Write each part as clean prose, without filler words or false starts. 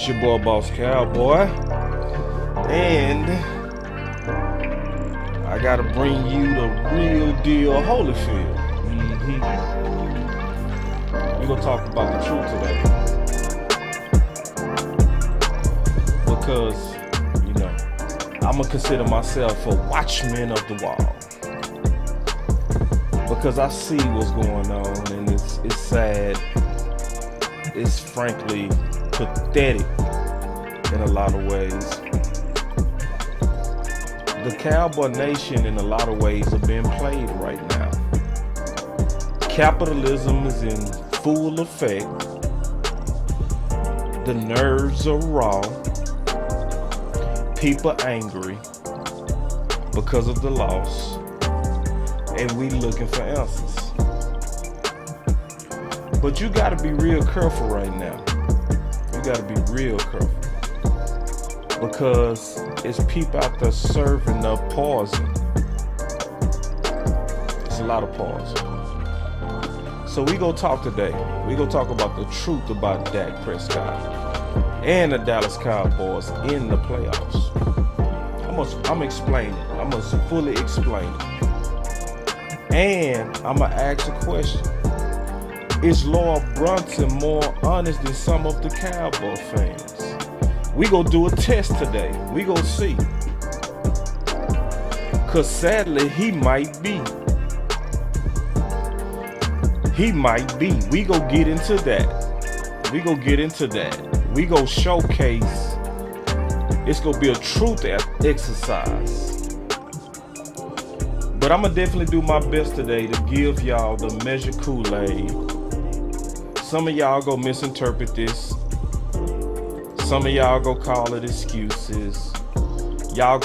your boy Boss Cowboy, and I gotta bring you the real deal Holyfield. We're gonna talk about the truth today, because I'm gonna consider myself a watchman of the wall, because I see what's going on, and it's sad. It's frankly pathetic in a lot of ways. The Cowboy Nation in a lot of ways are being played right now. Capitalism is in full effect. The nerves are raw. People angry because of the loss, and we looking for answers. But you gotta be real careful right now. You gotta be real careful, because it's people out there serving up poison. It's a lot of poison. So we gonna talk today. We gonna talk about the truth about Dak Prescott and the Dallas Cowboys in the playoffs. I'm explaining. I'm gonna fully explain it, and I'm gonna ask a question. Is Lord Brunson more honest than some of the Cowboy fans? We gonna do a test today. We gonna see. Cause sadly, he might be. He might be. We gonna get into that. We gonna get into that. We gonna showcase. It's gonna be a truth exercise. But I'm gonna definitely do my best today to give y'all the measured Kool-Aid. Some of y'all go misinterpret this. Some of y'all go call it excuses.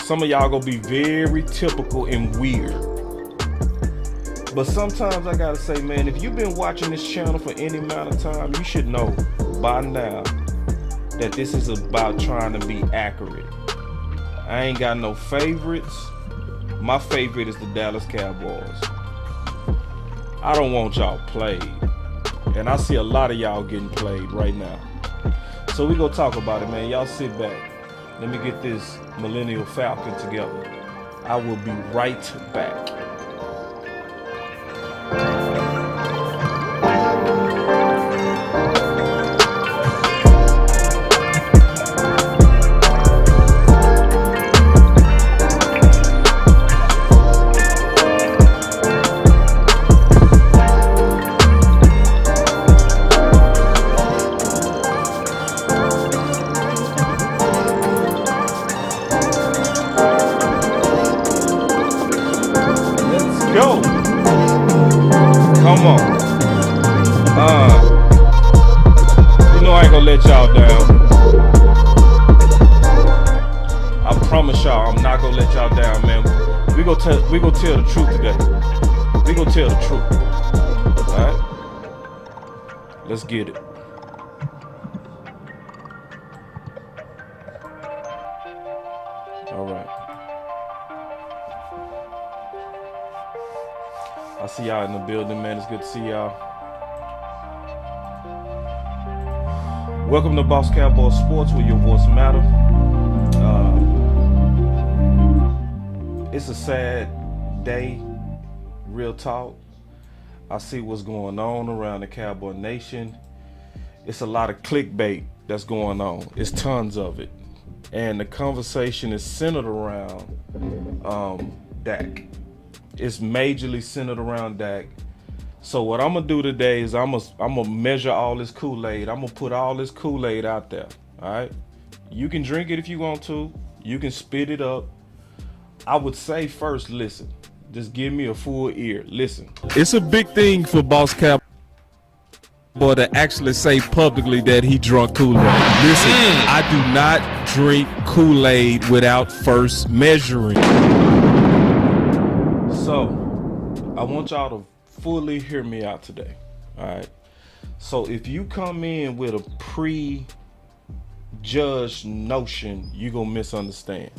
Some of y'all gonna be very typical and weird. But sometimes I gotta say, man, if you've been watching this channel for any amount of time, you should know by now that this is about trying to be accurate. I ain't got no favorites. My favorite is the Dallas Cowboys. I don't want y'all played. And I see a lot of y'all getting played right now. So we gonna talk about it, man. Y'all sit back. Let me get this Millennial Falcon together. I will be right back. Go. Come on. I ain't gonna let y'all down. I promise y'all, I'm not gonna let y'all down, man. We gonna tell the truth today. We gonna tell the truth. Alright? Let's get it. Alright. I see y'all in the building, man. It's good to see y'all. Welcome to Boss Cowboy Sports, where your voice matter. It's a sad day, real talk. I see what's going on around the Cowboy Nation. It's a lot of clickbait that's going on. It's tons of it. And the conversation is centered around Dak. It's majorly centered around Dak. So what I'm gonna do today is I'm gonna measure all this Kool-Aid. I'm gonna put all this Kool-Aid out there. All right. You can drink it if you want to. You can spit it up. I would say first, listen. Just give me a full ear. Listen. It's a big thing for Boss Cowboy to actually say publicly that he drunk Kool-Aid. Listen, I do not drink Kool-Aid without first measuring. So, I want y'all to fully hear me out today, all right? So, if you come in with a prejudged notion, you're going to misunderstand.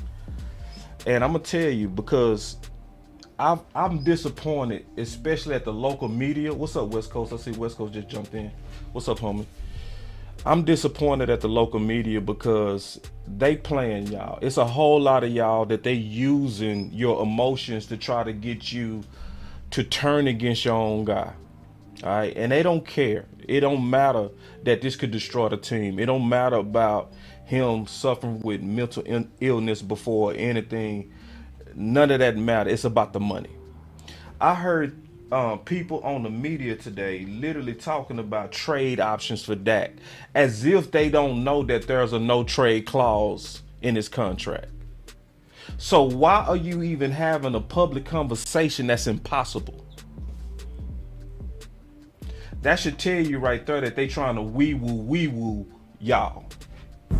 And I'm going to tell you, because I'm disappointed, especially at the local media. What's up, West Coast? I see West Coast just jumped in. What's up, homie? I'm disappointed at the local media because they playing y'all. It's a whole lot of y'all that they using your emotions to try to get you to turn against your own guy. All right, and they don't care. It don't matter that this could destroy the team. It don't matter about him suffering with mental illness before anything. None of that matter. It's about the money. I heard people on the media today literally talking about trade options for Dak, as if they don't know that there's a no trade clause in his contract. So why are you even having a public conversation that's impossible? That should tell you right there that they trying to wee woo y'all.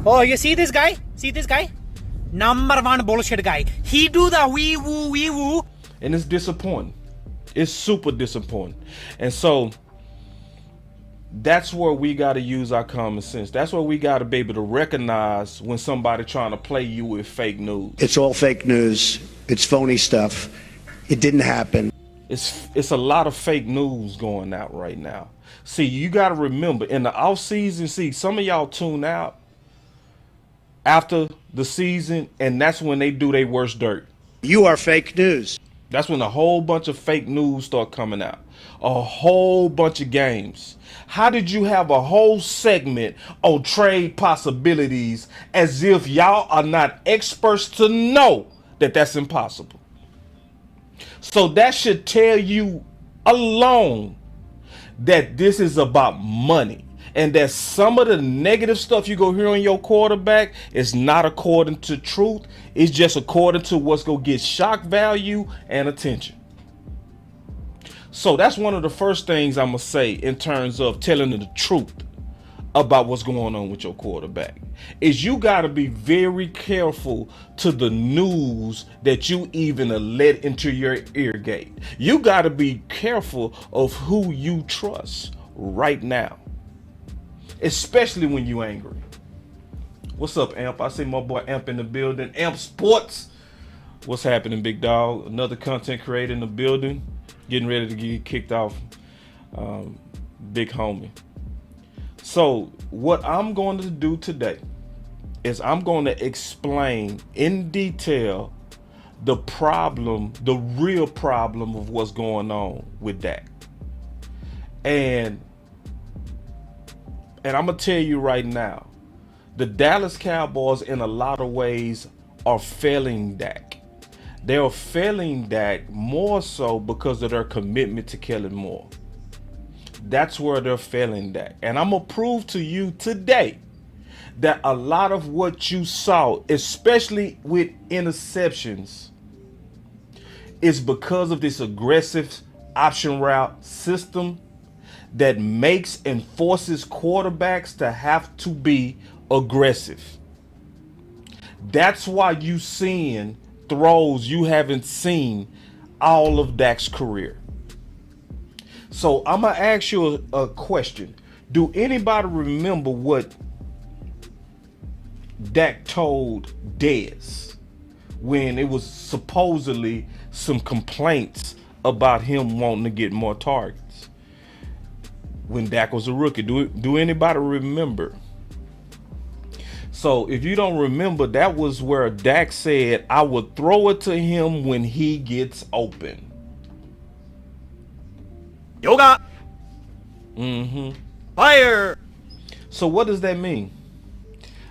Oh, you see this guy? See this guy? Number one bullshit guy. He do the wee woo. And it's disappointing. It's super disappointing. And so that's where we got to use our common sense. That's where we got to be able to recognize when somebody trying to play you with fake news. It's all fake news. It's phony stuff. It didn't happen. It's a lot of fake news going out right now. See, you got to remember in the off season, see, some of y'all tune out after the season, and that's when they do their worst dirt. You are fake news. That's when a whole bunch of fake news start coming out. A whole bunch of games. How did you have a whole segment on trade possibilities as if y'all are not experts to know that that's impossible? So that should tell you alone that this is about money, and that some of the negative stuff you go hear on your quarterback is not according to truth. It's just according to what's going to get shock value and attention. So that's one of the first things I'm going to say in terms of telling the truth about what's going on with your quarterback is you got to be very careful to the news that you even let into your ear gate. You got to be careful of who you trust right now, especially when you angry. What's up, Amp? I see my boy Amp in the building. Amp Sports. What's happening, big dog? Another content creator in the building. Getting ready to get kicked off. Big homie. So what I'm going to do today is I'm going to explain in detail the problem, the real problem of what's going on with Dak. And I'm going to tell you right now, the Dallas Cowboys in a lot of ways are failing Dak. They are failing Dak more so because of their commitment to Kellen Moore. That's where they're failing Dak. And I'm going to prove to you today that a lot of what you saw, especially with interceptions, is because of this aggressive option route system that makes and forces quarterbacks to have to be aggressive. That's why you seeing throws you haven't seen all of Dak's career. So I'm gonna ask you a question. Do anybody remember what Dak told Dez when it was supposedly some complaints about him wanting to get more targets when Dak was a rookie? Do anybody remember? So if you don't remember, that was where Dak said, I would throw it to him when he gets open. Yoga. Fire. So what does that mean?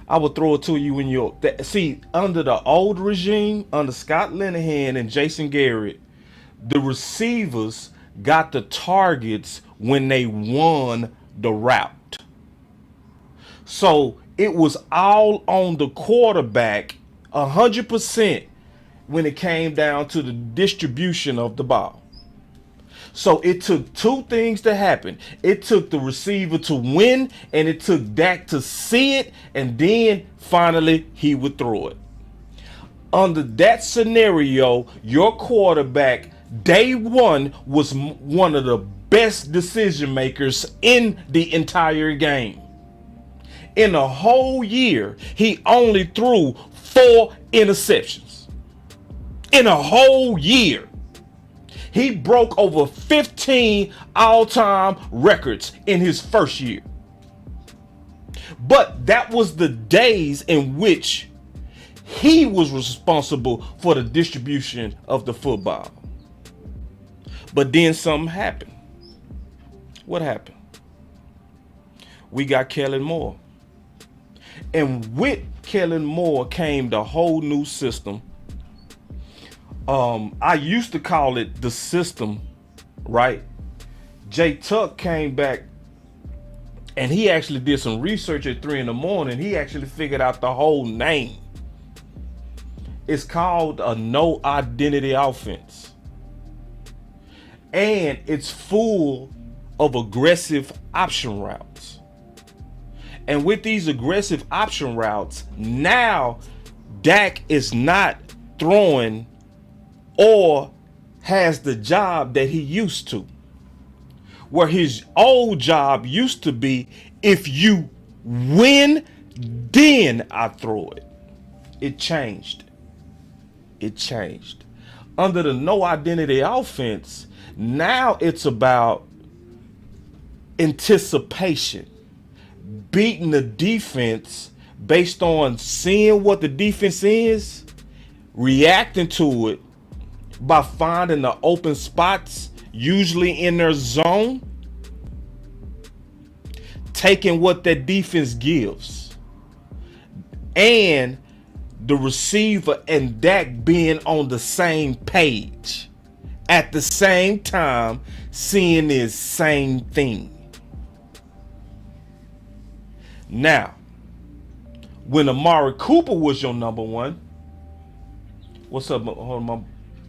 I would throw it to you when you're... See, under the old regime, under Scott Linehan and Jason Garrett, the receivers got the targets when they won the route. So it was all on the quarterback 100% when it came down to the distribution of the ball. So it took two things to happen. It took the receiver to win, and it took Dak to see it, and then finally he would throw it. Under that scenario, your quarterback day one was one of the best decision makers in the entire game. In a whole year, he only threw 4 interceptions. In a whole year. He broke over 15 all-time records in his first year. But that was the days in which he was responsible for the distribution of the football. But then something happened. What happened? We got Kellen Moore. And with Kellen Moore came the whole new system. I used to call it the system, right? Jay Tuck came back and he actually did some research at 3 a.m. He actually figured out the whole name. It's called a no identity offense. And it's full of aggressive option routes. And with these aggressive option routes, now Dak is not throwing or has the job that he used to. Where his old job used to be, if you win, then I throw it. It changed. It changed. Under the no identity offense, now it's about anticipation. Beating the defense based on seeing what the defense is, reacting to it by finding the open spots, usually in their zone, taking what that defense gives, and the receiver and Dak being on the same page at the same time, seeing the same thing. Now, when Amari Cooper was your number one, what's up?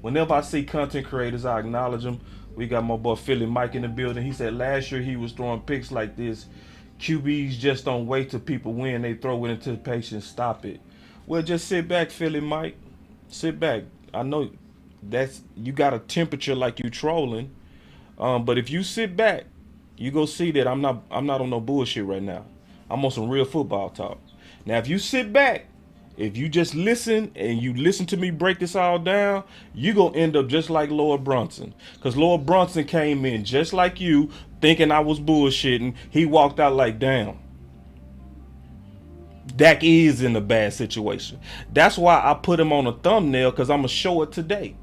Whenever I see content creators, I acknowledge them. We got my boy Philly Mike in the building. He said last year he was throwing picks like this. QBs just don't wait till people win. They throw with anticipation. Stop it. Well, just sit back, Philly Mike. Sit back. I know that's you got a temperature like you trolling. But if you sit back, you go see that I'm not on no bullshit right now. I'm on some real football talk. Now, if you sit back, if you just listen and you listen to me break this all down, you're going to end up just like Lord Brunson. Because Lord Brunson came in just like you, thinking I was bullshitting. He walked out like, damn. Dak is in a bad situation. That's why I put him on a thumbnail, because I'm going to show it today.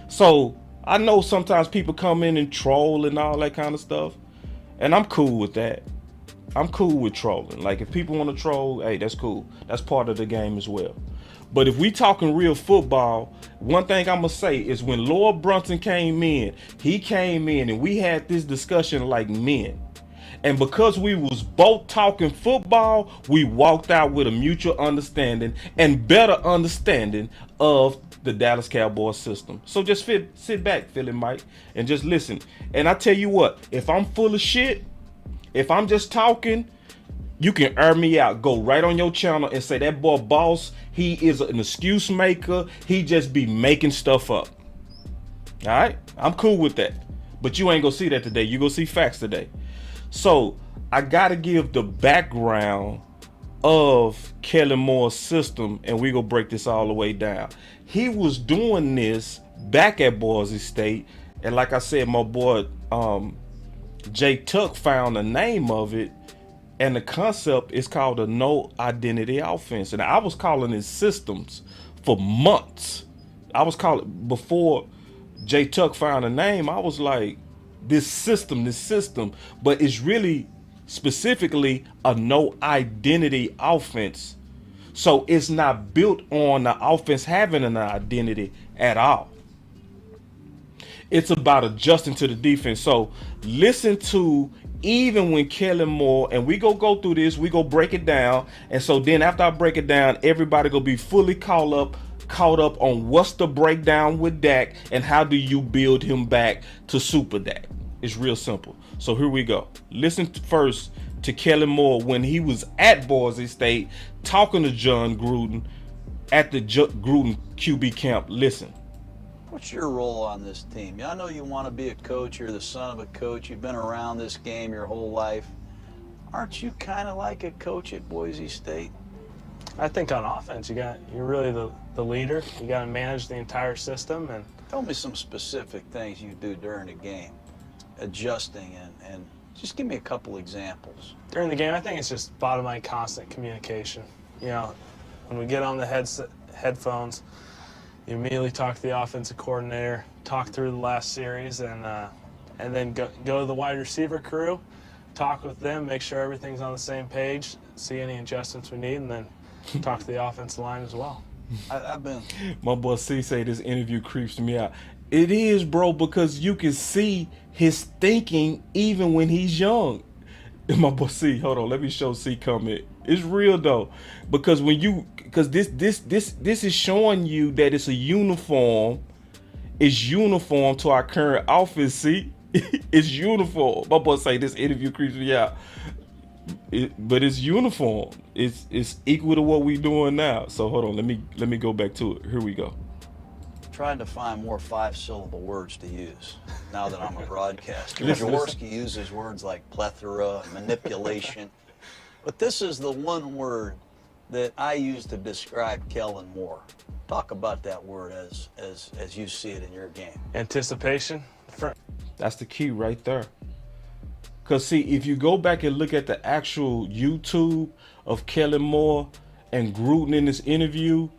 So, I know sometimes people come in and troll and all that kind of stuff. And I'm cool with that. I'm cool with trolling. Like, if people want to troll, hey, that's cool. That's part of the game as well. But if we talking real football, one thing I'm going to say is when Lord Brunson came in, he came in and we had this discussion like men. And because we was both talking football, we walked out with a mutual understanding and better understanding of the Dallas Cowboys system. So just sit back, Philly Mike, and just listen. And I tell you what, if I'm full of shit, if I'm just talking, you can air me out. Go right on your channel and say that boy Boss, he is an excuse maker. He just be making stuff up. All right? I'm cool with that. But you ain't gonna see that today. You gonna see facts today. So I gotta give the background of Kellen Moore's system, and we gonna break this all the way down. He was doing this back at Boise State, and like I said, my boy Jay Tuck found the name of it, and the concept is called a no identity offense. And I was calling it systems for months. I was calling, before Jay Tuck found a name, I was like, this system, but it's really specifically a no identity offense. So it's not built on the offense having an identity at all. It's about adjusting to the defense. So listen to, even when Kellen Moore, and we go through this, we go break it down. And so then after I break it down, everybody gonna be fully caught up on what's the breakdown with Dak and how do you build him back to Super Dak. It's real simple. So here we go. Listen first to Kellen Moore when he was at Boise State talking to John Gruden at the Gruden QB camp. Listen. What's your role on this team? I know you want to be a coach. You're the son of a coach. You've been around this game your whole life. Aren't you kind of like a coach at Boise State? I think on offense, you're really the leader. You got to manage the entire system. And tell me some specific things you do during the game, adjusting and Just give me a couple examples. During the game, I think it's just bottom line constant communication. You know, when we get on the headphones, you immediately talk to the offensive coordinator, talk through the last series, and then go to the wide receiver crew, talk with them, make sure everything's on the same page, see any adjustments we need, and then talk to the offensive line as well. I've been. My boy C say this interview creeps me out. It is, bro, because you can see his thinking even when he's young. My boy C, hold on, let me show C comment. It's real though, because this is showing you that it's a uniform. It's uniform to our current offense. See, it's uniform. My boy say this interview creeps me out. But it's uniform. It's equal to what we doing now. So hold on, let me go back to it. Here we go. Trying to find more 5-syllable words to use now that I'm a broadcaster. Listen. Jaworski uses words like plethora, manipulation. But this is the one word that I use to describe Kellen Moore. Talk about that word as you see it in your game. Anticipation. That's the key right there. Because, see, if you go back and look at the actual YouTube of Kellen Moore and Gruden in this interview,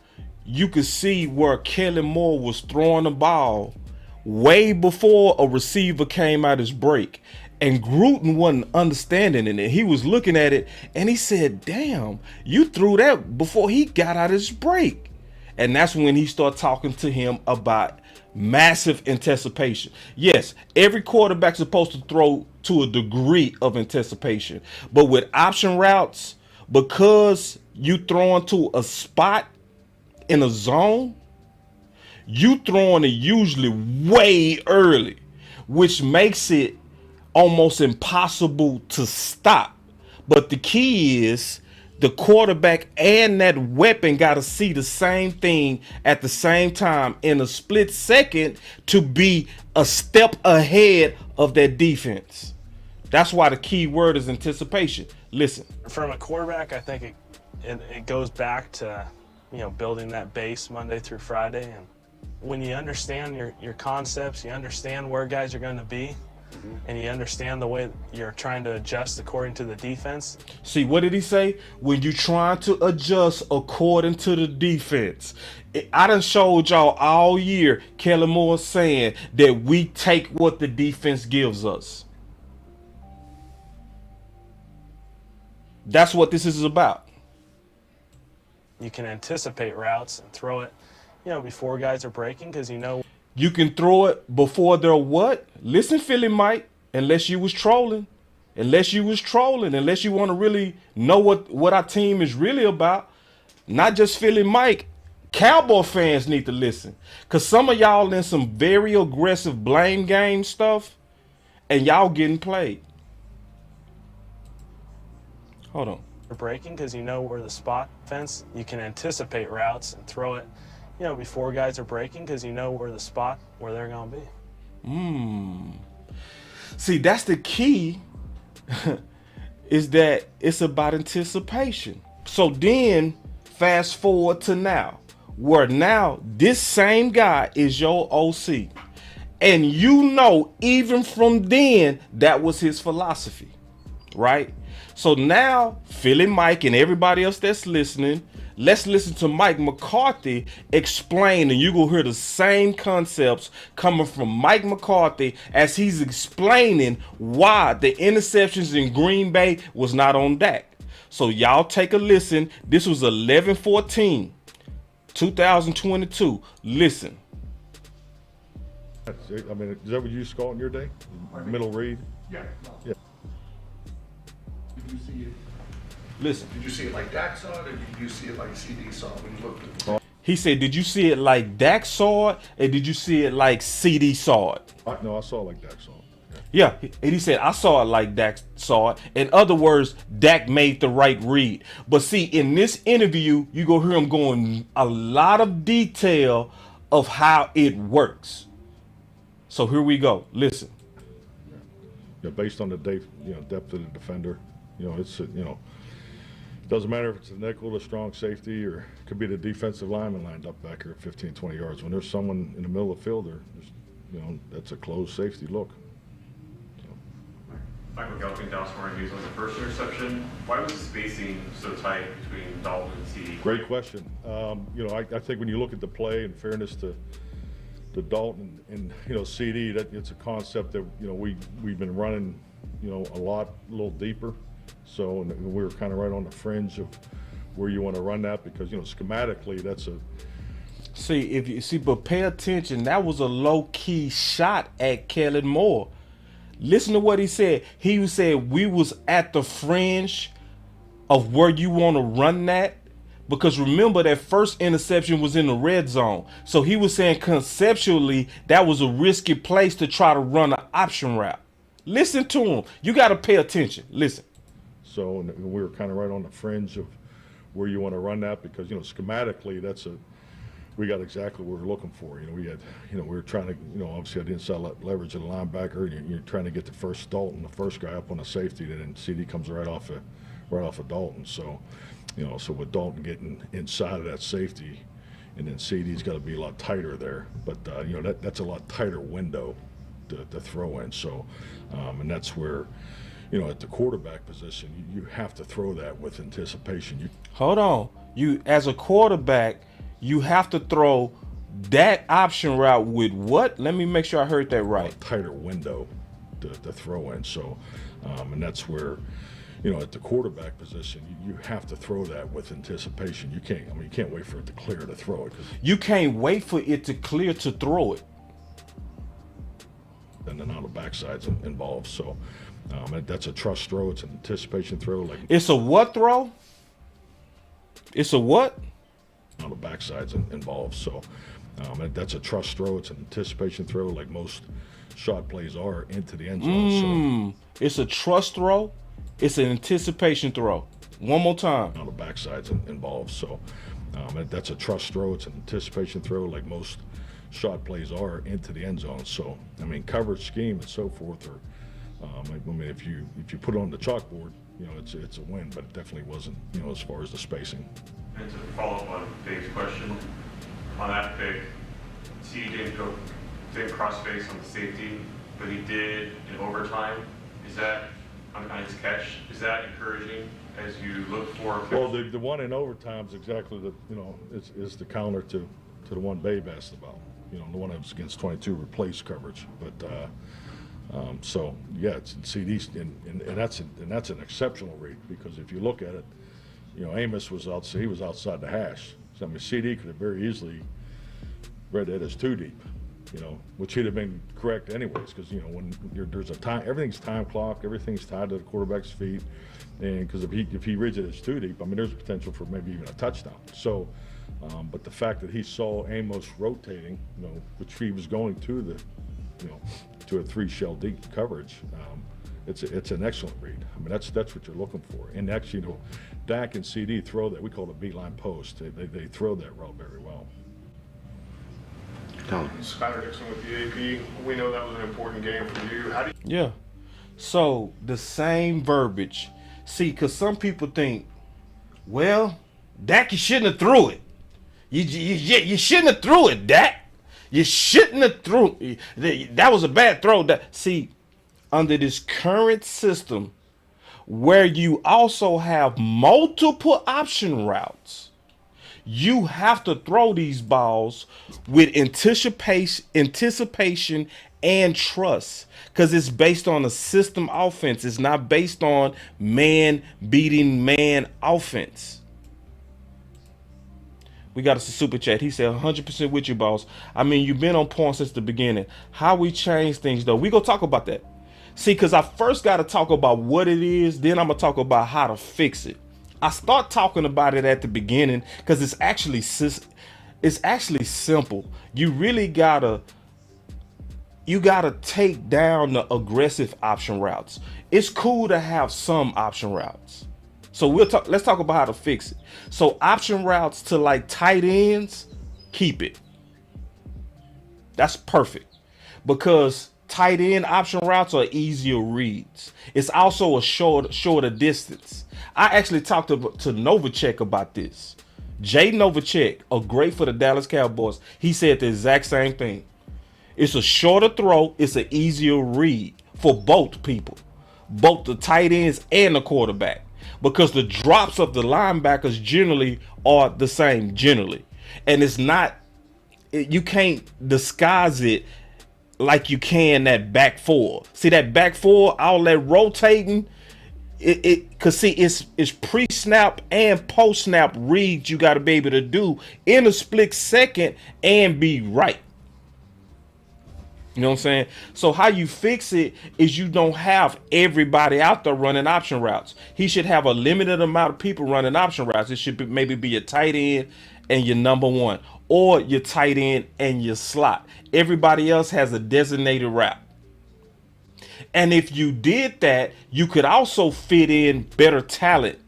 you could see where Kellen Moore was throwing the ball way before a receiver came out his break. And Gruden wasn't understanding it. He was looking at it and he said, damn, you threw that before he got out his break. And that's when he started talking to him about massive anticipation. Yes, every quarterback's supposed to throw to a degree of anticipation. But with option routes, because you throwing to a spot in a zone, you throwing it usually way early, which makes it almost impossible to stop. But the key is the quarterback and that weapon got to see the same thing at the same time in a split second to be a step ahead of that defense. That's why the key word is anticipation. Listen. From a quarterback, I think it goes back to, you know, building that base Monday through Friday. And when you understand your concepts, you understand where guys are going to be, and you understand the way you're trying to adjust according to the defense. See, what did he say? When you're trying to adjust according to the defense. I done showed y'all all year Kellen Moore saying that we take what the defense gives us. That's what this is about. You can anticipate routes and throw it, you know, before guys are breaking, because you know. You can throw it before they're what? Listen, Philly Mike, unless you was trolling. Unless you want to really know what our team is really about. Not just Philly Mike. Cowboy fans need to listen. Because some of y'all in some very aggressive blame game stuff, and y'all getting played. Hold on. Breaking, because you know where the spot fence, you can anticipate routes and throw it, you know, before guys are breaking, because you know where the spot where they're going to be. See, that's the key, is that it's about anticipation. So then fast forward to now, where now this same guy is your OC. And you know, even from then, that was his philosophy, right? So now, Philly Mike and everybody else that's listening, let's listen to Mike McCarthy explain, and you're going to hear the same concepts coming from Mike McCarthy as he's explaining why the interceptions in Green Bay was not on Dak. So y'all take a listen. This was 11-14, 2022. Listen. I mean, is that what you used to call it in your day? Middle read? Yeah. Yeah. Did you see it? Listen. Did you see it like Dak saw it, or did you see it like CD saw it when you looked at the He said, did you see it like Dak saw it, or did you see it like CD saw it? No, I saw it like Dak saw it. Yeah, and he said, I saw it like Dak saw it. In other words, Dak made the right read. But see, in this interview, you go hear him going a lot of detail of how it works. So here we go. Listen. Yeah, based on the depth of the defender, it's doesn't matter if it's a nickel, a strong safety, or it could be the defensive lineman lined up back here at 15, 20 yards. When there's someone in the middle of the field, that's a closed safety look. Michael Galpin, Dallas Morning News, on the first interception. Why was the spacing so tight between Dalton and CD? Great question. I think when you look at the play, in fairness to Dalton and CD, that it's a concept that we've been running a little deeper. So and we were kind of right on the fringe of where you want to run that, because schematically that's a. But pay attention. That was a low key shot at Kellen Moore. Listen to what he said. He said we was at the fringe of where you want to run that, because remember that first interception was in the red zone. So he was saying conceptually that was a risky place to try to run an option route. Listen to him. You got to pay attention. Listen. So and we were kind of right on the fringe of where you want to run that, because schematically we got exactly what we're looking for. We had, we were trying to, obviously had inside leverage of the linebacker, and you're trying to get the first Dalton, the first guy up on the safety, and then CD comes right off of Dalton. So, so with Dalton getting inside of that safety, and then CD's got to be a lot tighter there. But that's a lot tighter window to throw in. So, and that's where, at the quarterback position, you have to throw that with anticipation. Hold on. You, as a quarterback, you have to throw that option route with what? Let me make sure I heard that right. A tighter window to throw in. So, and that's where, at the quarterback position, you have to throw that with anticipation. You can't wait for it to clear to throw it. You can't wait for it to clear to throw it. And then on the backside's involved. So, that's a trust throw. It's an anticipation throw. It's a what throw? It's a what? On the backside's involved. So, that's a trust throw. It's an anticipation throw, like most shot plays are, into the end zone. So, it's a trust throw. It's an anticipation throw. One more time. On the backside's involved. So, that's a trust throw. It's an anticipation throw, like most shot plays are, into the end zone. So, coverage scheme and so forth are. If you put it on the chalkboard, it's a win, but it definitely wasn't, as far as the spacing. And to follow up on Dave's question, on that pick, CD didn't cross face on the safety, but he did in overtime. Is that on his catch? Is that encouraging as you look for? Well, the one in overtime is exactly is the counter to the one Babe asked about. The one that was against 22 replace coverage, but. So yeah, it's CD's, and that's an exceptional read, because if you look at it, Amos was outside. He was outside the hash. So CD could have very easily read that as too deep, which he'd have been correct anyways, because when there's a time, everything's time clock, everything's tied to the quarterback's feet, and because if he reads it as too deep, there's potential for maybe even a touchdown. So, but the fact that he saw Amos rotating, which he was going to the. To a 3-shell deep coverage, it's an excellent read. That's what you're looking for. And actually, Dak and CD throw that. We call it a beat-line post. They throw that route very well. Skyler Dixon with the AP. We know that was an important game for you. How do you? Yeah. So the same verbiage. See, because some people think, well, Dak, you shouldn't have threw it. You shouldn't have threw it, Dak. You shouldn't have threw. That was a bad throw. See, under this current system, where you also have multiple option routes, you have to throw these balls with anticipation and trust, because it's based on a system offense. It's not based on man beating man offense. We got us a super chat. He said 100% with you, boss. You've been on point since the beginning. How we change things, though. We gonna talk about that. See, because I first got to talk about what it is. Then I'm going to talk about how to fix it. I start talking about it at the beginning because it's actually simple. You really gotta take down the aggressive option routes. It's cool to have some option routes. So let's talk about how to fix it. So option routes to like tight ends, keep it. That's perfect, because tight end option routes are easier reads. It's also a shorter distance. I actually talked to Novacek about this. Jay Novacek, great for the Dallas Cowboys. He said the exact same thing. It's a shorter throw. It's an easier read for both people. both the tight ends and the quarterback, because the drops of the linebackers generally are the same generally. And it's not, you can't disguise it like you can that back four. See that back four, all that rotating, cause see it's pre-snap and post-snap reads you got to be able to do in a split second and be right. You know what I'm saying? So how you fix it is you don't have everybody out there running option routes. He should have a limited amount of people running option routes. It should maybe be your tight end and your number one, or your tight end and your slot. Everybody else has a designated route. And if you did that, you could also fit in better talent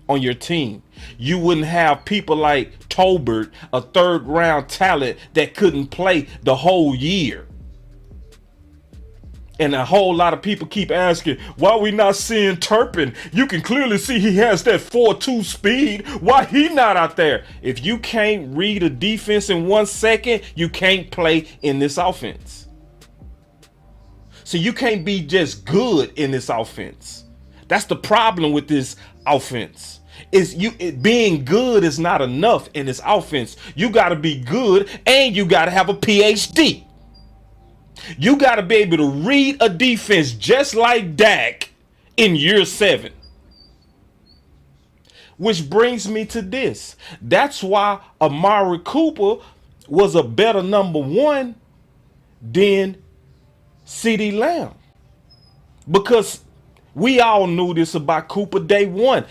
on your team. You wouldn't have people like Tolbert, a third round talent that couldn't play the whole year. And a whole lot of people keep asking, why we not seeing Turpin? You can clearly see he has that 4.2 speed. Why he not out there? If you can't read a defense in 1 second, you can't play in this offense. So you can't be just good in this offense. That's the problem with this offense. Being good is not enough in this offense. You got to be good and you got to have a PhD. You got to be able to read a defense just like Dak in year 7. Which brings me to this. That's why Amari Cooper was a better number one than CeeDee Lamb. Because we all knew this about Cooper day one.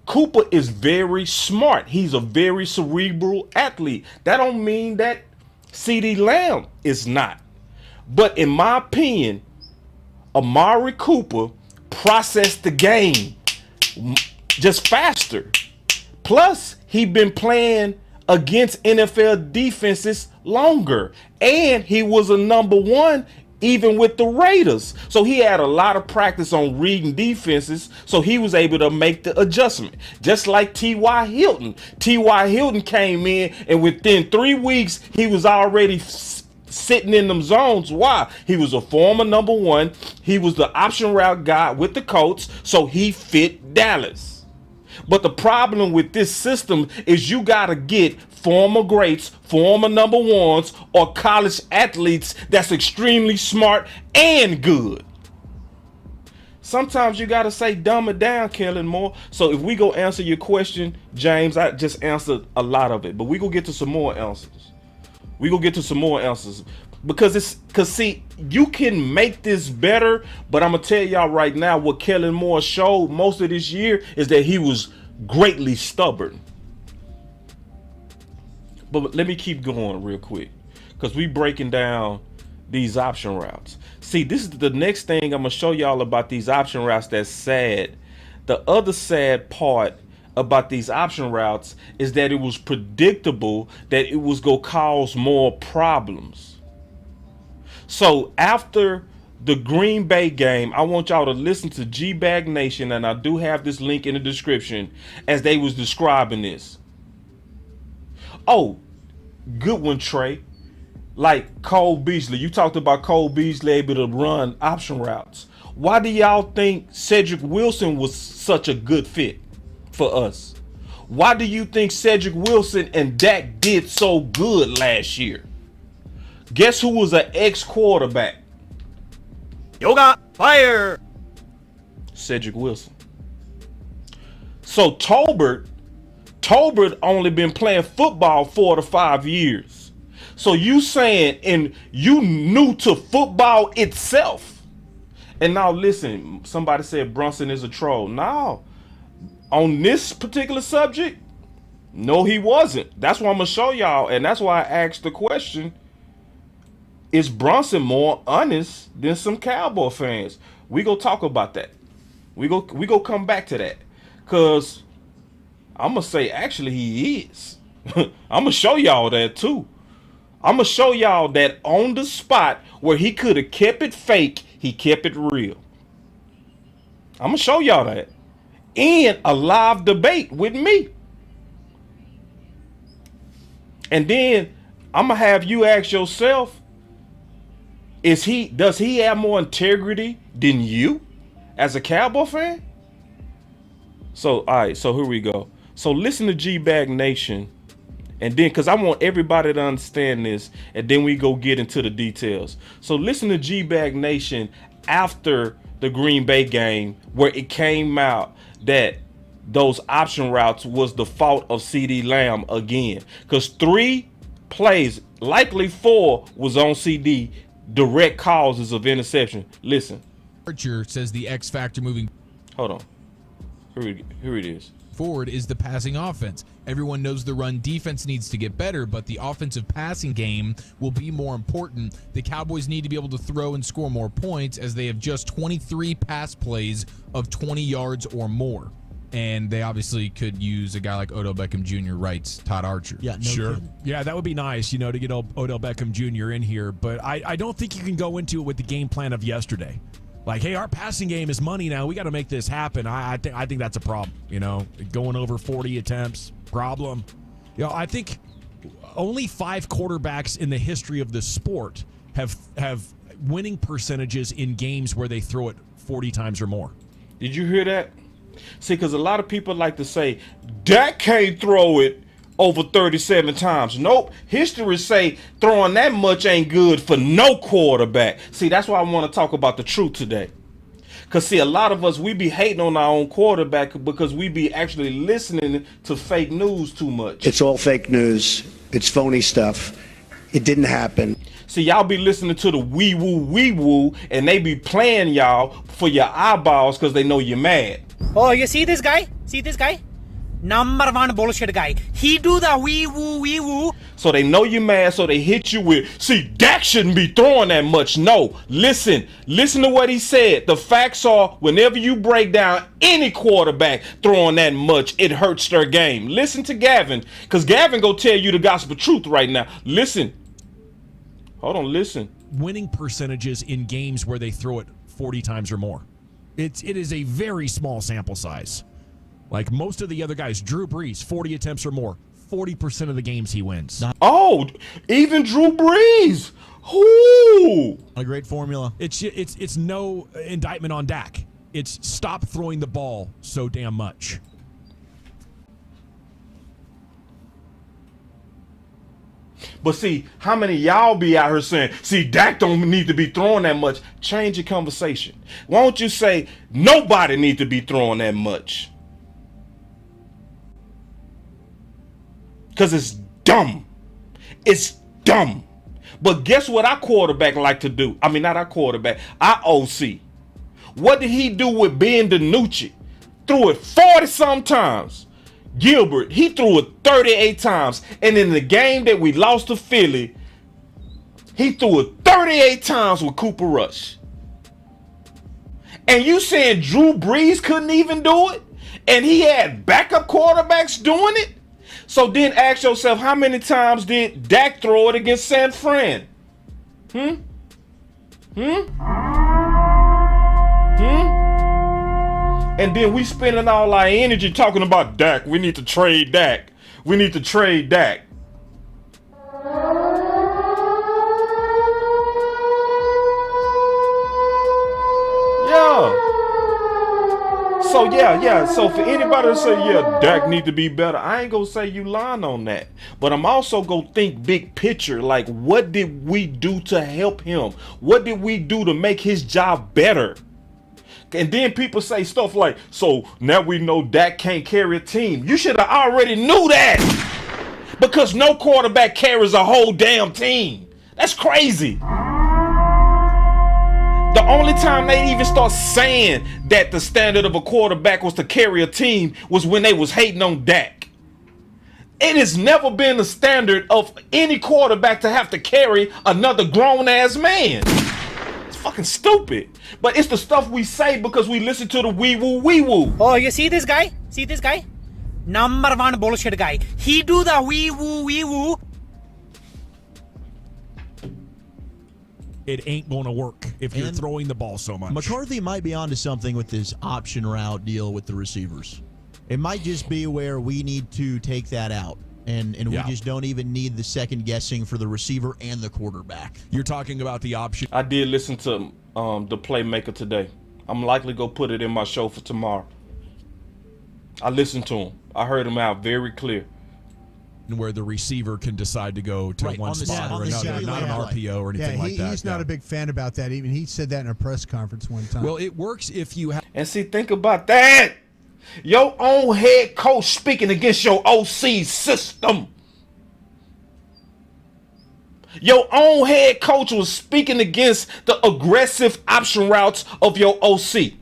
Cooper is very smart. He's a very cerebral athlete. That don't mean that CeeDee Lamb is not. But in my opinion, Amari Cooper processed the game just faster. Plus, he been playing against NFL defenses longer. And he was a number one even with the Raiders. So he had a lot of practice on reading defenses. So he was able to make the adjustment. Just like T.Y. Hilton. T.Y. Hilton came in and within 3 weeks, he was already sitting in them zones. Why? He was a former number one. He was the option route guy with the Colts, so he fit Dallas. But the problem with this system is you got to get former greats, former number ones, or college athletes that's extremely smart and good. Sometimes you got to say dumb it down, Kellen Moore. So if we go answer your question, James, I just answered a lot of it, but we go get to some more answers. Because see, you can make this better, but I'm gonna tell y'all right now what Kellen Moore showed most of this year is that he was greatly stubborn. But let me keep going real quick, because we breaking down these option routes. See, this is the next thing I'm gonna show y'all about these option routes that's sad. The other sad part about these option routes is that it was predictable that it was going to cause more problems. So after the Green Bay game, I want y'all to listen to G-Bag Nation, and I do have this link in the description, as they was describing this. Oh, good one, Trey. Like Cole Beasley. You talked about Cole Beasley able to run option routes. Why do y'all think Cedric Wilson was such a good fit for us? Why do you think Cedric Wilson and Dak did so good last year? Guess who was an ex-quarterback? Yoga fire. Cedric Wilson. So Tolbert only been playing football 4 to 5 years. So you saying, and you new to football itself. And now listen, somebody said Brunson is a troll. No. On this particular subject, no, he wasn't. That's why I'm going to show y'all. And that's why I asked the question, is Brunson more honest than some Cowboy fans? We go talk about that. We go come back to that. Because I'm going to say, actually, he is. I'm going to show y'all that, too. I'm going to show y'all that on the spot where he could have kept it fake, he kept it real. I'm going to show y'all that. And a live debate with me. And then I'm going to have you ask yourself, does he have more integrity than you as a Cowboy fan? So, all right, so here we go. So listen to G-Bag Nation, and then, because I want everybody to understand this, and then we go get into the details. So listen to G-Bag Nation after the Green Bay game, where it came out that those option routes was the fault of CeeDee Lamb again. Because 3 plays, likely 4, was on CD, direct causes of interception. Listen. Archer says the X factor moving. Hold on. Here it is. Forward is the passing offense. Everyone knows the run defense needs to get better, but the offensive passing game will be more important. The Cowboys need to be able to throw and score more points, as they have just 23 pass plays of 20 yards or more. And they obviously could use a guy like Odell Beckham Jr., writes Todd Archer. Yeah, sure. Yeah, that would be nice, to get Odell Beckham Jr. in here. But I don't think you can go into it with the game plan of yesterday. Like, hey, our passing game is money now. We got to make this happen. I think that's a problem. Going over 40 attempts, problem. I think only 5 quarterbacks in the history of the sport have winning percentages in games where they throw it 40 times or more. Did you hear that? See, because a lot of people like to say, Dak can't throw it over 37 times. Nope. History say throwing that much ain't good for no quarterback. See, that's why I want to talk about the truth today. Because, see, a lot of us, we be hating on our own quarterback because we be actually listening to fake news too much. It's all fake news. It's phony stuff. It didn't happen. See, y'all be listening to the wee-woo, and they be playing y'all for your eyeballs because they know you're mad. Oh, you see this guy? See this guy? Number 1 bullshit guy. He do the wee woo. So they know you're mad, so they hit you with, see, Dak shouldn't be throwing that much. No, listen to what he said. The facts are, whenever you break down any quarterback throwing that much, it hurts their game. Listen to Gavin, because Gavin go tell you the gospel truth right now. Listen. Hold on, listen. Winning percentages in games where they throw it 40 times or more. It is a very small sample size. Like most of the other guys, Drew Brees, 40 attempts or more, 40% of the games he wins. Oh, even Drew Brees. Ooh. A great formula. It's no indictment on Dak. It's stop throwing the ball so damn much. But see, how many of y'all be out here saying, see, Dak don't need to be throwing that much? Change your conversation. Why don't you say, nobody need to be throwing that much? Because it's dumb. It's dumb. But guess what our quarterback like to do? I mean, not our quarterback, our OC. What did he do with Ben DiNucci? Threw it 40-some times. Gilbert, he threw it 38 times. And in the game that we lost to Philly, he threw it 38 times with Cooper Rush. And you saying Drew Brees couldn't even do it? And he had backup quarterbacks doing it? So then ask yourself, how many times did Dak throw it against San Fran? And then we spending all our energy talking about Dak. We need to trade Dak. We need to trade Dak. Yeah. So for anybody to say, yeah, Dak need to be better, I ain't gonna say you lying on that. But I'm also gonna think big picture, like what did we do to help him? What did we do to make his job better? And then people say stuff like, so now we know Dak can't carry a team. You should have already knew that. Because no quarterback carries a whole damn team. That's crazy. The only time they even start saying that the standard of a quarterback was to carry a team was when they was hating on Dak. It has never been the standard of any quarterback to have to carry another grown-ass man. It's fucking stupid. But it's the stuff we say because we listen to the wee-woo. Oh, you see this guy? See this guy? Number 1 bullshit guy. He do the wee-woo. It ain't going to work if you're throwing the ball so much. McCarthy might be onto something with this option route deal with the receivers. It might just be where we need to take that out. And we just don't even need the second guessing for the receiver and the quarterback. You're talking about the option. I did listen to the Playmaker today. I'm likely going to put it in my show for tomorrow. I listened to him. I heard him out very clear. Where the receiver can decide to go to one spot or another, not an RPO or anything like that. He's not a big fan about that. Even he said that in a press conference one time. Well, it works if you have. And see, think about that. Your own head coach speaking against your OC system. Your own head coach was speaking against the aggressive option routes of your OC.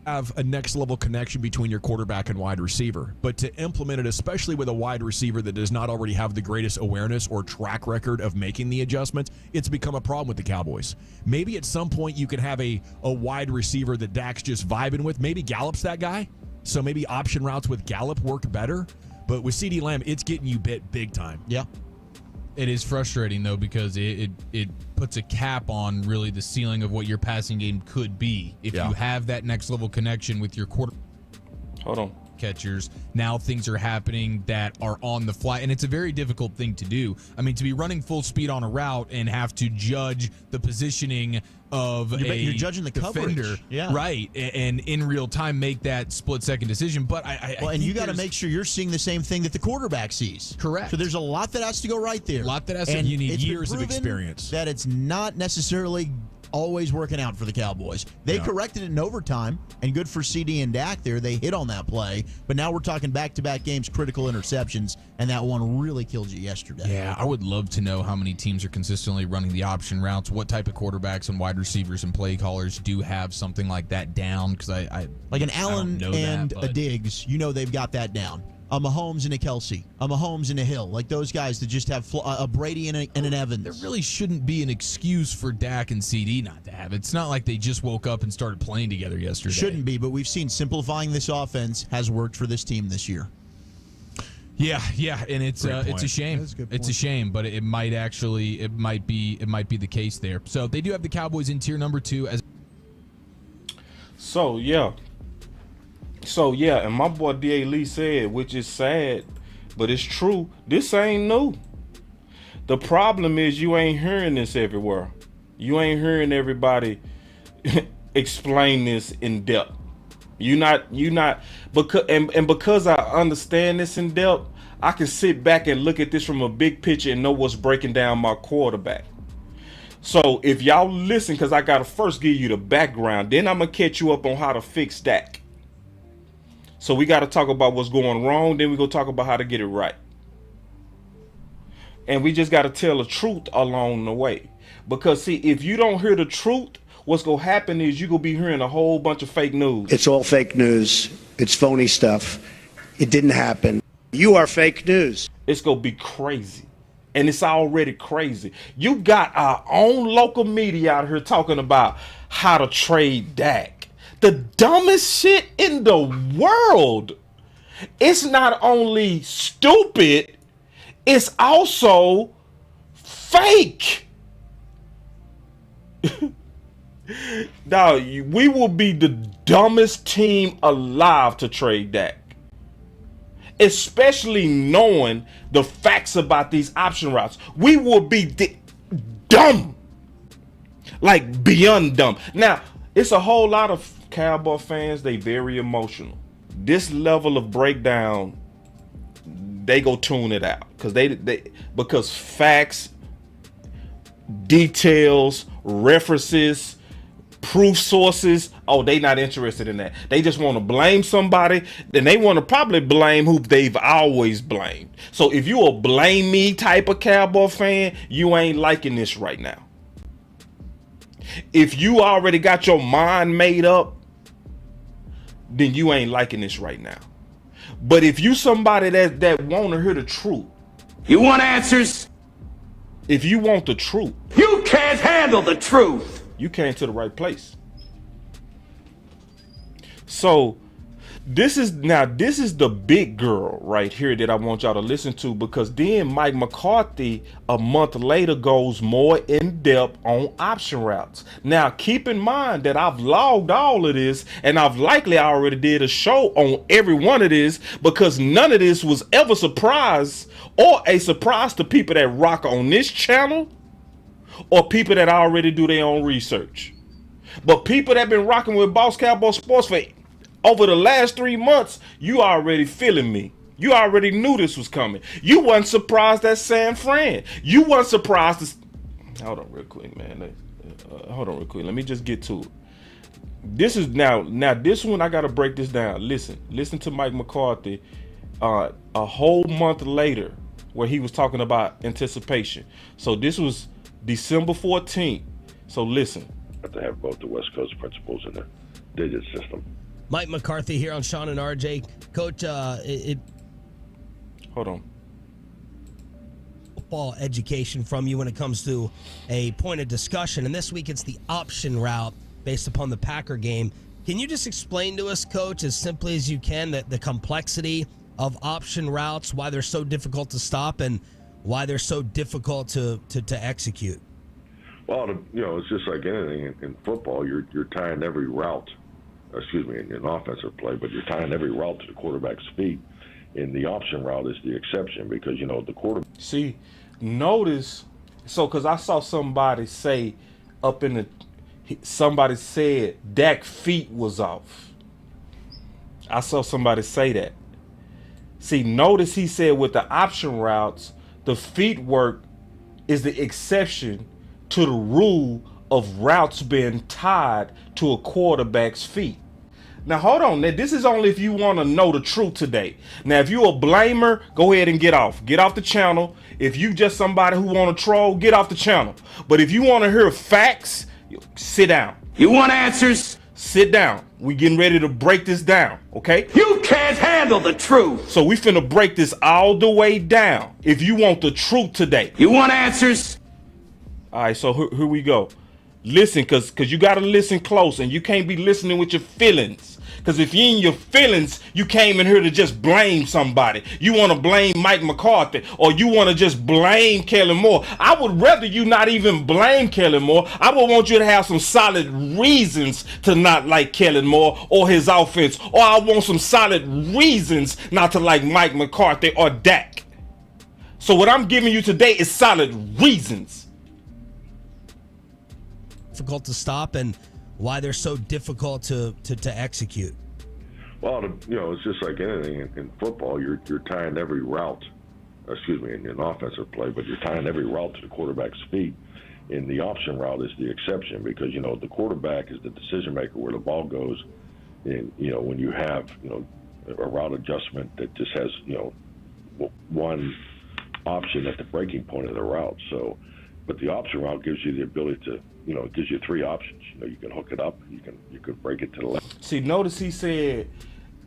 Have a next level connection between your quarterback and wide receiver, but to implement it, especially with a wide receiver that does not already have the greatest awareness or track record of making the adjustments, it's become a problem with the Cowboys. Maybe at some point you can have a wide receiver that Dak's just vibing with. Maybe Gallup's that guy, so maybe option routes with Gallup work better. But with CeeDee Lamb, it's getting you bit big time. Yeah. It is frustrating, though, because it puts a cap on really the ceiling of what your passing game could be. If you have that next level connection with your catchers, now things are happening that are on the fly, and it's a very difficult thing to do. I mean, to be running full speed on a route and have to judge the positioning of you're judging the defender, coverage. Yeah. Right, and in real time make that split-second decision. But and you got to make sure you're seeing the same thing that the quarterback sees. Correct. So there's a lot that has to go right there. A lot that has to. And you need it's years been of proven experience. That it's not necessarily always working out for the Cowboys. They corrected it in overtime, and good for CD and Dak there. They hit on that play, but now we're talking back-to-back games, critical interceptions, and that one really killed you yesterday. Yeah, I would love to know how many teams are consistently running the option routes, what type of quarterbacks and wide receivers and play callers do have something like that down, because I like an Allen and that, a Diggs, they've got that down. A Mahomes and a Kelsey, a Mahomes and a Hill, like those guys that just have a Brady and an Evans. There really shouldn't be an excuse for Dak and CD not to have it. It's not like they just woke up and started playing together yesterday. Shouldn't be, but we've seen simplifying this offense has worked for this team this year. Yeah, and it's a shame. It's a shame, but it might be the case there. So they do have the Cowboys in tier number 2 as. So yeah, and my boy D.A. Lee said, which is sad, but it's true, this ain't new. The problem is you ain't hearing this everywhere. You ain't hearing everybody explain this in depth. You not because I understand this in depth, I can sit back and look at this from a big picture and know what's breaking down my quarterback. So if y'all listen, because I gotta first give you the background, then I'm gonna catch you up on how to fix Dak. So we got to talk about what's going wrong, then we go talk about how to get it right. And we just got to tell the truth along the way. Because see, if you don't hear the truth, what's going to happen is you're going to be hearing a whole bunch of fake news. It's all fake news. It's phony stuff. It didn't happen. You are fake news. It's going to be crazy. And it's already crazy. You got our own local media out here talking about how to trade Dak. The dumbest shit in the world. It's not only stupid, it's also fake. Now, we will be the dumbest team alive to trade Dak. Especially knowing the facts about these option routes. We will be dumb. Like beyond dumb. Now, it's a whole lot of Cowboy fans, they very emotional. This level of breakdown, they go tune it out because facts, details, references, proof sources, they not interested in that. They just want to blame somebody, then they want to probably blame who they've always blamed. So if you a blame me type of Cowboy fan, you ain't liking this right now. If you already got your mind made up, then you ain't liking this right now. But if you somebody that want to hear the truth, you want answers? If you want the truth, you can't handle the truth. You came to the right place. So this is the big girl right here that I want y'all to listen to, because then Mike McCarthy a month later goes more in depth on option routes. Now keep in mind that I've logged all of this, and I've likely already did a show on every one of this, because none of this was ever a surprise to people that rock on this channel or people that already do their own research. But people that been rocking with Boss Cowboy Sports for over the last 3 months, you already feeling me. You already knew this was coming. You wasn't surprised at San Fran. You wasn't surprised. Hold on real quick, man. Hold on real quick. Let me just get to it. This is now this one, I got to break this down. Listen to Mike McCarthy a whole month later where he was talking about anticipation. So this was December 14th. So listen. Have to have both the West Coast principles in the digit system. Mike McCarthy here on Sean and RJ. Coach, hold on. Football education from you when it comes to a point of discussion. And this week it's the option route based upon the Packer game. Can you just explain to us, Coach, as simply as you can, the complexity of option routes, why they're so difficult to stop and why they're so difficult to execute? Well, it's just like anything in football. You're tying every route, in an offensive play, but you're tying every route to the quarterback's feet. And the option route is the exception because, the quarterback. See, notice, because I saw somebody say somebody said Dak's feet was off. I saw somebody say that. See, notice he said with the option routes, the feet work is the exception to the rule of routes being tied to a quarterback's feet. Now, hold on. Now, this is only if you want to know the truth today. Now, if you're a blamer, go ahead and get off. Get off the channel. If you just somebody who want to troll, get off the channel. But if you want to hear facts, sit down. You want answers? Sit down. We getting ready to break this down, okay? You can't handle the truth. So we finna break this all the way down. If you want the truth today. You want answers? All right, so here we go. Listen, cause you gotta listen close, and you can't be listening with your feelings. Because if you're in your feelings, you came in here to just blame somebody. You want to blame Mike McCarthy, or you want to just blame Kellen Moore. I would rather you not even blame Kellen Moore. I would want you to have some solid reasons to not like Kellen Moore or his offense, or I want some solid reasons not to like Mike McCarthy or Dak. So what I'm giving you today is solid reasons. Difficult to stop and why they're so difficult to execute. Well, it's just like anything in football. You're tying every route, in an offensive play, but you're tying every route to the quarterback's feet. And the option route is the exception because, the quarterback is the decision maker where the ball goes. And, when you have, a route adjustment that just has, one option at the breaking point of the route. So, but the option route gives you the ability to, it gives you three options. You can hook it up, you can break it to the left. See, notice he said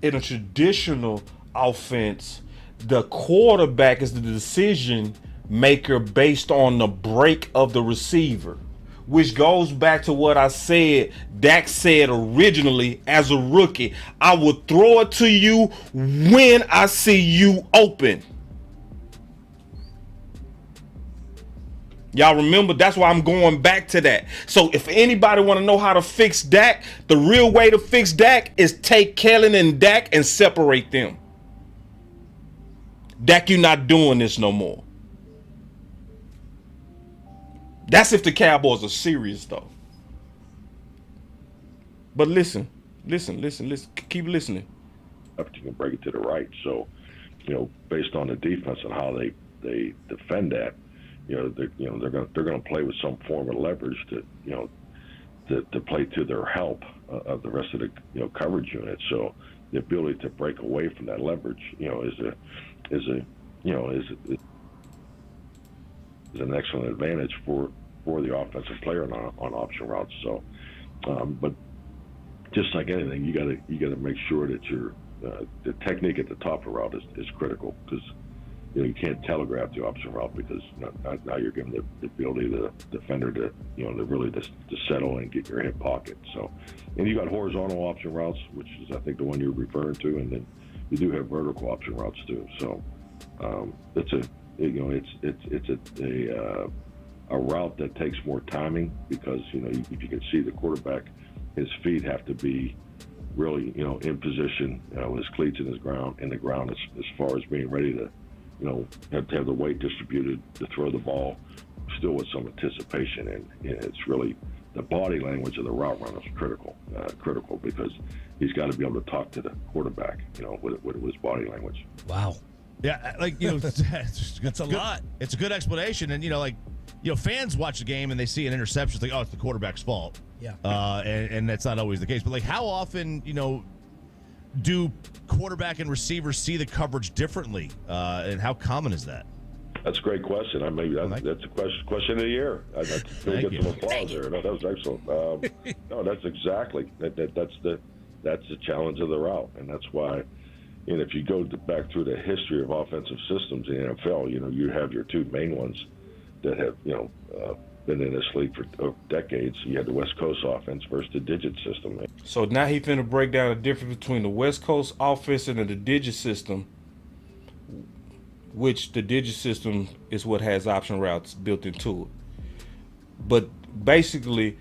in a traditional offense, the quarterback is the decision maker based on the break of the receiver, which goes back to what I said. Dak said originally as a rookie, I will throw it to you when I see you open. Y'all remember? That's why I'm going back to that. So if anybody want to know how to fix Dak, the real way to fix Dak is take Kellen and Dak and separate them. Dak, you're not doing this no more. That's if the Cowboys are serious, though. But listen. Keep listening. You can break it to the right. So, based on the defense and how they defend that, they're going to play with some form of leverage to play to their help of the rest of the coverage unit. So the ability to break away from that leverage is an excellent advantage for the offensive player on option routes. So, but just like anything, you got to make sure that the technique at the top of the route is critical because. You can't telegraph the option route because now you're giving the ability to the defender to really settle and get your hip pocket. So, and you got horizontal option routes, which is I think the one you're referring to, and then you do have vertical option routes too. So, it's a route that takes more timing because if you can see the quarterback, his feet have to be really in position with his cleats in the ground as far as being ready to. Have to have the weight distributed to throw the ball, still with some anticipation, and it's really the body language of the route runner is critical because he's got to be able to talk to the quarterback, with his body language. Wow. Yeah, that's a lot. It's a good explanation, and fans watch the game and they see an interception, it's like, oh, it's the quarterback's fault. Yeah. And that's not always the case. But how often, do quarterback and receivers see the coverage differently, and how common is that? That's a great question. That's a question of the year. I get some applause there. No, that was excellent. No, that's exactly that's the challenge of the route, and that's why. And if you go back through the history of offensive systems in the NFL, you have your two main ones that have been in this league for decades. You had the West Coast offense versus the digit system. So now he finna break down the difference between the West Coast offense and the digit system, which the digit system is what has option routes built into it. But basically,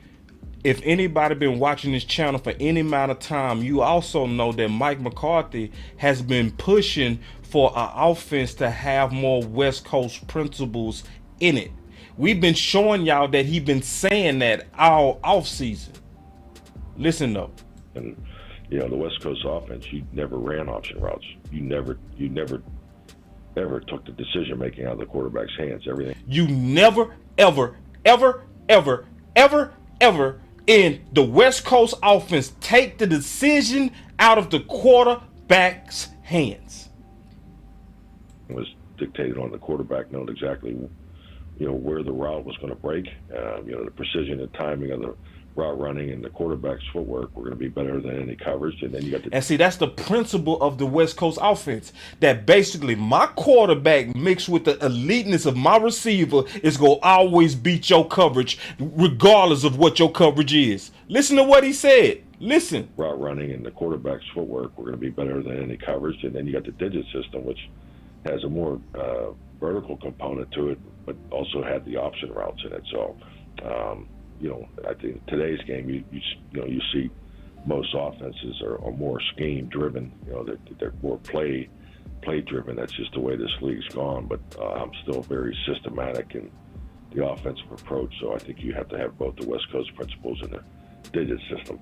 if anybody been watching this channel for any amount of time, you also know that Mike McCarthy has been pushing for an offense to have more West Coast principles in it. We've been showing y'all that he's been saying that all offseason. Listen though. And the West Coast offense, you never ran option routes. You never ever took the decision making out of the quarterback's hands. Everything. You never, ever in the West Coast offense take the decision out of the quarterback's hands. It was dictated on the quarterback knowing exactly, where the route was going to break. The precision and timing of the route running and the quarterback's footwork were going to be better than any coverage. And then you got and see, that's the principle of the West Coast offense. That basically my quarterback mixed with the eliteness of my receiver is going to always beat your coverage, regardless of what your coverage is. Listen to what he said. Listen. Route running and the quarterback's footwork were going to be better than any coverage. And then you got the digit system, which has a more vertical component to it, but also had the option routes in it. So, I think today's game, you see most offenses are more scheme driven. They're more play driven. That's just the way this league's gone. But I'm still very systematic in the offensive approach. So I think you have to have both the West Coast principles and the digit system.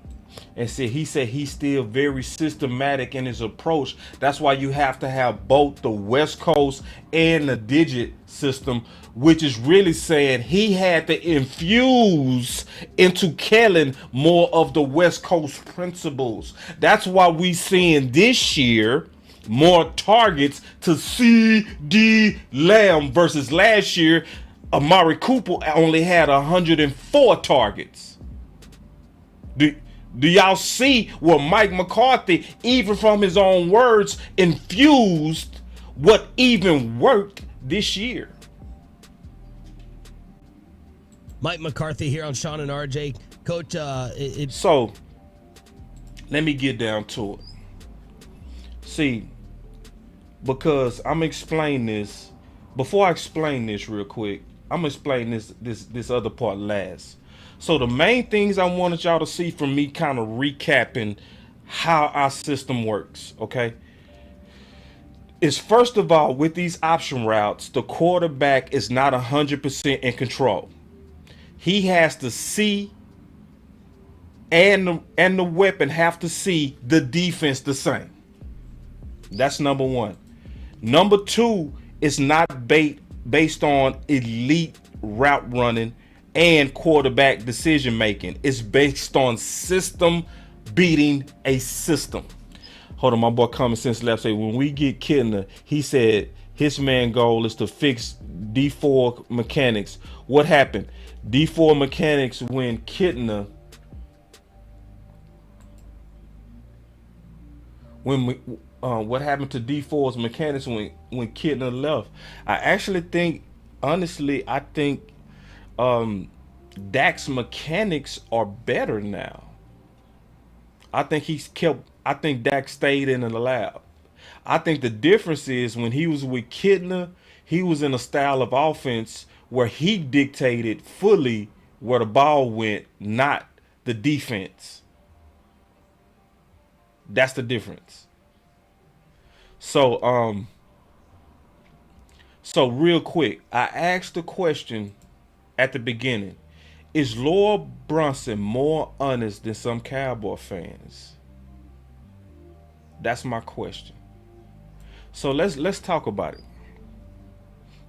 And see, he said he's still very systematic in his approach. That's why you have to have both the West Coast and the digit system, which is really saying he had to infuse into Kellen more of the West Coast principles. That's why we seeing this year more targets to C.D. Lamb versus last year, Amari Cooper only had 104 targets. Do y'all see where Mike McCarthy, even from his own words, infused what even worked this year? Mike McCarthy here on Sean and RJ. Coach, So, let me get down to it. See, because I'm going to explain this. Before I explain this real quick, I'm going to explain this other part last. So the main things I wanted y'all to see from me kind of recapping how our system works, okay, is first of all, with these option routes, the quarterback is not 100% in control. He has to see, and the weapon have to see the defense the same. That's number one. Number two, it's not based on elite route running and quarterback decision making. It's based on system beating a system. Hold on, my boy Common Sense Lab say when we get Kittner, he said his main goal is to fix D4 mechanics. What happened? D4 mechanics when Kittner, what happened to D4's mechanics when Kittner left? I actually think, honestly, I think Dak's mechanics are better now. I think Dak stayed in the lab. I think the difference is when he was with Kittner, he was in a style of offense where he dictated fully where the ball went, not the defense. That's the difference. So real quick, I asked the question at the beginning, is Lord Brunson more honest than some Cowboy fans? That's my question. So let's talk about it.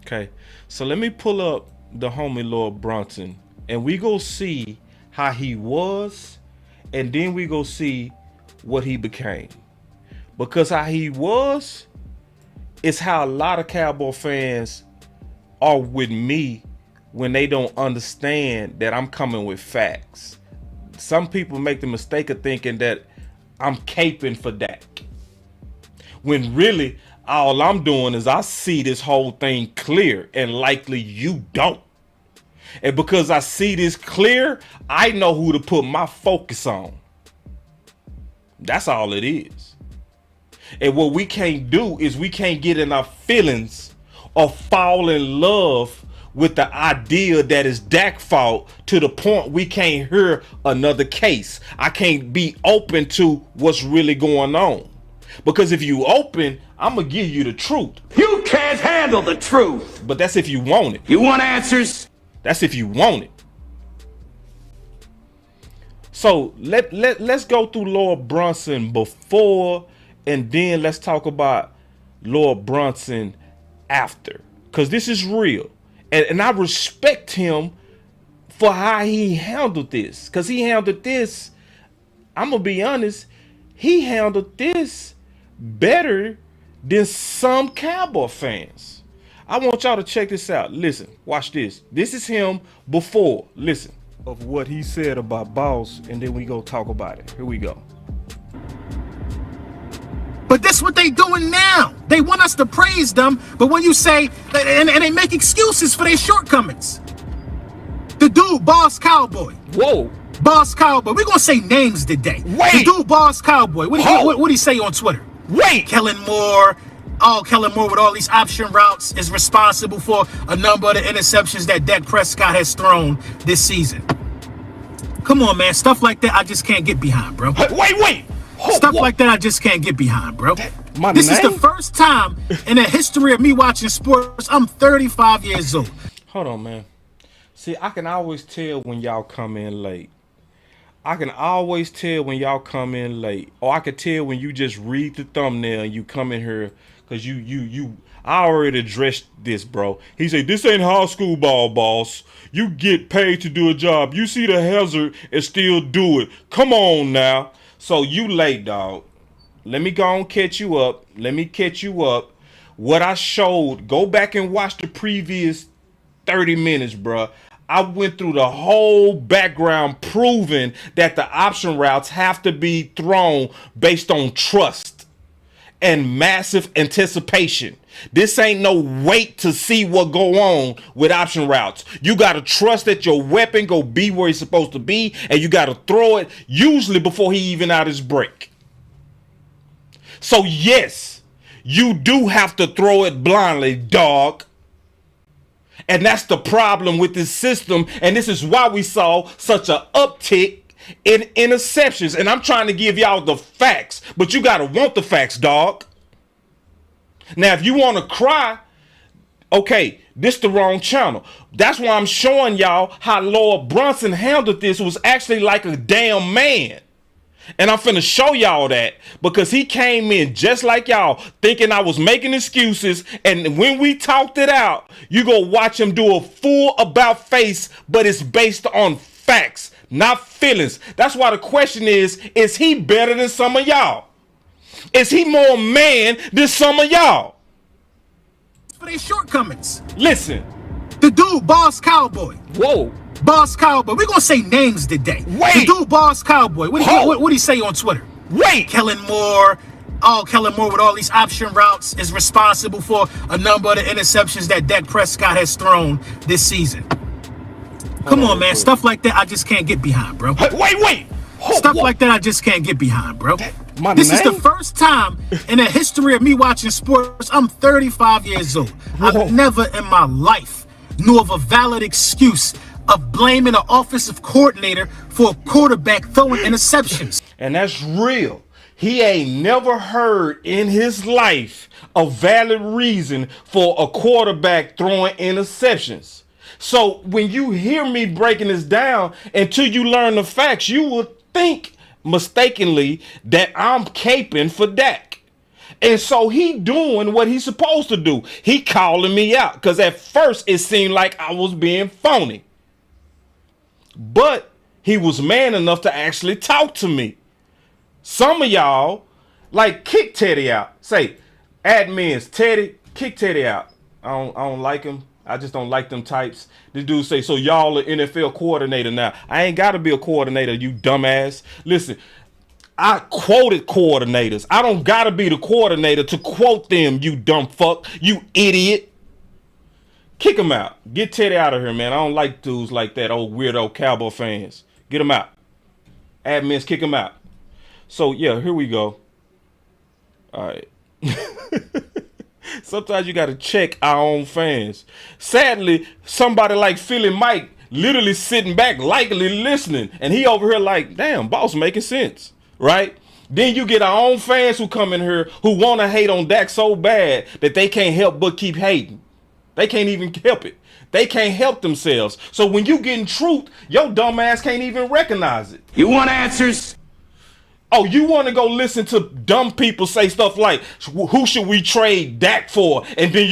Okay, so let me pull up the homie Lord Brunson, and we go see how he was, and then we go see what he became. Because how he was is how a lot of Cowboy fans are with me when they don't understand that I'm coming with facts. Some people make the mistake of thinking that I'm caping for Dak, when really all I'm doing is I see this whole thing clear, and likely you don't. And because I see this clear, I know who to put my focus on. That's all it is. And what we can't do is we can't get in our feelings or fall in love with the idea that it's Dak's fault to the point we can't hear another case. I can't be open to what's really going on. Because if you open, I'm going to give you the truth. You can't handle the truth. But that's if you want it. You want answers? That's if you want it. So let's go through Lord Brunson before, and then let's talk about Lord Brunson after. Because this is real. And I respect him for how he handled this. Because he handled this, I'm going to be honest, he handled this better than some Cowboy fans. I want y'all to check this out. Listen, watch this. This is him before. Listen. Of what he said about Boss, and then we go talk about it. Here we go. But that's what they doing now. They want us to praise them, but when you say, and they make excuses for their shortcomings. The dude, Boss Cowboy. Whoa. Boss Cowboy. We're going to say names today. Wait. The dude, Boss Cowboy. What he say on Twitter? Wait. Kellen Moore with all these option routes is responsible for a number of the interceptions that Dak Prescott has thrown this season. Come on, man. Stuff like that I just can't get behind, bro. Wait. Stuff like that I just can't get behind, bro. This is the first time in the history of me watching sports. I'm 35 years old. Hold on, man. See, I can always tell when y'all come in late. I can always tell when y'all come in late. Or I can tell when you just read the thumbnail and you come in here. Because I already addressed this, bro. He said, this ain't high school ball, boss. You get paid to do a job. You see the hazard and still do it. Come on now. So you late, dog. Let me go and catch you up. What I showed, go back and watch the previous 30 minutes, bro. I went through the whole background proving that the option routes have to be thrown based on trust and massive anticipation. This ain't no wait to see what go on with option routes. You got to trust that your weapon go be where it's supposed to be, and you got to throw it usually before he even out his break. So yes, you do have to throw it blindly, dog. And that's the problem with this system, and this is why we saw such an uptick in interceptions. And I'm trying to give y'all the facts, but you got to want the facts, dog. Now, if you want to cry, okay, this the wrong channel. That's why I'm showing y'all how Lord Brunson handled this was actually like a damn man. And I'm finna show y'all that because he came in just like y'all thinking I was making excuses. And when we talked it out, you go watch him do a full about face, but it's based on facts, not feelings. That's why the question is he better than some of y'all? Is he more man than some of y'all? For their shortcomings. Listen. The dude, Boss Cowboy. Whoa. Boss Cowboy. We're going to say names today. Wait. The dude, Boss Cowboy. What he say on Twitter? Wait. Kellen Moore with all these option routes is responsible for a number of the interceptions that Dak Prescott has thrown this season. Come on, man. Stuff like that I just can't get behind, bro. Wait. Stuff like that I just can't get behind, bro. This is the first time in the history of me watching sports. I'm 35 years old. I've never in my life knew of a valid excuse of blaming an offensive coordinator for a quarterback throwing interceptions. And that's real. He ain't never heard in his life a valid reason for a quarterback throwing interceptions. So when you hear me breaking this down, until you learn the facts, you will think mistakenly that I'm caping for Dak. And so he doing what he's supposed to do. He calling me out because at first it seemed like I was being phony. But he was man enough to actually talk to me. Some of y'all, like, kick Teddy out. Say, admins, Teddy, kick Teddy out. I don't like him. I just don't like them types. This dude say, so y'all an NFL coordinator now. I ain't got to be a coordinator, you dumbass. Listen, I quoted coordinators. I don't got to be the coordinator to quote them, you dumb fuck, you idiot. Kick him out. Get Teddy out of here, man. I don't like dudes like that, old weirdo Cowboy fans. Get him out. Admins, kick him out. So, yeah, here we go. All right. Sometimes you got to check our own fans. Sadly, somebody like Philly Mike literally sitting back, likely listening. And he over here like, damn, boss making sense, right? Then you get our own fans who come in here who want to hate on Dak so bad that they can't help but keep hating. They can't even help it. They can't help themselves. So when you getting truth, your dumb ass can't even recognize it. You want answers? Oh, you want to go listen to dumb people say stuff like, who should we trade Dak for? And then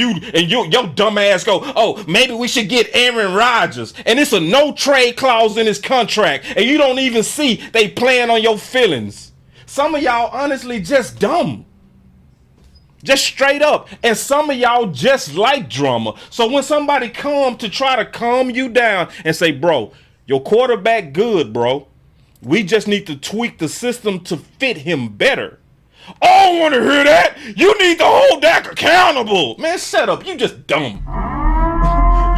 your dumb ass go, oh, maybe we should get Aaron Rodgers. And it's a no trade clause in his contract. And you don't even see they playing on your feelings. Some of y'all honestly just dumb. Just straight up. And some of y'all just like drama. So when somebody come to try to calm you down and say, bro, your quarterback good, bro. We just need to tweak the system to fit him better. Oh, I don't want to hear that. You need to hold Dak accountable. Man, shut up. You just dumb.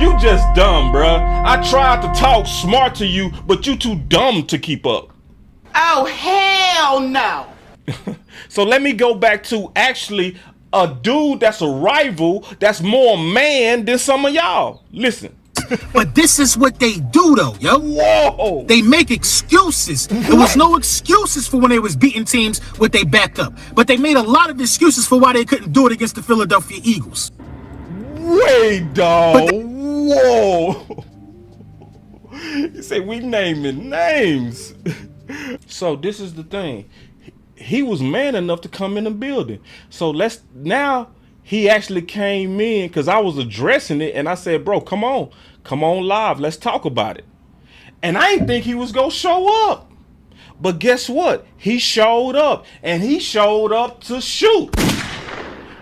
You just dumb, bruh. I tried to talk smart to you, but you too dumb to keep up. Oh, hell no. So let me go back to actually a dude that's a rival that's more man than some of y'all. Listen. But this is what they do, though, yo. Whoa. They make excuses. There was no excuses for when they was beating teams with they back up. But they made a lot of excuses for why they couldn't do it against the Philadelphia Eagles. Wait, dog. Whoa. You say we naming names. So this is the thing. He was man enough to come in the building. So now he actually came in because I was addressing it and I said, bro, come on live. Let's talk about it. And I didn't think he was going to show up. But guess what? He showed up and he showed up to shoot.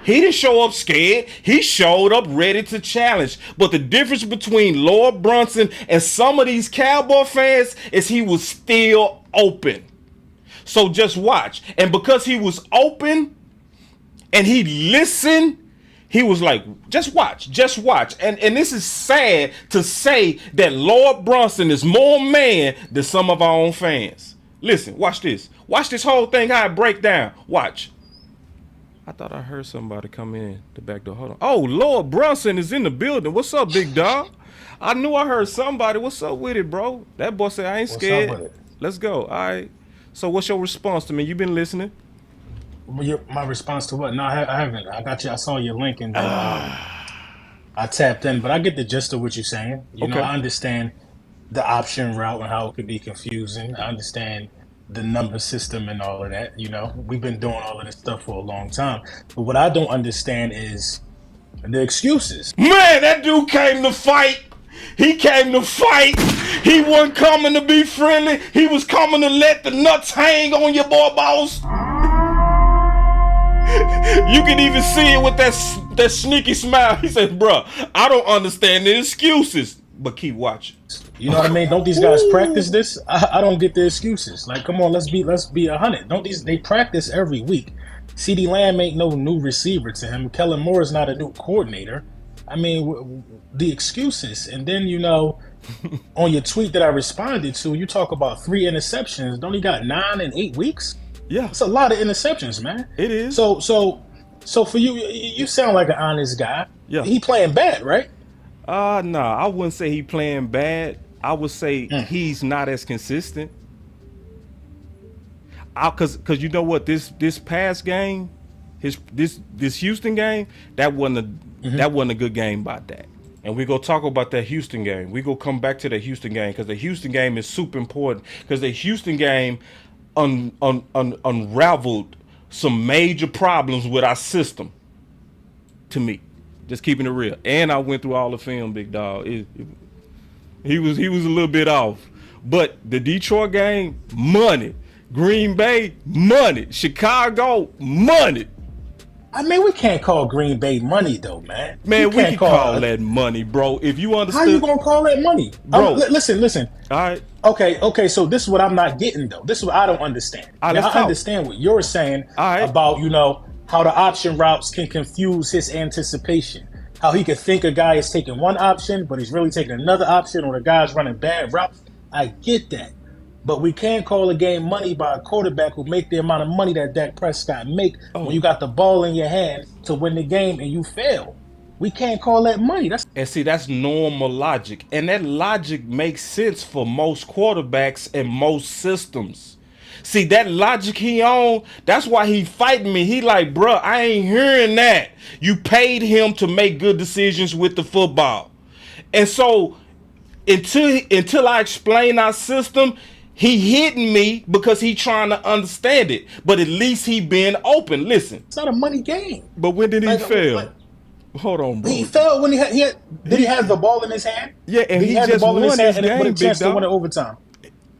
He didn't show up scared. He showed up ready to challenge. But the difference between Lord Brunson and some of these Cowboy fans is he was still open. So just watch. And because he was open and he listened, he was like, just watch. And this is sad to say that Lord Brunson is more man than some of our own fans. Listen, watch this. Watch this whole thing, how it break down. Watch. I thought I heard somebody come in the back door. Hold on. Oh, Lord Brunson is in the building. What's up, big dog? I knew I heard somebody. What's up with it, bro? That boy said, I ain't scared. What's up with it? Let's go. All right. So what's your response to me? You been listening? My response to what? No, I haven't. I got you. I saw your link and I tapped in, but I get the gist of what you're saying. You know, I understand the option route and how it could be confusing. I understand the number system and all of that. You know, we've been doing all of this stuff for a long time. But what I don't understand is the excuses. Man, that dude came to fight. He came to fight. He wasn't coming to be friendly. He was coming to let the nuts hang on your boy, boss. You can even see it with that sneaky smile. He said, bruh, I don't understand the excuses. But keep watching. You know what I mean? Don't these guys practice this? I don't get the excuses. Like, come on, let's be 100. They practice every week. CeeDee Lamb ain't no new receiver to him. Kellen Moore is not a new coordinator. I mean, the excuses. And then, you know, on your tweet that I responded to, you talk about 3 interceptions. Don't he got 9 in 8 weeks? Yeah. It's a lot of interceptions, man. It is. So for you sound like an honest guy. Yeah. He playing bad, right? Nah, I wouldn't say he playing bad. I would say he's not as consistent. Cause you know what, this past game, this Houston game, that wasn't a good game by Dak. And we go talk about that Houston game. We go come back to the Houston game because the Houston game is super important because the Houston game unraveled some major problems with our system. To me, just keeping it real. And I went through all the film, big dog. He was a little bit off, but the Detroit game, money. Green Bay, money. Chicago, money. I mean, we can't call Green Bay money, though, man. Man, we can call that money, bro. If you understand. How you going to call that money? Bro. Listen. All right. Okay, so this is what I'm not getting, though. This is what I don't understand. All right, now, I understand what you're saying about, how the option routes can confuse his anticipation. How he could think a guy is taking one option, but he's really taking another option, or the guy's running bad routes. I get that. But we can't call a game money by a quarterback who make the amount of money that Dak Prescott make when you got the ball in your hand to win the game and you fail. We can't call that money. That's normal logic. And that logic makes sense for most quarterbacks and most systems. See, that logic he on, that's why he fighting me. He like, bro, I ain't hearing that. You paid him to make good decisions with the football. And so until I explain our system, he hitting me because he trying to understand it. But at least he been open. Listen. It's not a money game. But when did he fail? Hold on, bro. He failed when did he have the ball in his hand? Yeah, and he had just the ball in his won hand his and with a game, chance big to win it dog. overtime.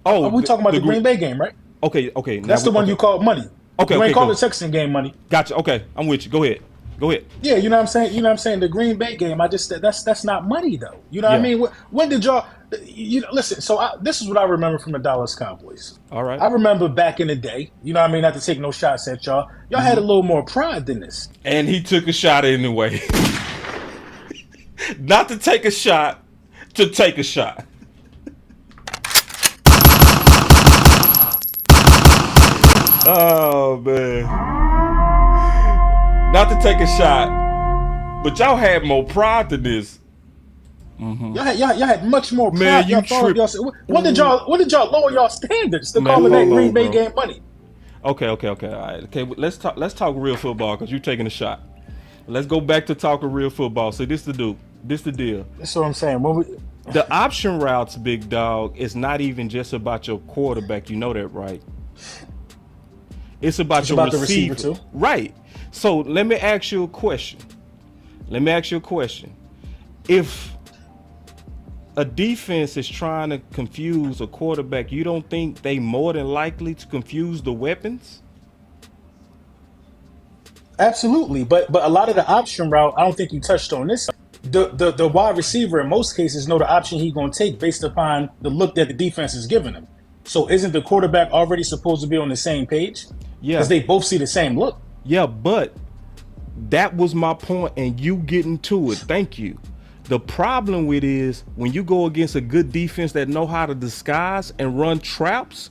Oh, we talking about the Green Bay game, right? Okay. That's the one you call money. Okay, you ain't okay, call go. the Texan game money. Gotcha. Okay, I'm with you. Go ahead. Yeah, you know what I'm saying? The Green Bay game, that's not money though. You know what I mean? When did y'all? Listen. So this is what I remember from the Dallas Cowboys. All right. I remember back in the day. You know what I mean? Not to take no shots at y'all. Y'all had a little more pride than this. And he took a shot anyway. Not to take a shot, to take a shot. Oh man. Not to take a shot, but y'all had more pride than this. Mm-hmm. Y'all had much more pride. Man, you thought of y'all. When did y'all lower y'all standards to call it that Green Bay game money? Okay. All right. Okay, let's talk real football because you're taking a shot. Let's go back to talking real football. See, this the deal. That's what I'm saying. The option routes, big dog, is not even just about your quarterback. You know that, right? It's about your the receiver too. Right. So let me ask you a question. If a defense is trying to confuse a quarterback, you don't think they more than likely to confuse the weapons? Absolutely, but a lot of the option route, I don't think you touched on this. The wide receiver in most cases know the option he's going to take based upon the look that the defense is giving him. So isn't the quarterback already supposed to be on the same page? Yeah, because they both see the same look. Yeah, but that was my point, and you getting to it. Thank you. The problem with it is when you go against a good defense that know how to disguise and run traps,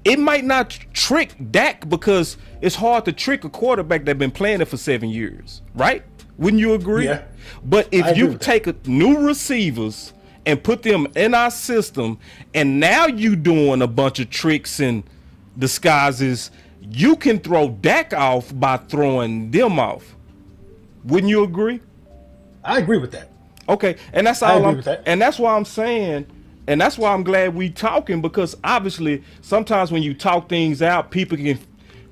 it might not trick Dak because it's hard to trick a quarterback that's been playing it for 7 years, right? Wouldn't you agree? Yeah. But if you take new receivers and put them in our system, and now you doing a bunch of tricks and disguises, you can throw Dak off by throwing them off. Wouldn't you agree? I agree with that. Okay, and that's all and that's why I'm saying, and that's why I'm glad we talking, because obviously sometimes when you talk things out, people can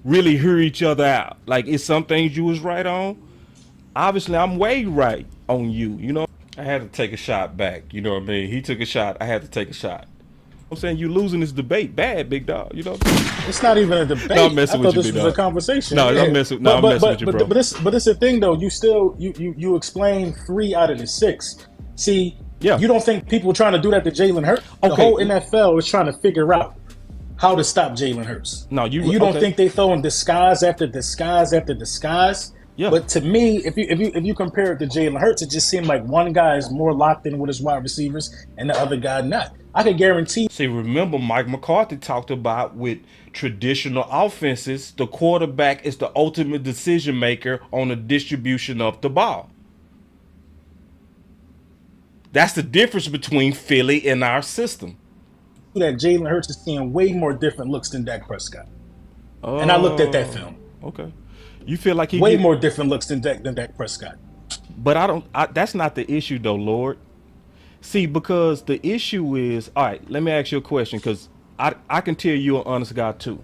really hear each other out. Like, it's some things you was right on. Obviously, I'm way right on you. You know, I had to take a shot back. You know what I mean? He took a shot. I had to take a shot. I'm saying you losing this debate bad, big dog. You know, it's not even a debate. No, I'm messing with you, this was a conversation. No, I'm messing with you, bro. But it's the thing though. You explain 3 out of the 6. See, you don't think people trying to do that to Jalen Hurts? The whole NFL is trying to figure out how to stop Jalen Hurts. No, you don't think they throwing disguise after disguise after disguise? Yeah. But to me, if you compare it to Jalen Hurts, it just seemed like one guy is more locked in with his wide receivers and the other guy not. I could guarantee. See, remember Mike McCarthy talked about with traditional offenses, the quarterback is the ultimate decision maker on the distribution of the ball. That's the difference between Philly and our system. That Jalen Hurts is seeing way more different looks than Dak Prescott. And I looked at that film. Okay. You feel like he way more different looks than Dak Prescott. But that's not the issue though, Lord. See, because the issue is, all right, let me ask you a question, because I can tell you're an honest guy too.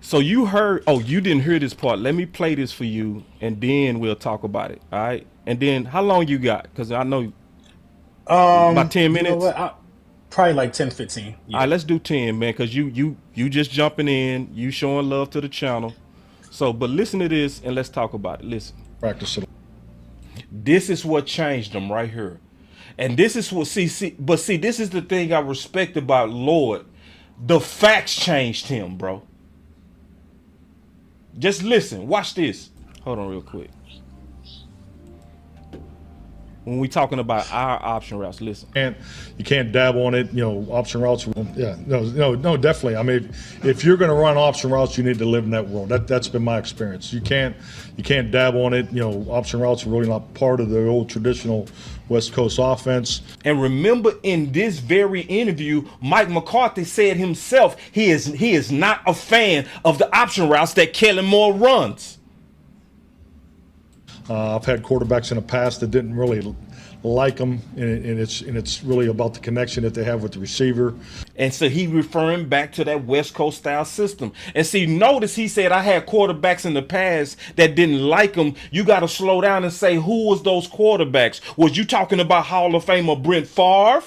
So you heard, you didn't hear this part. Let me play this for you, and then we'll talk about it, all right? And then how long you got? Because I know about 10 minutes. You know what? Probably like 10, 15. Yeah. All right, let's do 10, man, because you just jumping in. You showing love to the channel. So, but listen to this, and let's talk about it. Listen. Practice it. This is what changed them right here. And this is what, see, this is the thing I respect about Lord. The facts changed him, bro. Just listen. Watch this. Hold on real quick. When we talking about our option routes, listen. And you can't dab on it, option routes. Yeah, no, definitely. I mean, if you're going to run option routes, you need to live in that world. That's been my experience. You can't dab on it. Option routes are really not part of the old traditional West Coast offense. And remember, in this very interview, Mike McCarthy said himself he is not a fan of the option routes that Kellen Moore runs. I've had quarterbacks in the past that didn't really like them, and it's really about the connection that they have with the receiver. And so he referring back to that West Coast style system. And see, notice he said, I had quarterbacks in the past that didn't like them. You got to slow down and say, who was those quarterbacks? Was you talking about Hall of Famer Brent Favre?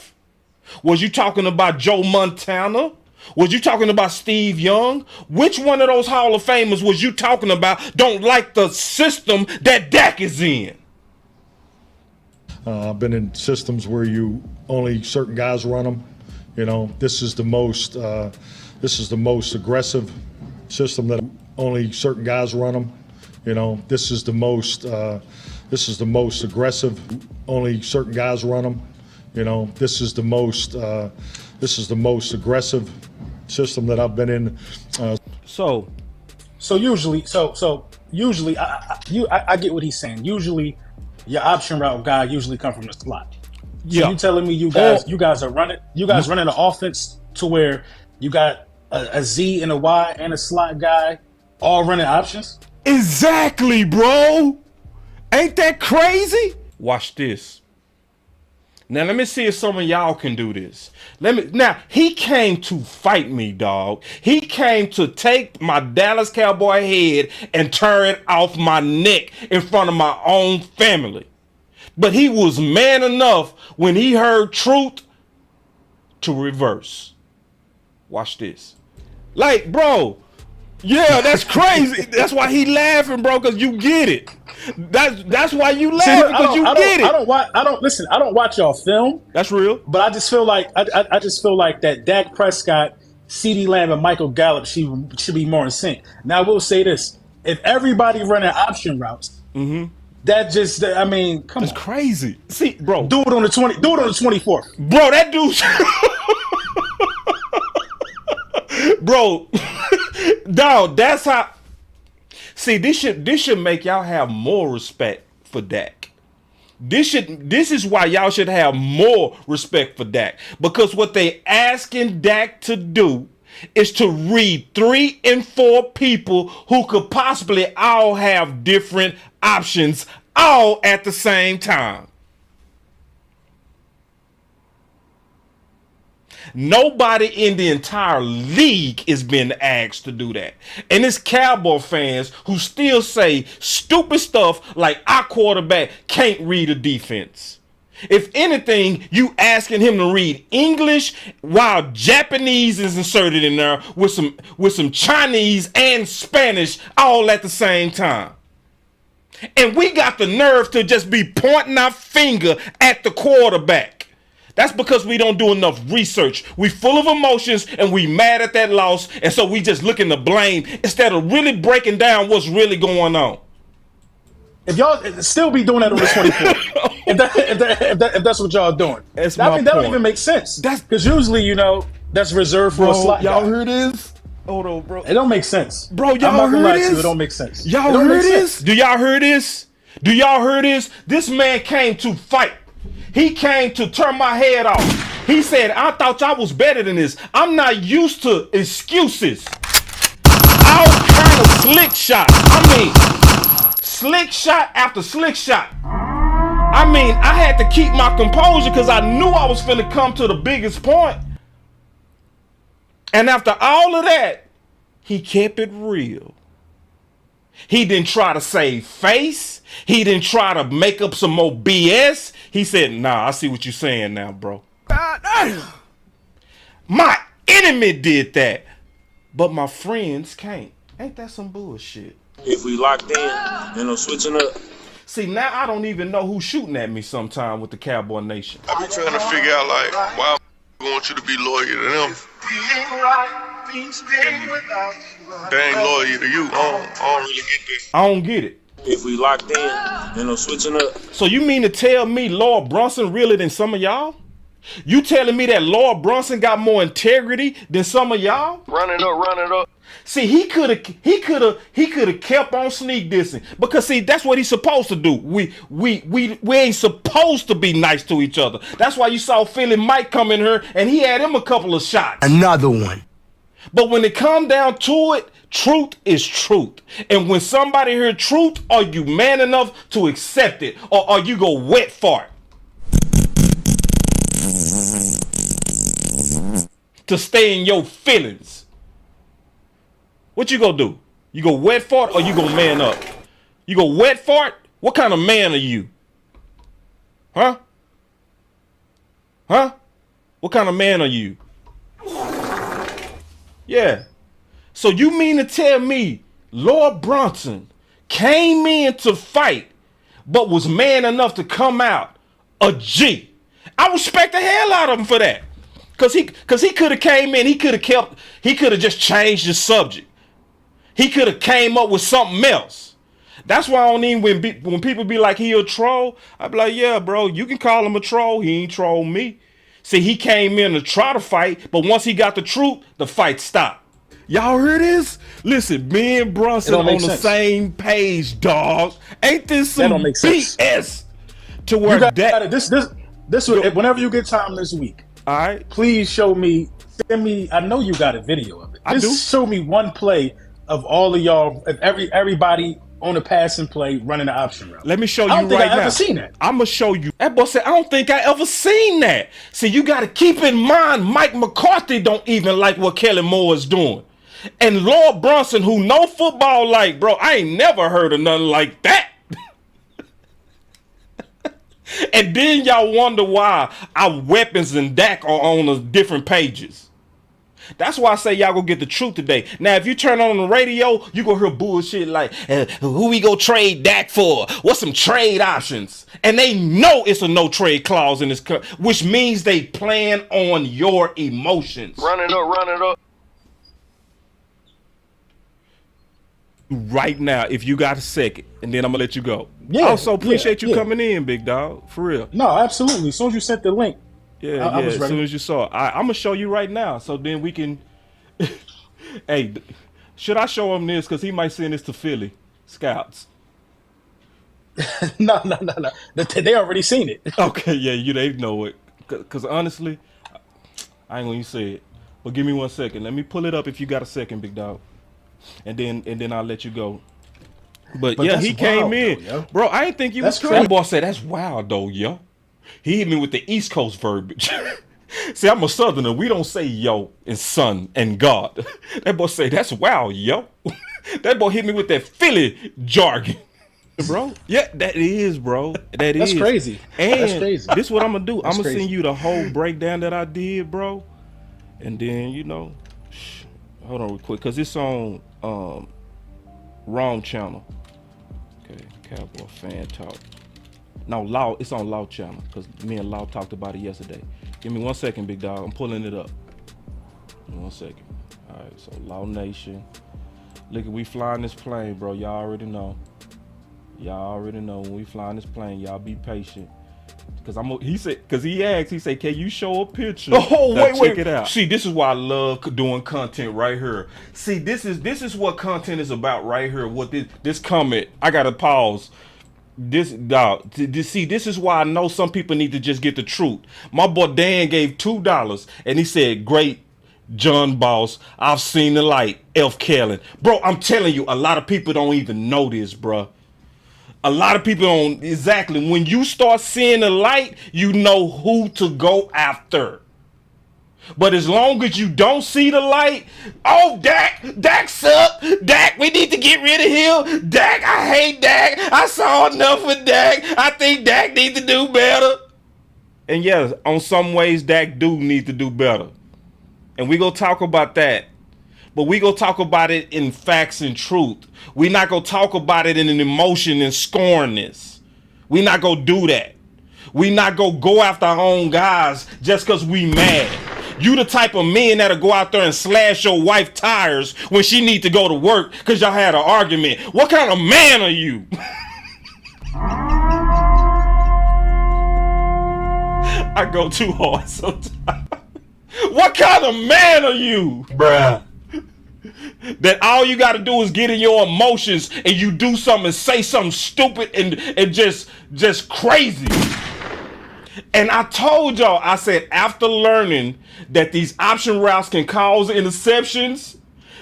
Was you talking about Joe Montana? Was you talking about Steve Young? Which one of those Hall of Famers was you talking about don't like the system that Dak is in? I've been in systems where only certain guys run them. This is the most aggressive system that only certain guys run them. This is the most aggressive. Only certain guys run them. This is the most aggressive system that I've been in. So usually, I get what he's saying. Usually, your option route guy usually come from the slot. So you telling me you guys are running an offense to where you got a Z and a Y and a slot guy all running options? Exactly, bro. Ain't that crazy? Watch this. Now, let me see if some of y'all can do this. Now, he came to fight me, dog. He came to take my Dallas Cowboy head and turn it off my neck in front of my own family. But he was man enough when he heard truth to reverse. Watch this. Like, bro, yeah, that's crazy. That's why he laughing, bro, because you get it. That's why you laughing, because you get it. I don't watch y'all film. That's real. But I just feel like that Dak Prescott, CeeDee Lamb, and Michael Gallup should be more in sync. Now I will say this: if everybody running option routes, that just come on. It's crazy. See, bro, do it on the 24th. Bro, that dude. Bro, dog, that's how. See, this should make y'all have more respect for Dak. This is why y'all should have more respect for Dak, because what they asking Dak to do is to read 3 and 4 people who could possibly all have different options all at the same time. Nobody in the entire league is being asked to do that. And it's Cowboy fans who still say stupid stuff like our quarterback can't read a defense. If anything, you asking him to read English while Japanese is inserted in there with some Chinese and Spanish all at the same time. And we got the nerve to just be pointing our finger at the quarterback. That's because we don't do enough research. We full of emotions and we mad at that loss, and so we just looking to blame instead of really breaking down what's really going on. If y'all still be doing that on the 24th, if that's what y'all doing, that don't even make sense. That's because usually that's reserved for a slot. Y'all hear this? Hold on, bro. It don't make sense, bro. Y'all hear this? It don't make sense. Y'all hear this? Do y'all hear this? Do y'all hear this? This man came to fight. He came to turn my head off. He said, I thought y'all was better than this. I'm not used to excuses. All kind of slick shots. slick shot after slick shot. I mean, I had to keep my composure because I knew I was finna come to the biggest point. And after all of that, he kept it real. He didn't try to save face. He didn't try to make up some more BS. He said, nah, I see what you're saying now, bro. My enemy did that, but my friends can't. Ain't that some bullshit? If we locked in, ain't no switching up. See, now I don't even know who's shooting at me sometime with the Cowboy Nation. I be trying to figure out, like, why I want you to be loyal to them. They ain't loyal to you. I don't really get this. I don't get it. If we locked in, ain't no switching up. So you mean to tell me Lord Brunson realer than some of y'all? You telling me that Lord Brunson got more integrity than some of y'all? Run it up. See, he could have kept on sneak dissing, because see, that's what he's supposed to do. We ain't supposed to be nice to each other. That's why you saw Philly Mike come in here and he had him a couple of shots. Another one. But when it come down to it, truth is truth. And when somebody hear truth, are you man enough to accept it, or are you go wet fart? To stay in your feelings. What you gonna do? You go wet fart or you go man up? You go wet fart? What kind of man are you? Huh? What kind of man are you? Yeah. So you mean to tell me Lord Brunson came in to fight, but was man enough to come out a G? I respect the hell out of him for that. Cause he could have came in, he could have just changed the subject. He could have came up with something else. That's why I don't even, when people be like he a troll, I be like, yeah, bro, you can call him a troll. He ain't troll me. See, he came in to try to fight, but once he got the truth, the fight stopped. Y'all hear this? Listen, me and Brunson on the same page, dog. Ain't this some BS? To where whenever you get time this week, all right, please send me. I know you got a video of it. Just show me one play of all of y'all, of everybody on a passing play running the option route. Let me show you I don't think right I now. ever seen that. I'm gonna show you. That boy said, I don't think I ever seen that. See, you got to keep in mind, Mike McCarthy don't even like what Kellen Moore is doing. And Lord Brunson, who know football like, bro, I ain't never heard of nothing like that. And then y'all wonder why our weapons and Dak are on the different pages. That's why I say y'all go get the truth today. Now, if you turn on the radio, you gonna hear bullshit like, who we go trade Dak for? What's some trade options? And they know it's a no trade clause in this, which means they plan on your emotions. Run it up. Right now, if you got a second, and then I'm gonna let you go. I also appreciate you coming in, big dog, for real. No, absolutely. As soon as you sent the link, I was as ready. soon as you saw it, I'm gonna show you right now, so then we can. Hey, should I show him this? Because he might send this to Philly scouts. No. They already seen it. Okay, yeah, they know it. Because honestly, I ain't gonna say it. But give me 1 second. Let me pull it up if you got a second, big dog. And then I'll let you go. But yeah, he came in. Though, bro, I didn't think you was crazy. That boy said, that's wild, though, yo. He hit me with the East Coast verbiage. See, I'm a Southerner. We don't say yo and son and God. That boy say, that's wild, yo. That boy hit me with that Philly jargon. Bro, yeah, that is, bro. That's crazy. And that's crazy. This is what I'm gonna do. I'm gonna send you the whole breakdown that I did, bro. And then, hold on real quick, because it's on wrong channel. Okay, Cowboy fan talk. No, Law. It's on Law channel, because me and Law talked about it yesterday. Give me 1 second, big dog. I'm pulling it up. 1 second. All right, so Law Nation. Look, we flying this plane, bro. Y'all already know. When we flying this plane, y'all be patient. He said, can you show a picture? Oh, wait. Check it out. See, this is why I love doing content right here. See, this is what content is about right here. What this comment, I gotta pause. This is why I know some people need to just get the truth. My boy Dan gave $2 and he said, great John Boss, I've seen the light, F. Kellen. Bro, I'm telling you, a lot of people don't even know this, bro. A lot of people don't exactly. When you start seeing the light, you know who to go after. But as long as you don't see the light, oh, Dak suck. Dak, we need to get rid of him. Dak, I hate Dak. I saw enough of Dak. I think Dak needs to do better. And yes, on some ways, Dak do need to do better. And we gonna talk about that. But we gonna talk about it in facts and truth. We not gonna talk about it in an emotion and scornness. We not gonna do that. We not gonna go after our own guys just because we mad. You the type of men that'll go out there and slash your wife tires when she need to go to work because y'all had an argument. What kind of man are you? I go too hard sometimes. What kind of man are you? Bruh. That all you got to do is get in your emotions and you do something and say something stupid and just crazy. And I told y'all, I said, after learning that these option routes can cause interceptions,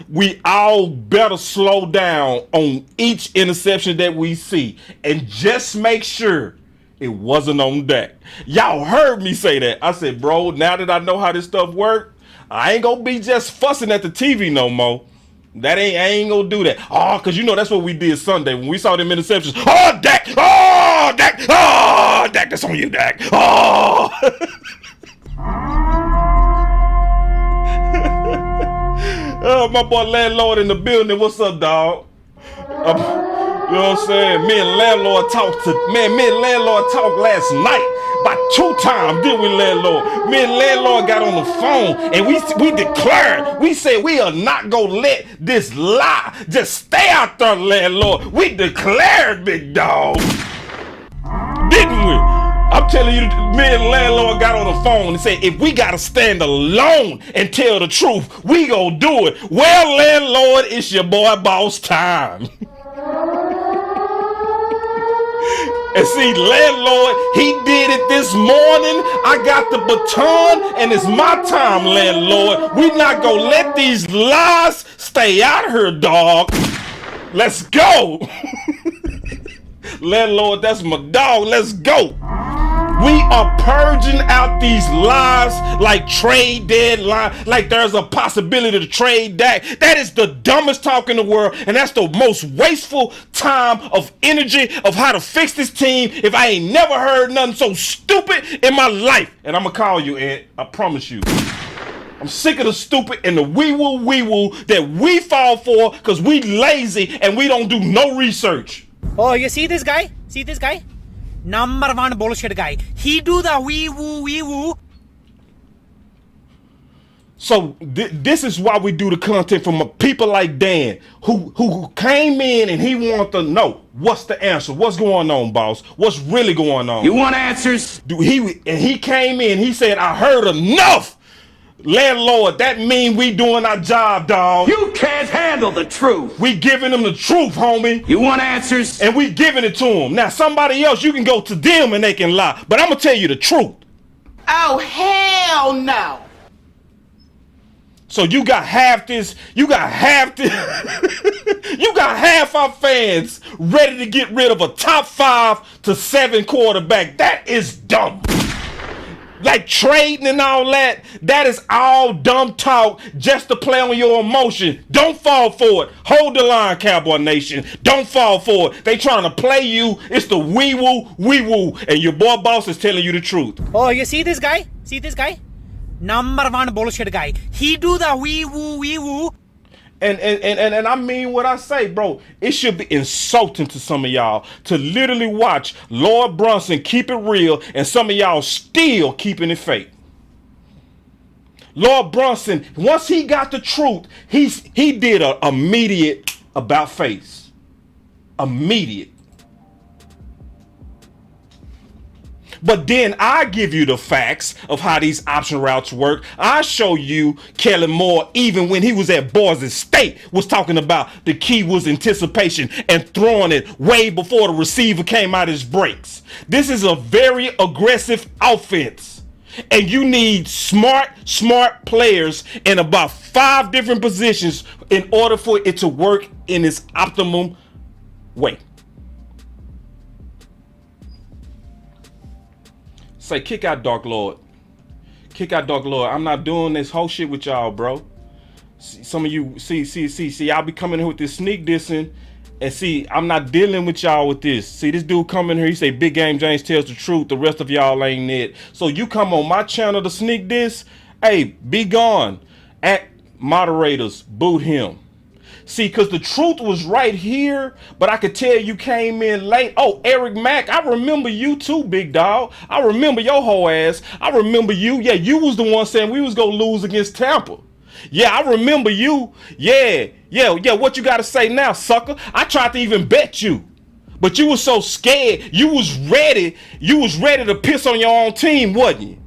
we all better slow down on each interception that we see and just make sure it wasn't on Dak. Y'all heard me say that. I said, bro, now that I know how this stuff works, I ain't gonna be just fussing at the TV no more. I ain't gonna do that. Oh, because you know that's what we did Sunday when we saw them interceptions. Oh, Dak! Oh, Dak! Oh, Dak, that's on you, Dak. Oh! Oh, my boy Landlord in the building. What's up, dog? You know what I'm saying? Me and Landlord talked last night. About 2 times, didn't we, Landlord? Me and Landlord got on the phone and we declared. We said we are not gonna let this lie just stay out there, Landlord. We declared, big dog. Didn't we? I'm telling you, me and Landlord got on the phone and said, if we gotta stand alone and tell the truth, we gonna do it. Well, Landlord, it's your boy Boss time. And see, Landlord, he did it this morning. I got the baton, and it's my time, Landlord. We not gonna let these lies stay out here, dog. Let's go. Landlord, that's my dog. Let's go. We are purging out these lies like trade deadline, like there's a possibility to trade Dak. That is the dumbest talk in the world, and that's the most wasteful time of energy of how to fix this team if I ain't never heard nothing so stupid in my life. And I'm going to call you, Ed. I promise you. I'm sick of the stupid and the wee-woo that we fall for because we lazy and we don't do no research. Oh, you see this guy? See this guy? Number 1 bullshit guy. He do the wee woo. So this is why we do the content from people like Dan, who came in and he wanted to know what's the answer, what's going on, boss, what's really going on. You want answers? He came in, he said, I heard enough. Landlord, that mean we doing our job, dog. You can't handle the truth. We giving them the truth, homie. You want answers? And we giving it to them. Now, somebody else, you can go to them and they can lie. But I'm going to tell you the truth. Oh, hell no. So you got half this, you got half our fans ready to get rid of a top 5 to 7 quarterback. That is dumb. Like trading and all that, that is all dumb talk just to play on your emotion. Don't fall for it. Hold the line, Cowboy Nation. Don't fall for it. They trying to play you. It's the wee-woo. And your boy Boss is telling you the truth. Oh, you see this guy? See this guy? Number 1 bullshit guy. He do the wee-woo. And I mean what I say, bro. It should be insulting to some of y'all to literally watch Lord Brunson keep it real and some of y'all still keeping it fake. Lord Brunson, once he got the truth, he did a immediate about face. Immediate. But then I give you the facts of how these option routes work. I show you Kellen Moore, even when he was at Boise State, was talking about the key was anticipation and throwing it way before the receiver came out his breaks. This is a very aggressive offense. And you need smart players in about 5 different positions in order for it to work in its optimum way. Say, kick out Dark Lord. Kick out Dark Lord. I'm not doing this whole shit with y'all, bro. Some of you, see, I'll be coming here with this sneak dissing, and see, I'm not dealing with y'all with this. See, this dude come in here, he say, Big Game James tells the truth, the rest of y'all ain't it. So you come on my channel to sneak diss, hey, be gone. At moderators, boot him. See, because the truth was right here, but I could tell you came in late. Oh, Eric Mack, I remember you too, big dog. I remember your whole ass. I remember you. Yeah, you was the one saying we was going to lose against Tampa. Yeah, I remember you. Yeah. What you got to say now, sucker? I tried to even bet you, but you was so scared. You was ready. You was ready to piss on your own team, wasn't you?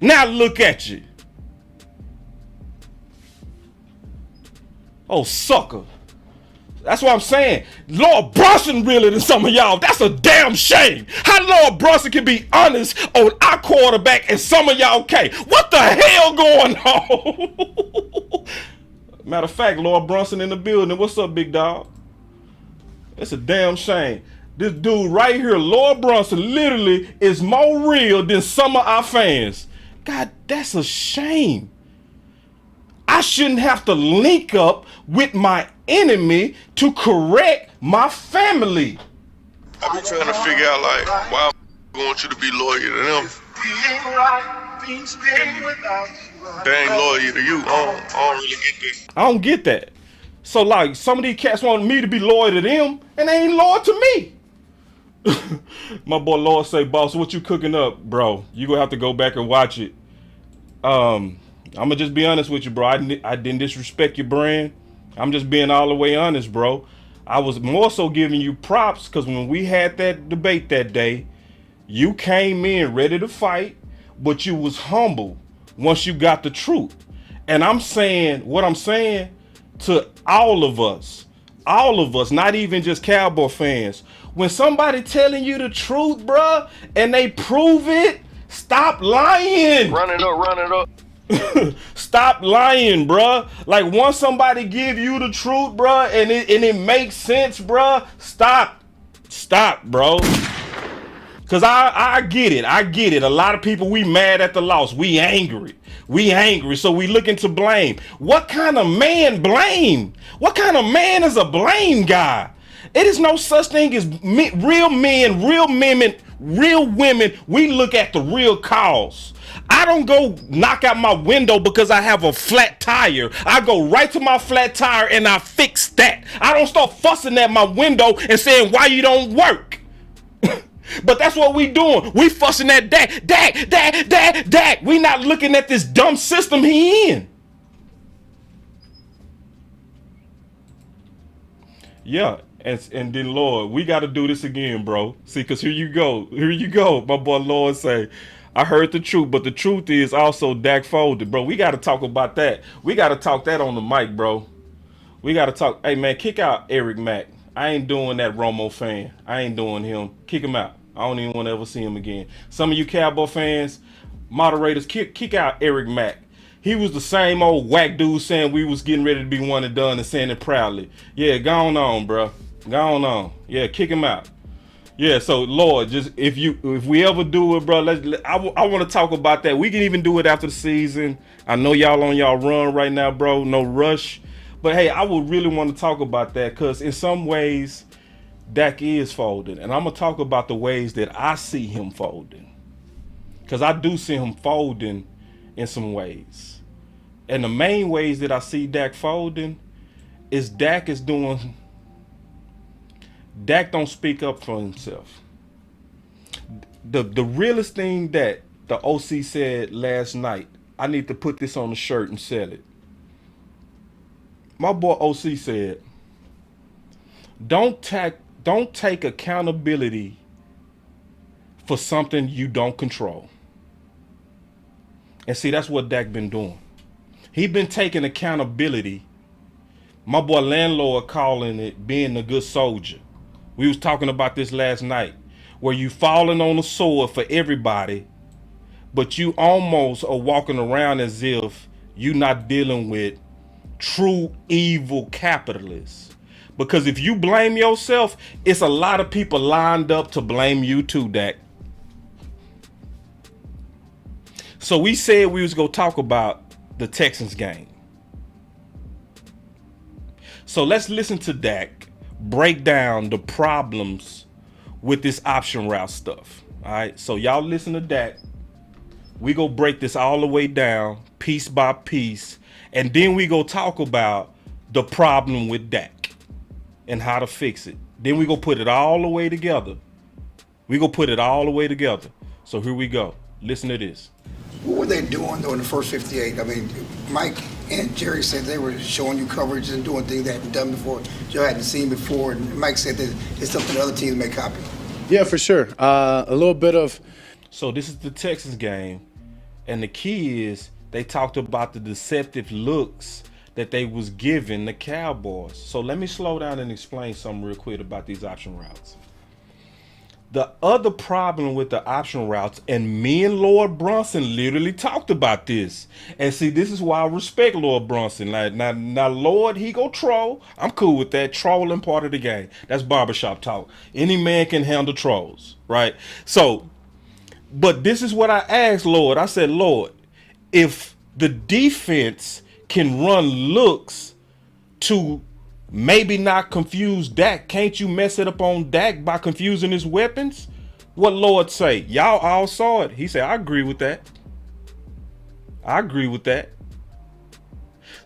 Now look at you. Oh, sucker. That's what I'm saying. Lord Brunson realer than some of y'all. That's a damn shame. How Lord Brunson can be honest on our quarterback and some of y'all can't. What the hell going on? Matter of fact, Lord Brunson in the building. What's up, big dog? It's a damn shame. This dude right here, Lord Brunson, literally is more real than some of our fans. God, that's a shame. I shouldn't have to link up with my enemy to correct my family. I be trying to figure out, like, why I want you to be loyal to them. They ain't loyal to you. I don't really get that. I don't get that. So, like, some of these cats want me to be loyal to them, and they ain't loyal to me. My boy Lord say, boss, what you cooking up, bro? You gonna have to go back and watch it. I'm gonna just be honest with you, bro. I didn't disrespect your brand. I'm just being all the way honest, bro. I was more so giving you props because when we had that debate that day, you came in ready to fight, but you was humble once you got the truth. And I'm saying what I'm saying to all of us, not even just Cowboy fans. When somebody telling you the truth, bro, and they prove it, stop lying. Run it up. Stop lying, bruh. Like, once somebody give you the truth, bruh, and it makes sense, bruh, stop, bro. Cause I get it. A lot of people, we mad at the loss. We angry, so we looking to blame. What kind of man blame? What kind of man is a blame guy? It is no such thing as real men, real women. We look at the real cause. I don't go knock out my window because I have a flat tire. I go right to my flat tire and I fix that. I don't start fussing at my window and saying why you don't work. But that's what we doing. We fussing at Dak. We not looking at this dumb system he in. Yeah. And then, Lord, we got to do this again, bro. See, because here you go. My boy Lord say, I heard the truth, but the truth is also Dak folded, bro. We got to talk about that. We got to talk that on the mic, bro. We got to talk. Hey, man, kick out Eric Mack. I ain't doing that Romo fan. I ain't doing him. Kick him out. I don't even want to ever see him again. Some of you Cowboy fans, moderators, kick out Eric Mack. He was the same old whack dude saying we was getting ready to be one and done and saying it proudly. Yeah, go on, bro. Go on. Yeah, kick him out. Yeah, so Lord, just if we ever do it, bro, I want to talk about that. We can even do it after the season. I know y'all on y'all run right now, bro. No rush. But hey, I would really want to talk about that because in some ways, Dak is folding. And I'm going to talk about the ways that I see him folding. Because I do see him folding in some ways. And the main ways that I see Dak folding is Dak don't speak up for himself. The realest thing that the OC said last night, I need to put this on the shirt and sell it. My boy OC said, don't take accountability for something you don't control. And see, that's what Dak been doing. He been taking accountability. My boy Landlord calling it being a good soldier. We was talking about this last night, where you falling on the sword for everybody, but you almost are walking around as if you not dealing with true evil capitalists. Because if you blame yourself, it's a lot of people lined up to blame you too, Dak. So we said we was going to talk about the Texans game. So let's listen to Dak break down the problems with this option route stuff. All right, so y'all listen to Dak. We go break this all the way down, piece by piece, and then we go talk about the problem with Dak and how to fix it. Then we go put it all the way together. So here we go. Listen to this. What were they doing though in the first 58? I mean, Mike and Jerry said they were showing you coverage and doing things they hadn't done before, Joe hadn't seen before, and Mike said that it's something other teams may copy. Yeah, for sure. A little bit of. So this is the Texans game, and the key is they talked about the deceptive looks that they was giving the Cowboys. So let me slow down and explain something real quick about these option routes. The other problem with the option routes, and me and Lord Brunson literally talked about this. And see, this is why I respect Lord Brunson. Like, now Lord, he go troll. I'm cool with that. Trolling part of the game. That's barbershop talk. Any man can handle trolls, right? So, but this is what I asked Lord. I said, Lord, if the defense can run looks to maybe not confuse Dak, can't you mess it up on Dak by confusing his weapons? What Lord say? Y'all all saw it. He said, I agree with that.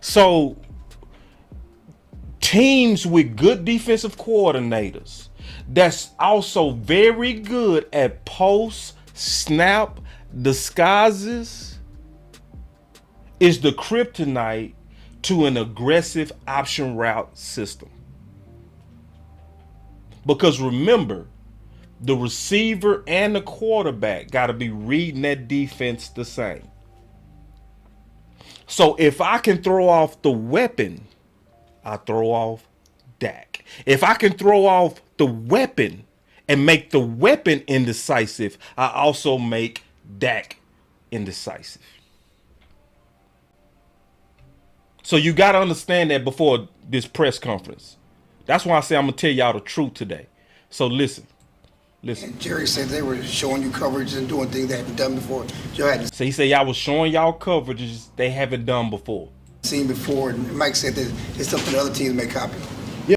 So teams with good defensive coordinators that's also very good at post snap disguises is the kryptonite to an aggressive option route system. Because remember, the receiver and the quarterback got to be reading that defense the same. So if I can throw off the weapon, I throw off Dak. If I can throw off the weapon and make the weapon indecisive, I also make Dak indecisive. So you got to understand that before this press conference. That's why I say I'm going to tell y'all the truth today. So listen. And Jerry said they were showing you coverage and doing things they hadn't done before, Joe hadn't So he said y'all was showing y'all coverages they haven't done before. seen before, and Mike said that it's something other teams may copy.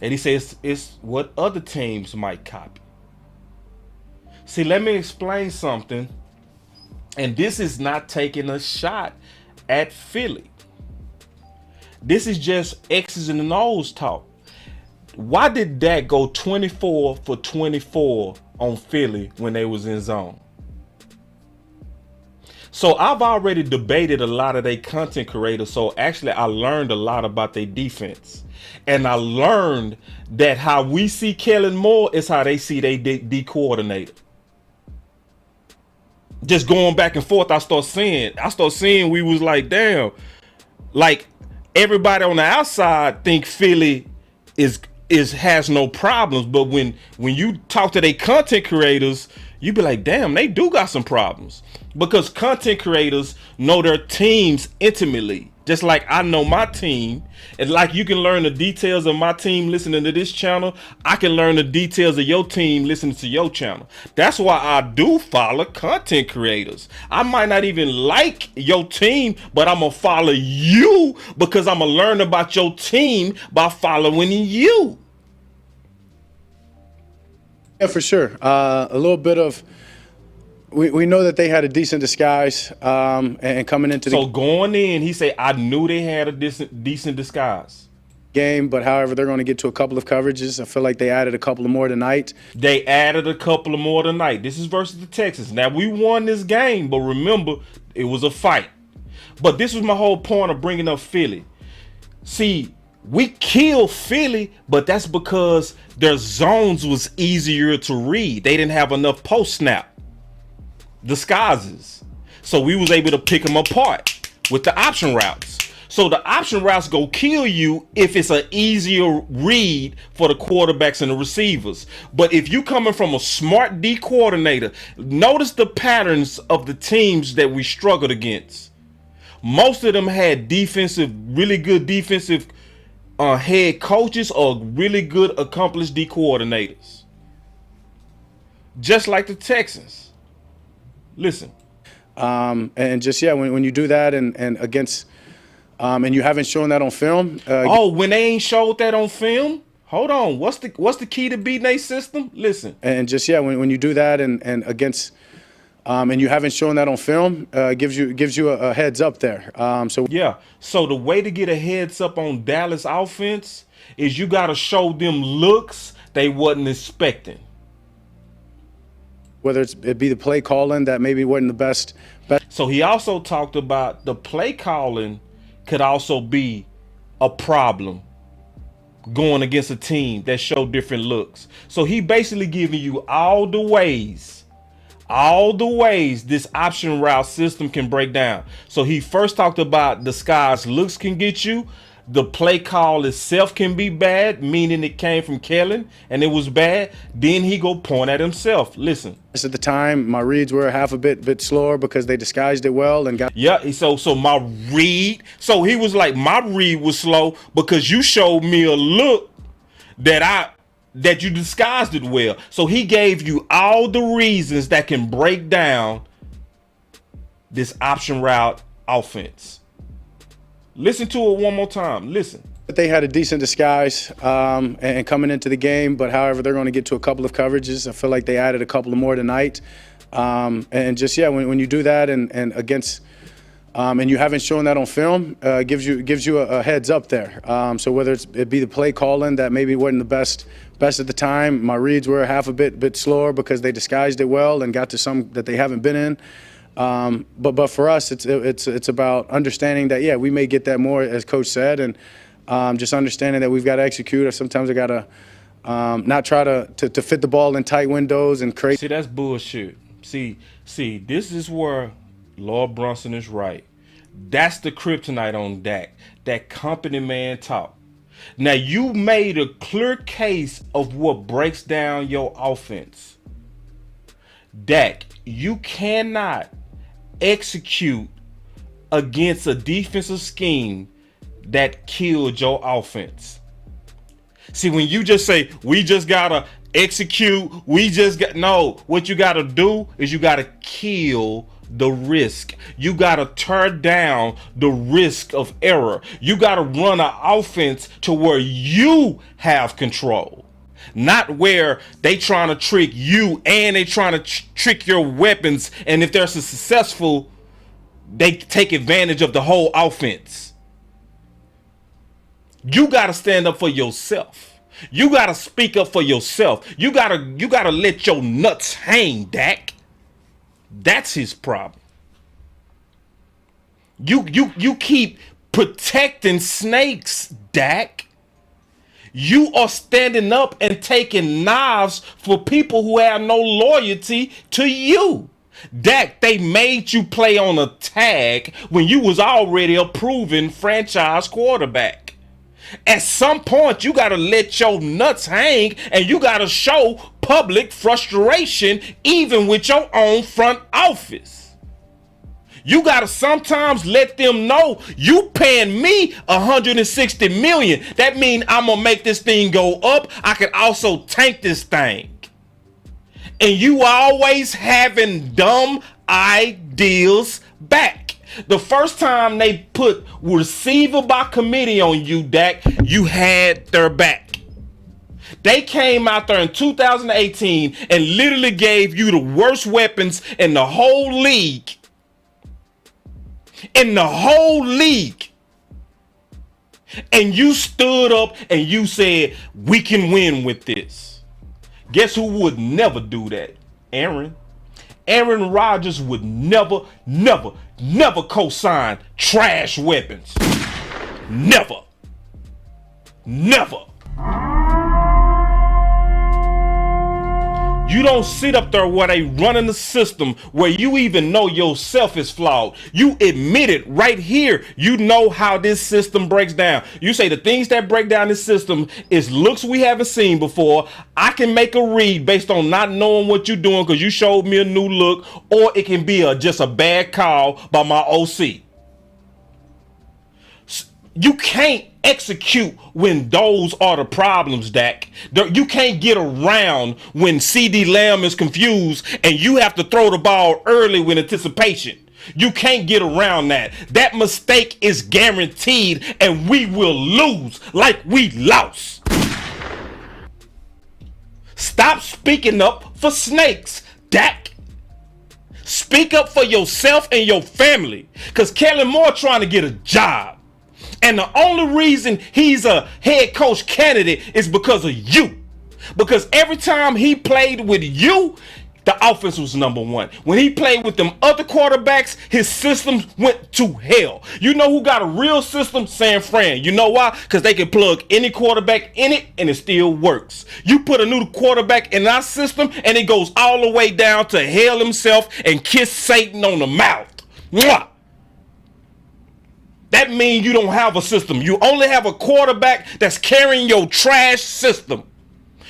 And he says it's what other teams might copy. See, let me explain something. And this is not taking a shot at Philly. This is just X's and O's talk. Why did Dak go 24 for 24 on Philly when they was in zone? So I've already debated a lot of their content creators. So actually I learned a lot about their defense. And I learned that how we see Kellen Moore is how they see their D coordinator. Just going back and forth, I start seeing we was like, damn, like everybody on the outside think Philly has no problems, but when you talk to their content creators, you be like, damn, they do got some problems. Because content creators know their teams intimately, just like I know my team. And like you can learn the details of my team listening to this channel, I can learn the details of your team listening to your channel. That's why I do follow content creators. I might not even like your team, but I'm gonna follow you because I'm gonna learn about your team by following you. Yeah, for sure. A little bit of. We know that they had a decent disguise and coming into the going in, he said, I knew they had a decent disguise game, but however, they're going to get to a couple of coverages. I feel like they added a couple of more tonight. They added a couple of more tonight. This is versus the Texans. Now, we won this game, but remember, it was a fight. But this was my whole point of bringing up Philly. See, we killed Philly, but that's because their zones was easier to read. They didn't have enough post-snap disguises, so we was able to pick them apart with the option routes. So the option routes go kill you if it's an easier read for the quarterbacks and the receivers. But if you coming from a smart D coordinator, notice the patterns of the teams that we struggled against. Most of them had really good defensive head coaches or really good accomplished D coordinators. Just like the Texans. Listen. And just, yeah, when you do that and against, and you haven't shown that on film. When they ain't showed that on film? Hold on. What's the key to beating a system? Listen. And just, yeah, when you do that and against, and you haven't shown that on film, gives you a heads up there. So the way to get a heads up on Dallas offense is you got to show them looks they wasn't expecting. Whether it be the play calling that maybe wasn't the best. So he also talked about the play calling could also be a problem going against a team that show different looks. So he basically giving you all the ways this option route system can break down. So he first talked about the sky's looks can get you. The play call itself can be bad, meaning it came from Kellen and it was bad. Then he go point at himself. Listen. At the time, my reads were half a bit slower because they disguised it well and got. Yeah, so my read. So he was like, my read was slow because you showed me a look that you disguised it well. So he gave you all the reasons that can break down this option route offense. Listen to it one more time. Listen. They had a decent disguise and coming into the game, but however, they're going to get to a couple of coverages. I feel like they added a couple of more tonight. And just, yeah, when you do that and against, and you haven't shown that on film, gives you a heads up there. So whether it be the play calling that maybe wasn't the best at the time, my reads were half a bit slower because they disguised it well and got to some that they haven't been in. But for us, it's about understanding that, yeah, we may get that more, as Coach said, and just understanding that we've got to execute. Or sometimes I got to not try to fit the ball in tight windows and create. See, that's bullshit. See, this is where Lord Brunson is right. That's the kryptonite on Dak. That company man talk. Now, you made a clear case of what breaks down your offense. Dak, you cannot execute against a defensive scheme that killed your offense. See, when you just say, we just gotta execute, what you gotta do is you gotta kill the risk. You gotta tear down the risk of error. You gotta run an offense to where you have control. Not where they trying to trick you and they trying to trick your weapons, and if they're successful, they take advantage of the whole offense. You got to stand up for yourself. You got to speak up for yourself. You got to let your nuts hang, Dak. That's his problem. You keep protecting snakes, Dak. You are standing up and taking knives for people who have no loyalty to you. Dak, they made you play on a tag when you was already a proven franchise quarterback. At some point, you got to let your nuts hang and you got to show public frustration even with your own front office. You got to sometimes let them know you paying me $160 million. That means I'm going to make this thing go up. I can also tank this thing. And you always having dumb ideas back. The first time they put receiver by committee on you, Dak, you had their back. They came out there in 2018 and literally gave you the worst weapons in the whole league. In the whole league. And you stood up and you said, we can win with this. Guess who would never do that? Aaron. Aaron Rodgers would never co-sign trash weapons. Never. You don't sit up there where they running the system where you even know yourself is flawed. You admit it right here. You know how this system breaks down. You say the things that break down this system is looks we haven't seen before. I can make a read based on not knowing what you're doing because you showed me a new look, or it can be just a bad call by my OC. You can't execute when those are the problems, Dak. You can't get around when CD Lamb is confused and you have to throw the ball early with anticipation. You can't get around that. That mistake is guaranteed, and we will lose like we lost. Stop speaking up for snakes, Dak. Speak up for yourself and your family, because Kellen Moore trying to get a job. And the only reason he's a head coach candidate is because of you. Because every time he played with you, the offense was number one. When he played with them other quarterbacks, his systems went to hell. You know who got a real system? San Fran. You know why? Because they can plug any quarterback in it and it still works. You put a new quarterback in our system and it goes all the way down to hell himself and kiss Satan on the mouth. Mwah! That means you don't have a system. You only have a quarterback that's carrying your trash system.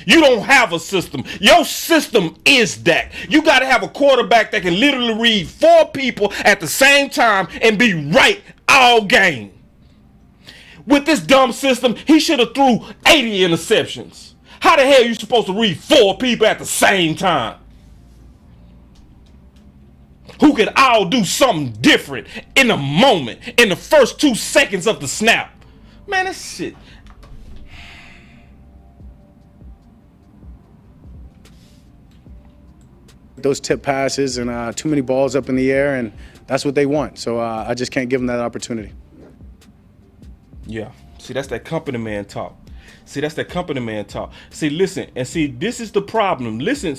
You don't have a system. Your system is Dak. You got to have a quarterback that can literally read 4 people at the same time and be right all game. With this dumb system, he should have threw 80 interceptions. How the hell are you supposed to read 4 people at the same time? Who could all do something different in a moment, in the first 2 seconds of the snap? Man, that shit. Those tip passes and too many balls up in the air, and that's what they want. So I just can't give them that opportunity. Yeah. See, that's that company man talk. See, that's that company man talk. See, listen, and see, this is the problem. Listen,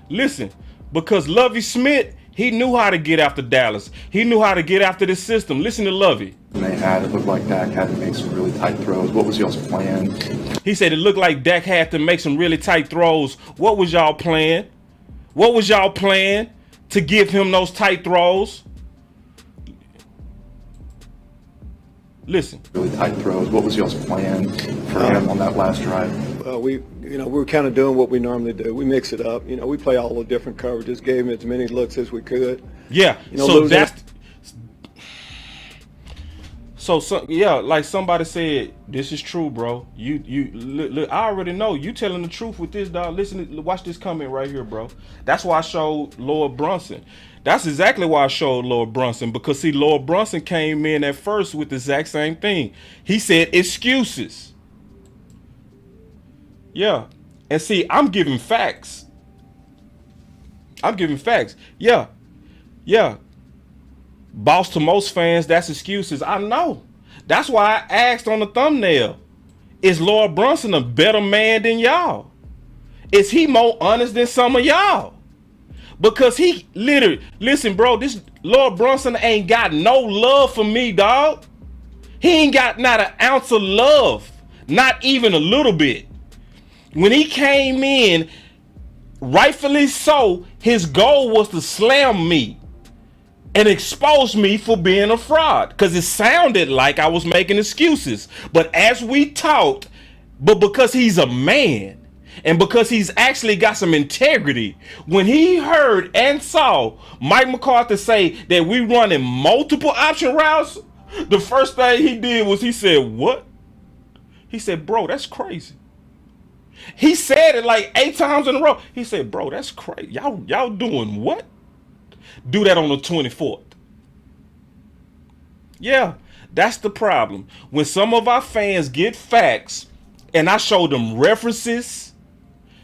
listen. Because Lovie Smith, he knew how to get after Dallas. He knew how to get after this system. Listen to Lovie. They had, it looked like Dak had to make some really tight throws. What was y'all's plan? He said it looked like Dak had to make some really tight throws. What was y'all plan? What was y'all plan to give him those tight throws? Listen. Really tight throws. What was y'all's plan for him on that last drive? We were kind of doing what we normally do. We mix it up. We play all the different coverages, gave him as many looks as we could. Yeah. So yeah, like somebody said, this is true, bro. You look, I already know you telling the truth with this, dog. Listen, watch this comment right here, bro. That's why I showed Lord Brunson. That's exactly why I showed Lord Brunson, because see, Lord Brunson came in at first with the exact same thing. He said excuses. Yeah. And see, I'm giving facts. Yeah. Boss, to most fans, that's excuses. I know. That's why I asked on the thumbnail, is Lord Brunson a better man than y'all? Is he more honest than some of y'all? Because he literally, listen, bro, this Lord Brunson ain't got no love for me, dog. He ain't got not an ounce of love, not even a little bit. When he came in, rightfully so, his goal was to slam me and expose me for being a fraud, because it sounded like I was making excuses. But as we talked, but because he's a man and because he's actually got some integrity, when he heard and saw Mike McCarthy say that we running multiple option routes, the first thing he did was he said, what? He said, bro, that's crazy. He said it like 8 times in a row. He said, bro, that's crazy. Y'all doing what? Do that on the 24th. Yeah, that's the problem. When some of our fans get facts and I show them references,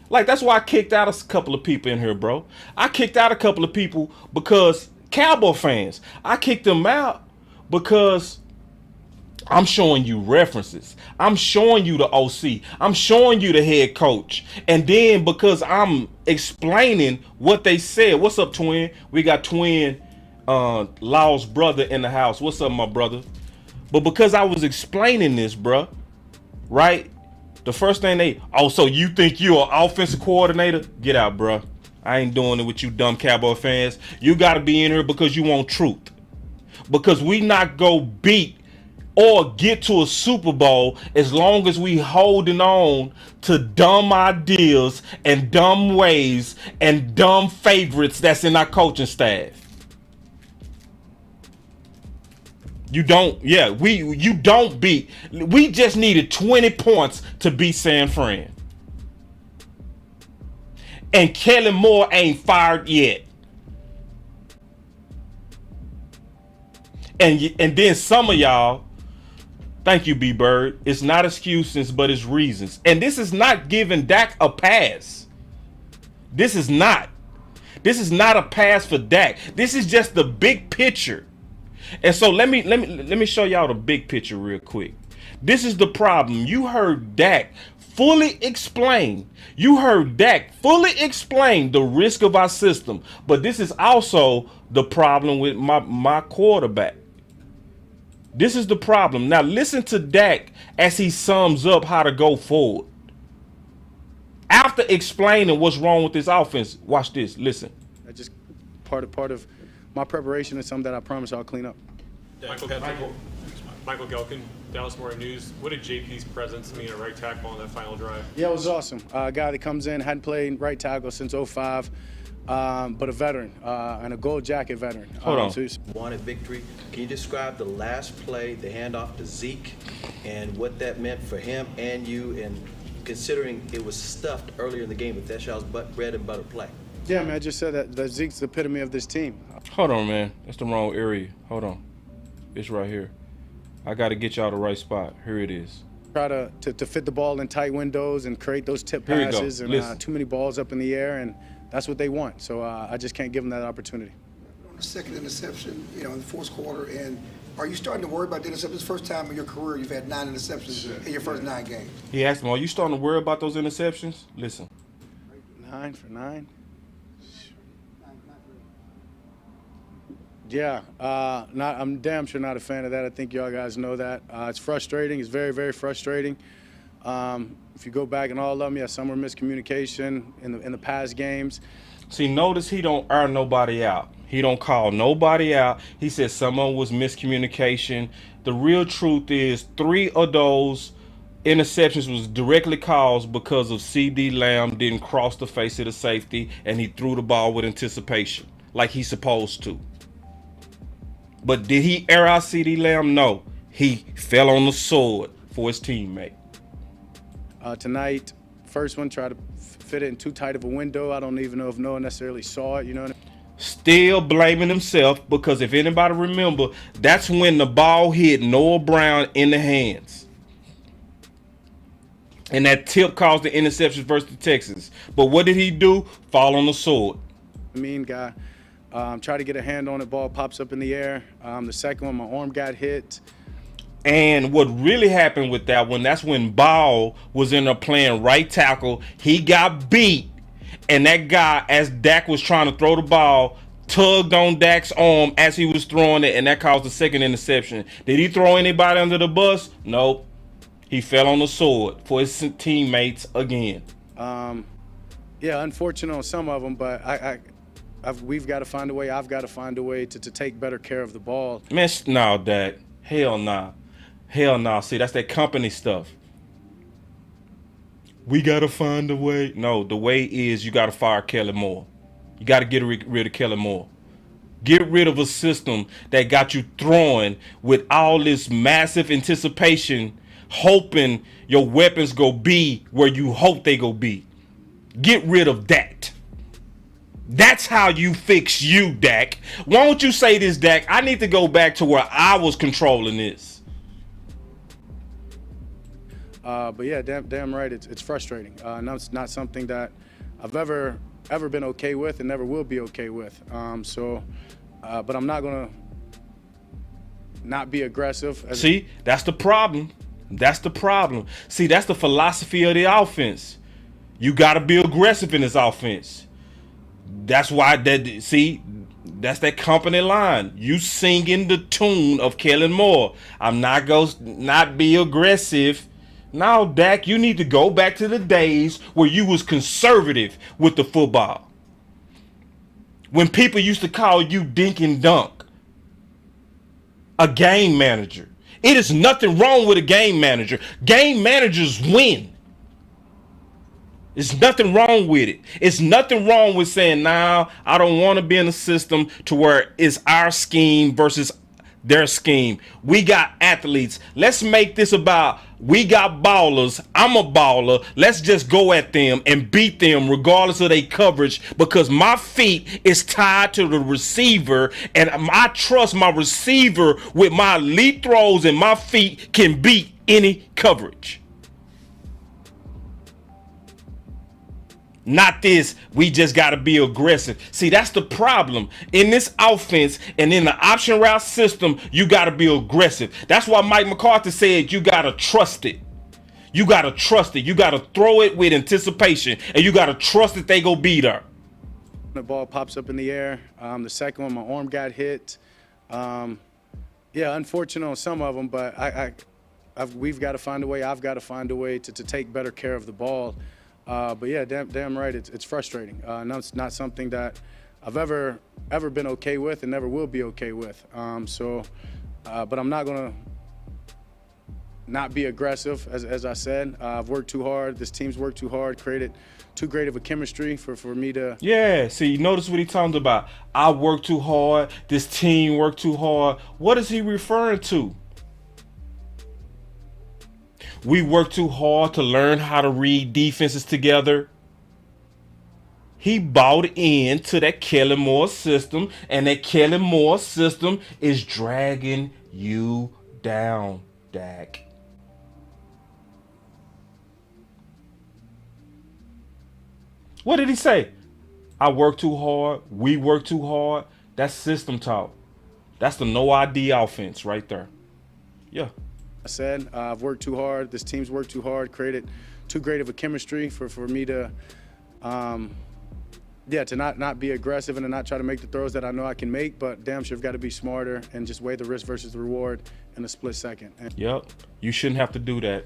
like that's why I kicked out a couple of people in here, bro. I kicked out a couple of people because Cowboy fans. I kicked them out because I'm showing you references. I'm showing you the OC. I'm showing you the head coach. And then because I'm explaining what they said. What's up, Twin? We got Twin Law's brother in the house. What's up, my brother? But because I was explaining this, bruh, right? The first thing so you think you're an offensive coordinator? Get out, bruh. I ain't doing it with you dumb Cowboy fans. You got to be in here because you want truth. Because we not go beat or get to a Super Bowl as long as we holding on to dumb ideas and dumb ways and dumb favorites that's in our coaching staff. You don't. Yeah, you don't beat. We just needed 20 points to beat San Fran. And Kellen Moore ain't fired yet. And then some of y'all, thank you, B Bird. It's not excuses, but it's reasons. And this is not giving Dak a pass. This is not a pass for Dak. This is just the big picture. And so let me show y'all the big picture real quick. This is the problem. You heard Dak fully explain. The risk of our system. But this is also the problem with my quarterback. This is the problem. Now listen to Dak as he sums up how to go forward. After explaining what's wrong with this offense, watch this. Listen. I just part of my preparation is something that I promise I'll clean up. Michael Gelkin, Dallas Morning News. What did JP's presence mean at right tackle on that final drive? Yeah, it was awesome. A guy that comes in, hadn't played right tackle since 05, but a veteran and a gold jacket veteran. Hold on. Wanted victory. Can you describe the last play, the handoff to Zeke, and what that meant for him and you, and considering it was stuffed earlier in the game with Deshaun's bread and butter play? Yeah, man, I just said that Zeke's the epitome of this team. Hold on, man. That's the wrong area. Hold on. It's right here. I got to get y'all the right spot. Here it is. Try to fit the ball in tight windows and create those tip passes and too many balls up in the air, and that's what they want. So I just can't give them that opportunity. On the second interception, in the fourth quarter, and are you starting to worry about the interceptions? First time in your career you've had 9 interceptions in your first 9 games. He asked him, are you starting to worry about those interceptions? Listen. 9 for 9? Yeah, I'm damn sure not a fan of that. I think y'all guys know that. It's frustrating. It's very, very frustrating. If you go back in all of them, some were miscommunication in the past games. See, notice he don't air nobody out. He don't call nobody out. He said someone was miscommunication. The real truth is 3 of those interceptions was directly caused because of CD Lamb didn't cross the face of the safety and he threw the ball with anticipation like he's supposed to. But did he air out CD Lamb? No. He fell on the sword for his teammate. Tonight, first one, tried to fit it in too tight of a window. I don't even know if Noah necessarily saw it, you know what I mean? Still blaming himself because if anybody remember, that's when the ball hit Noah Brown in the hands. And that tip caused the interception versus the Texans. But what did he do? Fall on the sword. Mean guy. Try to get a hand on it, ball pops up in the air. The second one, my arm got hit. And what really happened with that one, that's when Ball was in there playing right tackle. He got beat. And that guy, as Dak was trying to throw the ball, tugged on Dak's arm as he was throwing it, and that caused the second interception. Did he throw anybody under the bus? Nope. He fell on the sword for his teammates again. Yeah, unfortunate on some of them, but we've got to find a way. I've got to find a way to take better care of the ball. Man, no, Dak. Hell nah. Hell nah. See, that's that company stuff. We got to find a way. No, the way is you got to fire Kellen Moore. You got to get rid of Kellen Moore. Get rid of a system that got you throwing with all this massive anticipation, hoping your weapons go be where you hope they go be. Get rid of that. That's how you fix you, Dak. Why don't you say this, Dak? I need to go back to where I was controlling this. But yeah, damn right, it's frustrating. No, it's not something that I've ever been okay with and never will be okay with. But I'm not gonna not be aggressive. See, that's the problem. That's the problem. See, that's the philosophy of the offense. You got to be aggressive in this offense. That's why that's that company line. You singing the tune of Kellen Moore. I'm not going to not be aggressive. Now, Dak, you need to go back to the days where you was conservative with the football. When people used to call you dink and dunk. A game manager. It is nothing wrong with a game manager. Game managers win. There's nothing wrong with it. It's nothing wrong with saying, nah, I don't want to be in a system to where it's our scheme versus their scheme. We got athletes. Let's make this about we got ballers. I'm a baller. Let's just go at them and beat them regardless of their coverage, because my feet is tied to the receiver, and I trust my receiver with my elite throws, and my feet can beat any coverage. Not this, we just got to be aggressive. See, that's the problem. In this offense and in the option route system, you got to be aggressive. That's why Mike McCarthy said you got to trust it. You got to trust it. You got to throw it with anticipation, and you got to trust that they go beat her. The ball pops up in the air. The second one, my arm got hit. Yeah, unfortunate on some of them, but we've got to find a way. I've got to find a way to take better care of the ball. But yeah, damn right, it's frustrating. No, it's not something that I've ever been okay with and never will be okay with. But I'm not gonna not be aggressive, as I said. I've worked too hard. This team's worked too hard, created too great of a chemistry for me to. Yeah, see, notice what he talking about. I worked too hard. This team worked too hard. What is he referring to? We work too hard to learn how to read defenses together. He bought into that Kellen Moore system, and that Kellen Moore system is dragging you down, Dak. What did he say? I work too hard. We work too hard. That's system talk. That's the no ID offense right there. Yeah. I said I've worked too hard. This team's worked too hard, created too great of a chemistry for me to, to not be aggressive and to not try to make the throws that I know I can make. But damn sure I've got to be smarter and just weigh the risk versus the reward in a split second. Yep, you shouldn't have to do that.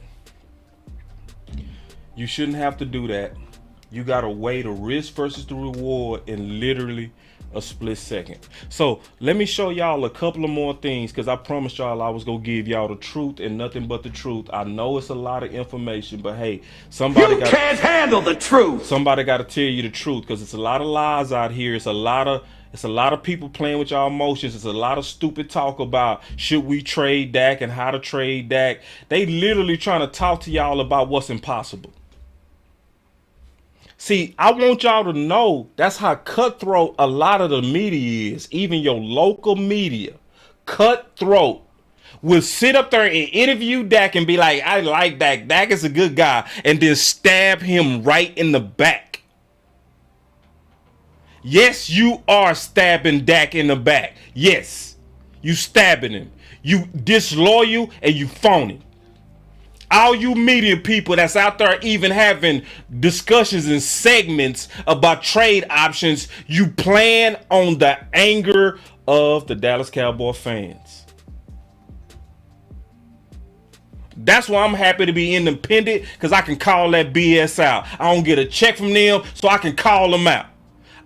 You shouldn't have to do that. You got to weigh the risk versus the reward in literally a split second. So let me show y'all a couple of more things, because I promised y'all I was gonna give y'all the truth and nothing but the truth. I know it's a lot of information, but hey, somebody can't handle the truth. Somebody got to tell you the truth, because it's a lot of lies out here. It's a lot of people playing with y'all emotions. It's a lot of stupid talk about should we trade Dak and how to trade Dak. They literally trying to talk to y'all about what's impossible. See, I want y'all to know that's how cutthroat a lot of the media is. Even your local media, cutthroat, will sit up there and interview Dak and be like, I like Dak. Dak is a good guy. And then stab him right in the back. Yes, you are stabbing Dak in the back. Yes, you stabbing him. You disloyal and you phony. All you media people that's out there even having discussions and segments about trade options, you plan on the anger of the Dallas Cowboy fans. That's why I'm happy to be independent, because I can call that BS out. I don't get a check from them, so I can call them out.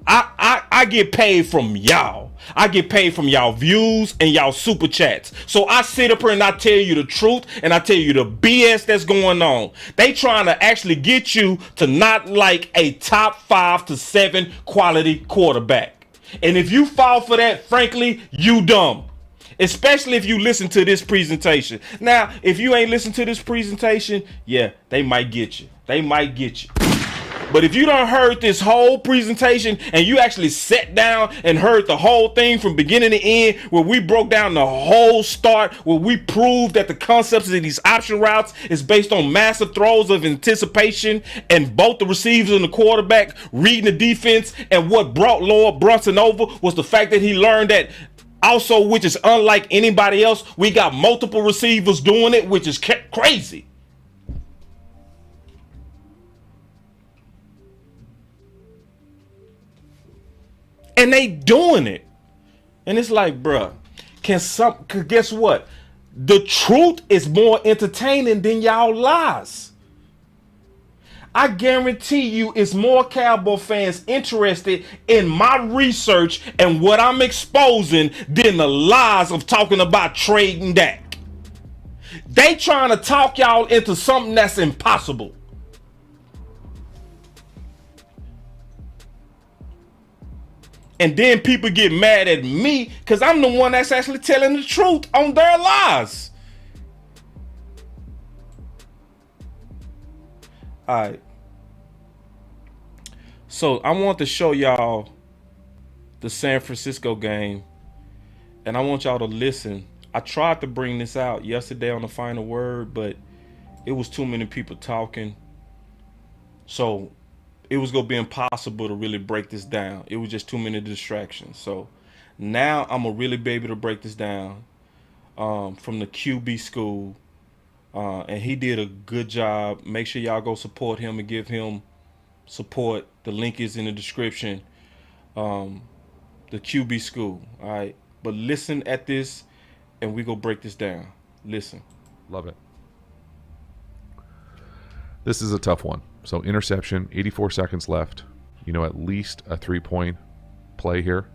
I get paid from y'all. I get paid from y'all views and y'all super chats. So I sit up here and I tell you the truth, and I tell you the BS that's going on. They trying to actually get you to not like a top 5 to 7 quality quarterback. And if you fall for that, frankly, you dumb. Especially if you listen to this presentation. Now, if you ain't listen to this presentation, yeah, they might get you. They might get you. But if you done heard this whole presentation and you actually sat down and heard the whole thing from beginning to end, where we broke down the whole start, where we proved that the concepts of these option routes is based on massive throws of anticipation and both the receivers and the quarterback reading the defense, and what brought Lord Brunson over was the fact that he learned that also, which is unlike anybody else, we got multiple receivers doing it, which is crazy. And they doing it. And it's like, bruh, cause guess what? The truth is more entertaining than y'all lies. I guarantee you it's more Cowboy fans interested in my research and what I'm exposing than the lies of talking about trading Dak. They trying to talk y'all into something that's impossible. And then people get mad at me because I'm the one that's actually telling the truth on their lies. All right. So I want to show y'all the San Francisco game, and I want y'all to listen. I tried to bring this out yesterday on the Final Word, but it was too many people talking. So it was going to be impossible to really break this down. It was just too many distractions. So now I'm going to really be able to break this down from the QB school. And he did a good job. Make sure y'all go support him and give him support. The link is in the description. The QB school. All right. But listen at this, and we go break this down. Listen. Love it. This is a tough one. So interception, 84 seconds left. At least a 3-point play here.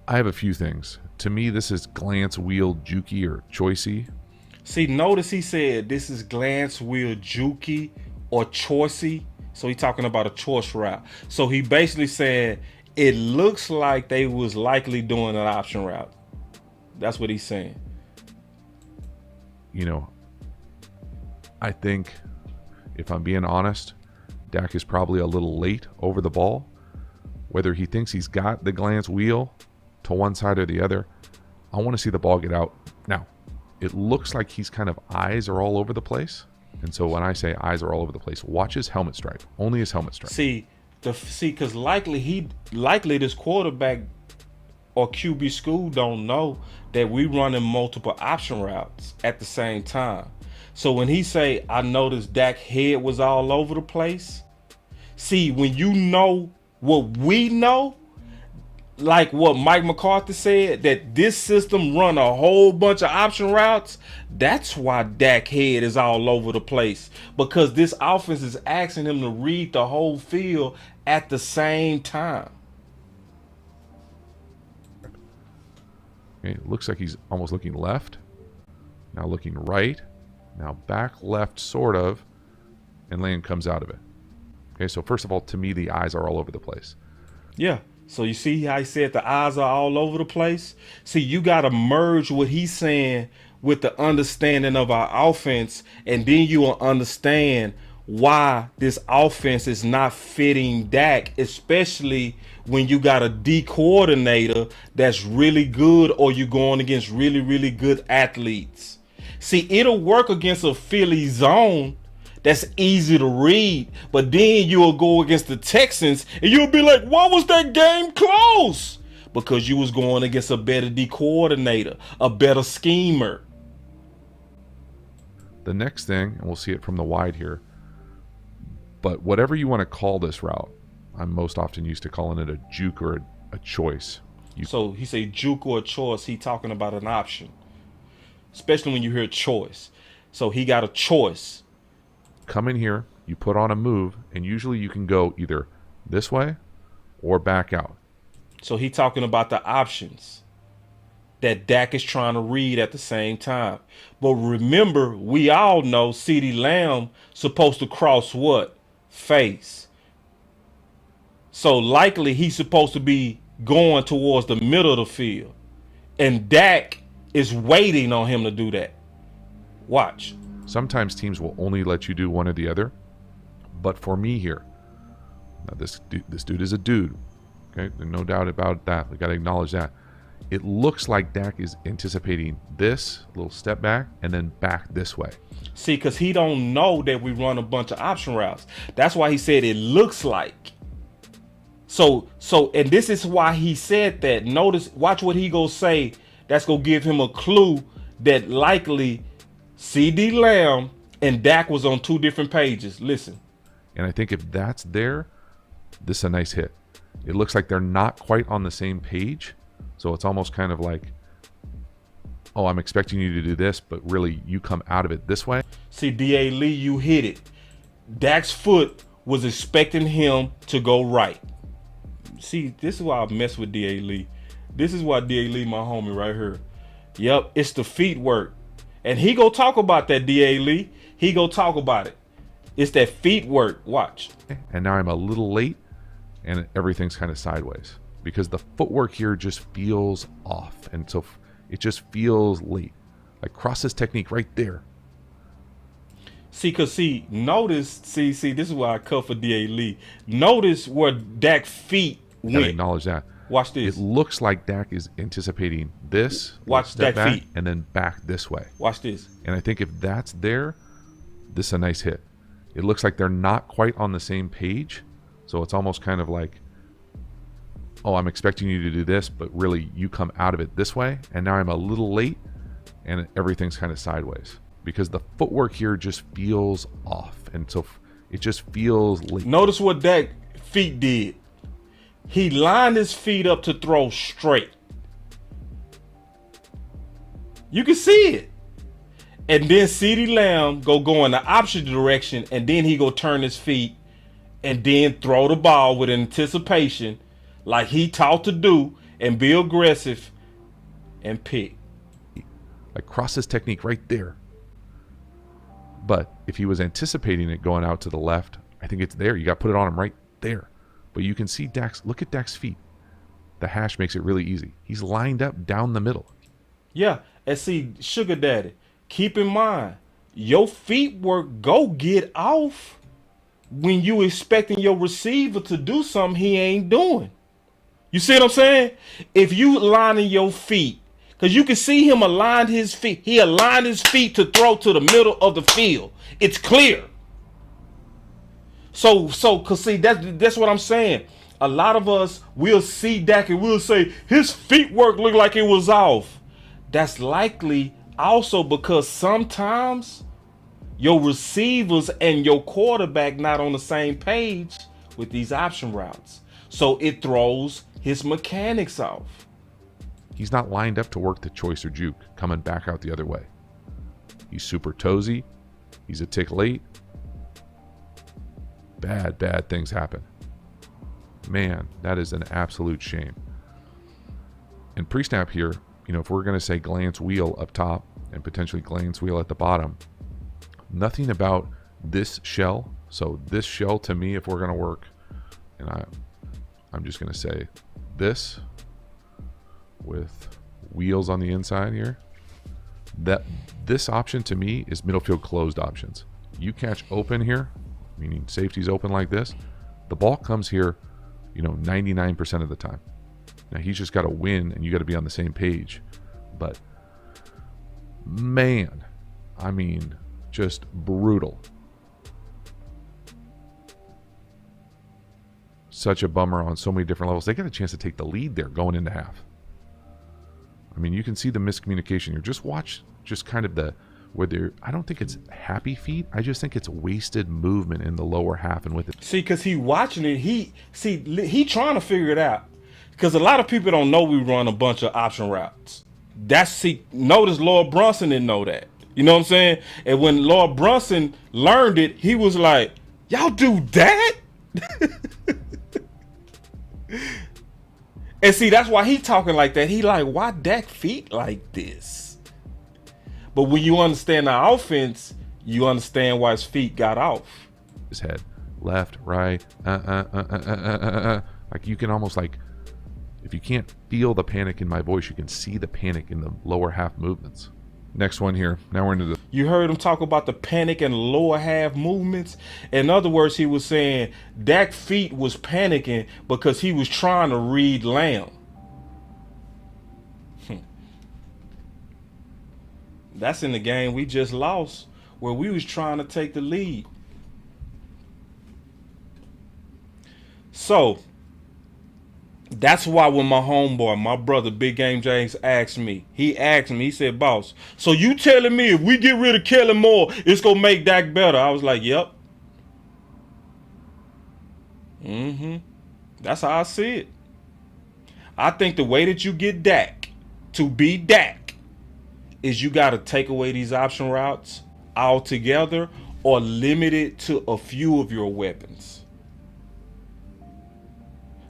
I have a few things. To me, this is glance, wheel, jukey, or choicey. See, notice he said this is glance, wheel, jukey, or choicey. So he's talking about a choice route. So he basically said it looks like they was likely doing an option route. That's what he's saying. I think, if I'm being honest, Dak is probably a little late over the ball. Whether he thinks he's got the glance wheel to one side or the other, I want to see the ball get out. Now, it looks like he's kind of eyes are all over the place. And so when I say eyes are all over the place, watch his helmet stripe. Only his helmet stripe. See, because likely this quarterback or QB school don't know that we running multiple option routes at the same time. So when he say, I noticed Dak's head was all over the place. See, when you know what we know, like what Mike McCarthy said, that this system run a whole bunch of option routes, that's why Dak's head is all over the place. Because this offense is asking him to read the whole field at the same time. Okay, it looks like he's almost looking left. Now looking right. Now back left, sort of. And Lane comes out of it. Okay, so first of all, to me, the eyes are all over the place. Yeah. So you see how he said the eyes are all over the place? See, you got to merge what he's saying with the understanding of our offense, and then you will understand why this offense is not fitting Dak, especially when you got a D coordinator that's really good or you're going against really, really good athletes. See, it'll work against a Philly zone that's easy to read, but then you'll go against the Texans and you'll be like, why was that game close? Because you was going against a better D coordinator, a better schemer. The next thing, and we'll see it from the wide here, but whatever you want to call this route, I'm most often used to calling it a juke or a choice. So he say juke or a choice, he talking about an option. Especially when you hear choice. So he got a choice. Come in here, you put on a move, and usually you can go either this way or back out. So he talking about the options that Dak is trying to read at the same time. But remember, we all know CeeDee Lamb supposed to cross what? Face. So likely he's supposed to be going towards the middle of the field. And Dak is waiting on him to do that. Watch. Sometimes teams will only let you do one or the other. But for me here, now this dude is a dude. Okay, no doubt about that. We got to acknowledge that. It looks like Dak is anticipating this little step back and then back this way. See, because he don't know that we run a bunch of option routes. That's why he said it looks like. So, and this is why he said that. Notice, watch what he gonna say. That's gonna give him a clue that likely CeeDee Lamb and Dak was on two different pages. Listen. And I think if that's there, this is a nice hit. It looks like they're not quite on the same page. So it's almost kind of like, oh, I'm expecting you to do this, but really you come out of it this way. See, D.A. Lee, you hit it. Dak's foot was expecting him to go right. See, this is why I mess with D.A. Lee. This is why D.A. Lee, my homie right here. Yep, it's the feet work. And he go talk about that, D.A. Lee. He go talk about it. It's that feet work. Watch. And now I'm a little late. and everything's kind of sideways because the footwork here just feels off. And so it just feels late. Like crosses technique right there. Notice, this is why I cut for D.A. Lee. Notice where Dak's feet went. Gotta acknowledge that. Watch this. It looks like Dak is anticipating this. Watch step Dak's back, feet. and then back this way. Watch this. And I think if that's there, this is a nice hit. It looks like they're not quite on the same page. So it's almost kind of like, oh, I'm expecting you to do this, but really you come out of it this way. And now I'm a little late and everything's kind of sideways because the footwork here just feels off. And so it just feels late. Notice what Dak's feet did. He lined his feet up to throw straight. You can see it. And then CeeDee Lamb go in the opposite direction, and then he go turn his feet and then throw the ball with anticipation like he taught to do and be aggressive and pick. Like crosses technique right there. But if he was anticipating it going out to the left, I think it's there. You got to put it on him right there. But you can see look at Dak's feet. The hash makes it really easy. He's lined up down the middle. Yeah, and see, Sugar Daddy, keep in mind, your feet work go get off when you expecting your receiver to do something he ain't doing. You see what I'm saying? If you lining your feet, because you can see him align his feet. He aligned his feet to throw to the middle of the field. It's clear. So, cause see, that's what I'm saying. A lot of us will see Dak and we'll say his feet work looked like it was off. That's likely also because sometimes your receivers and your quarterback not on the same page with these option routes. So it throws his mechanics off. He's not lined up to work the choice or juke, coming back out the other way. He's super toesy. He's a tick late. Bad things happen. Man, that is an absolute shame. And pre-snap here, if we're going to say glance wheel up top and potentially glance wheel at the bottom, nothing about this shell. So this shell to me, if we're going to work, and I'm just going to say this with wheels on the inside here, that this option to me is middle field closed options. You catch open here, meaning safety's open like this, the ball comes here, 99% of the time. Now he's just got to win and you got to be on the same page. But man, I mean, just brutal. Such a bummer on so many different levels. They got a chance to take the lead there going into half. I mean, you can see the miscommunication here. Just watch kind of I don't think it's happy feet. I just think it's wasted movement in the lower half and with it. See, because he watching it, he trying to figure it out. Because a lot of people don't know we run a bunch of option routes. Notice Lord Brunson didn't know that. You know what I'm saying? And when Lord Brunson learned it, he was like, y'all do that? And see, that's why he talking like that. He like, why Dak feet like this? But when you understand the offense, you understand why his feet got off. His head, left, right, like you can almost like, if you can't feel the panic in my voice, you can see the panic in the lower half movements. Next one here. Now we're into the. You heard him talk about the panic and lower half movements. In other words, he was saying Dak's feet was panicking because he was trying to read Lamb. That's in the game we just lost where we was trying to take the lead. So that's why when my homeboy, my brother, Big Game James, he said, boss, so you telling me if we get rid of Kellen Moore, it's going to make Dak better? I was like, yep. That's how I see it. I think the way that you get Dak to be Dak is you got to take away these option routes altogether or limit it to a few of your weapons.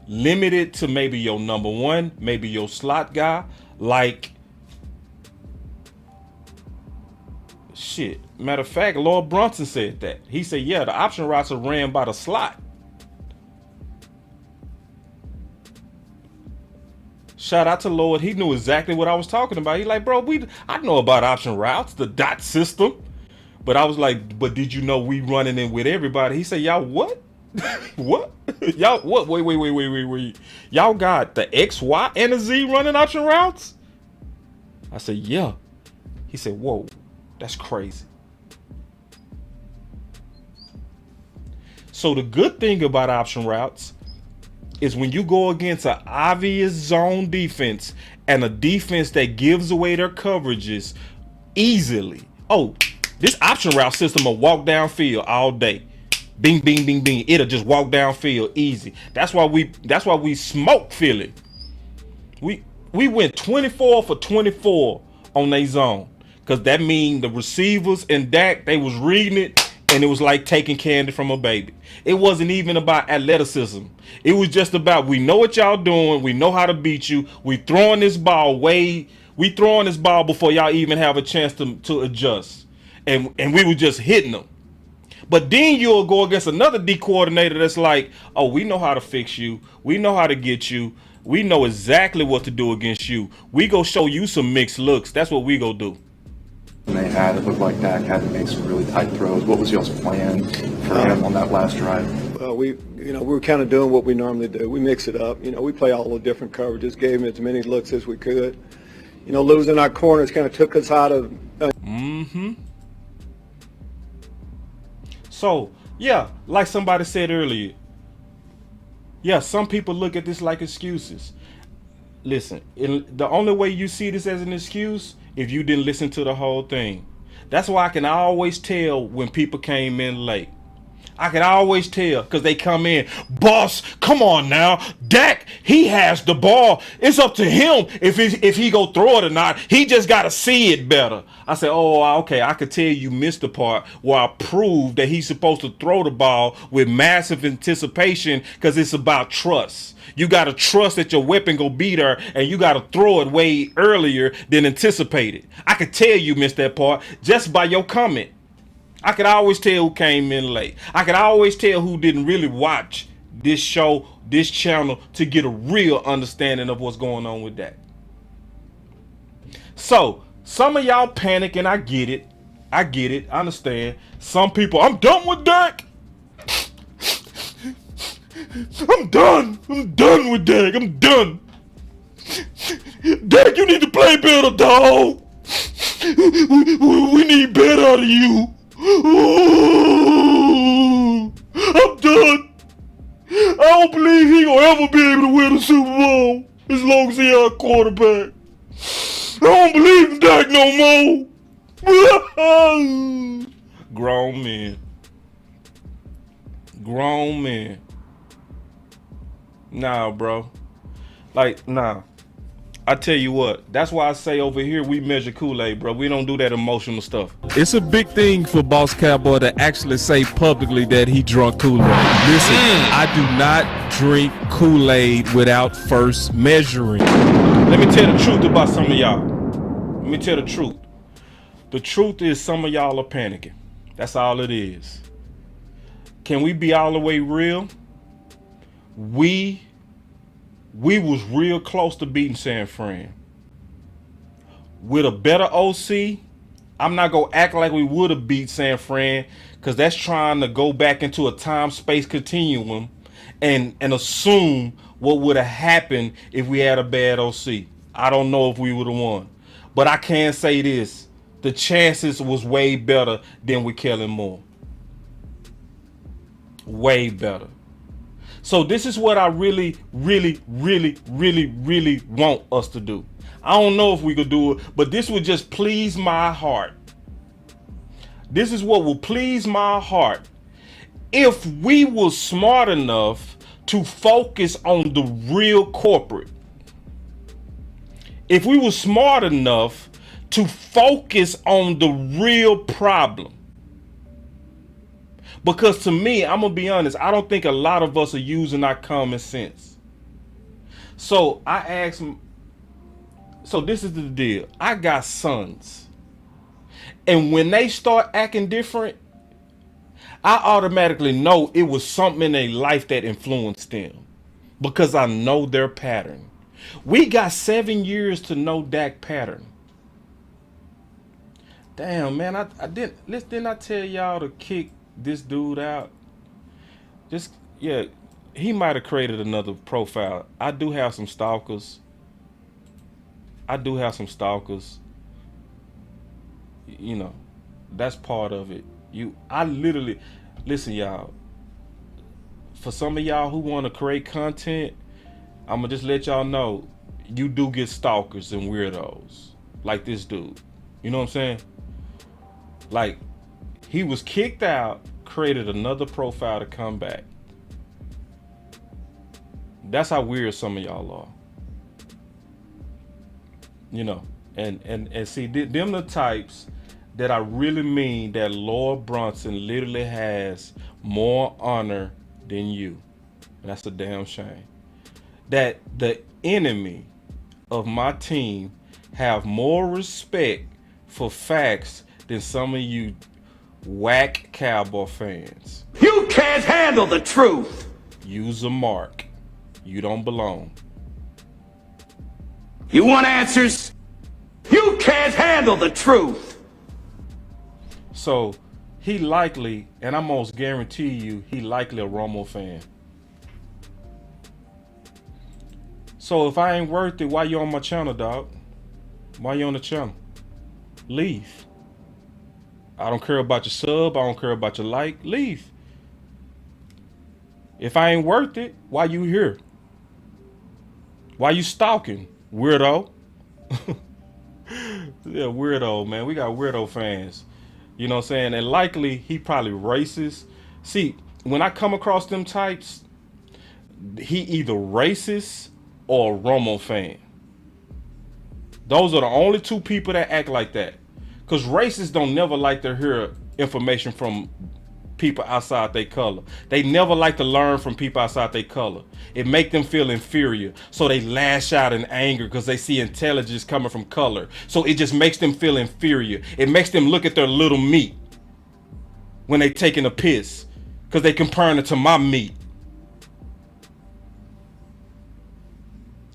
Limit it to maybe your number one, maybe your slot guy. Like, shit. Matter of fact, Lord Brunson said that. He said, yeah, the option routes are ran by the slot. Shout out to Lord. He knew exactly what I was talking about. He like, bro, I know about option routes, the dot system. But I was like, but did you know we running in with everybody? He said, y'all what? What? Y'all what? Wait. Y'all got the X, Y, and a Z running option routes? I said, yeah. He said, whoa, that's crazy. So the good thing about option routes is when you go against an obvious zone defense and a defense that gives away their coverages easily. Oh, this option route system will walk downfield all day. Bing, bing, bing, bing. It'll just walk downfield easy. That's why we smoke Philly. We went 24 for 24 on their zone. Because that means the receivers and Dak, they was reading it, and it was like taking candy from a baby. It wasn't even about athleticism. It was just about, we know what y'all doing. We know how to beat you. We throwing this ball before y'all even have a chance to adjust. And we were just hitting them. But then you'll go against another D coordinator that's like, oh, we know how to fix you. We know how to get you. We know exactly what to do against you. We go show you some mixed looks. That's what we go do. And it looked like Dak had to make some really tight throws. What was y'all's plan for him on that last drive? Well, we were kind of doing what we normally do. We mix it up. We play all the different coverages, gave him as many looks as we could. Losing our corners kind of took us out of. So, yeah, like somebody said earlier, yeah, some people look at this like excuses. Listen, the only way you see this as an excuse, if you didn't listen to the whole thing. That's why I can always tell when people came in late. I can always tell because they come in, boss, come on now. Dak, he has the ball. It's up to him if he go throw it or not. He just got to see it better. I said, oh, okay, I could tell you missed the part where I proved that he's supposed to throw the ball with massive anticipation because it's about trust. You got to trust that your weapon go be there, and you got to throw it way earlier than anticipated. I could tell you missed that part just by your comment. I could always tell who came in late. I could always tell who didn't really watch this show, this channel, to get a real understanding of what's going on with that. So, some of y'all panic, and I get it. I understand. Some people, I'm done with Dak. I'm done with Dak. I'm done. Dak, you need to play better, dog. We need better out of you. Ooh, I'm done. I don't believe he gonna ever be able to win a Super Bowl as long as he our quarterback. I don't believe in Dak no more. Grown men. Nah, bro. Nah. I tell you what, that's why I say over here we measure Kool-Aid, bro. We don't do that emotional stuff. It's a big thing for Boss Cowboy to actually say publicly that he drunk Kool-Aid. Listen, I do not drink Kool-Aid without first measuring. Let me tell the truth about some of y'all. Let me tell the truth. The truth is some of y'all are panicking. That's all it is. Can we be all the way real? We was real close to beating San Fran. With a better OC, I'm not going to act like we would have beat San Fran because that's trying to go back into a time-space continuum and assume what would have happened if we had a bad OC. I don't know if we would have won. But I can say this. The chances was way better than with Kellen Moore. Way better. So this is what I really want us to do. I don't know if we could do it, but this would just please my heart. This is what will please my heart. If we were smart enough to focus on the real corporate. If we were smart enough to focus on the real problem. Because to me, I'm going to be honest, I don't think a lot of us are using our common sense. So I asked him, so this is the deal. I got sons. And when they start acting different, I automatically know it was something in their life that influenced them. Because I know their pattern. We got 7 years to know Dak pattern. Damn, man, I didn't I tell y'all to kick this dude out? He might have created another profile. I do have some stalkers. You know, that's part of it. I literally, listen, y'all. For some of y'all who want to create content, I'm gonna just let y'all know, you do get stalkers and weirdos like this dude. You know what I'm saying? Like, he was kicked out, created another profile to come back. That's how weird some of y'all are. You know, and see, them the types that I really mean that Lord Brunson literally has more honor than you. And that's a damn shame. That the enemy of my team have more respect for facts than some of you whack Cowboy fans. You can't handle the truth. Use a mark. You don't belong. You want answers? You can't handle the truth. So he likely, and I most guarantee you, he likely a Romo fan. So if I ain't worth it, why you on my channel, dog? Why you on the channel? Leave. I don't care about your sub. I don't care about your like. Leave. If I ain't worth it, why you here? Why you stalking, weirdo? Yeah, weirdo, man. We got weirdo fans. You know what I'm saying? And likely he probably racist. See, when I come across them types, he either racist or a Romo fan. Those are the only two people that act like that. Because racists don't never like to hear information from people outside their color. They never like to learn from people outside their color. It make them feel inferior. So they lash out in anger because they see intelligence coming from color. So it just makes them feel inferior. It makes them look at their little meat when they taking a piss because they comparing it to my meat.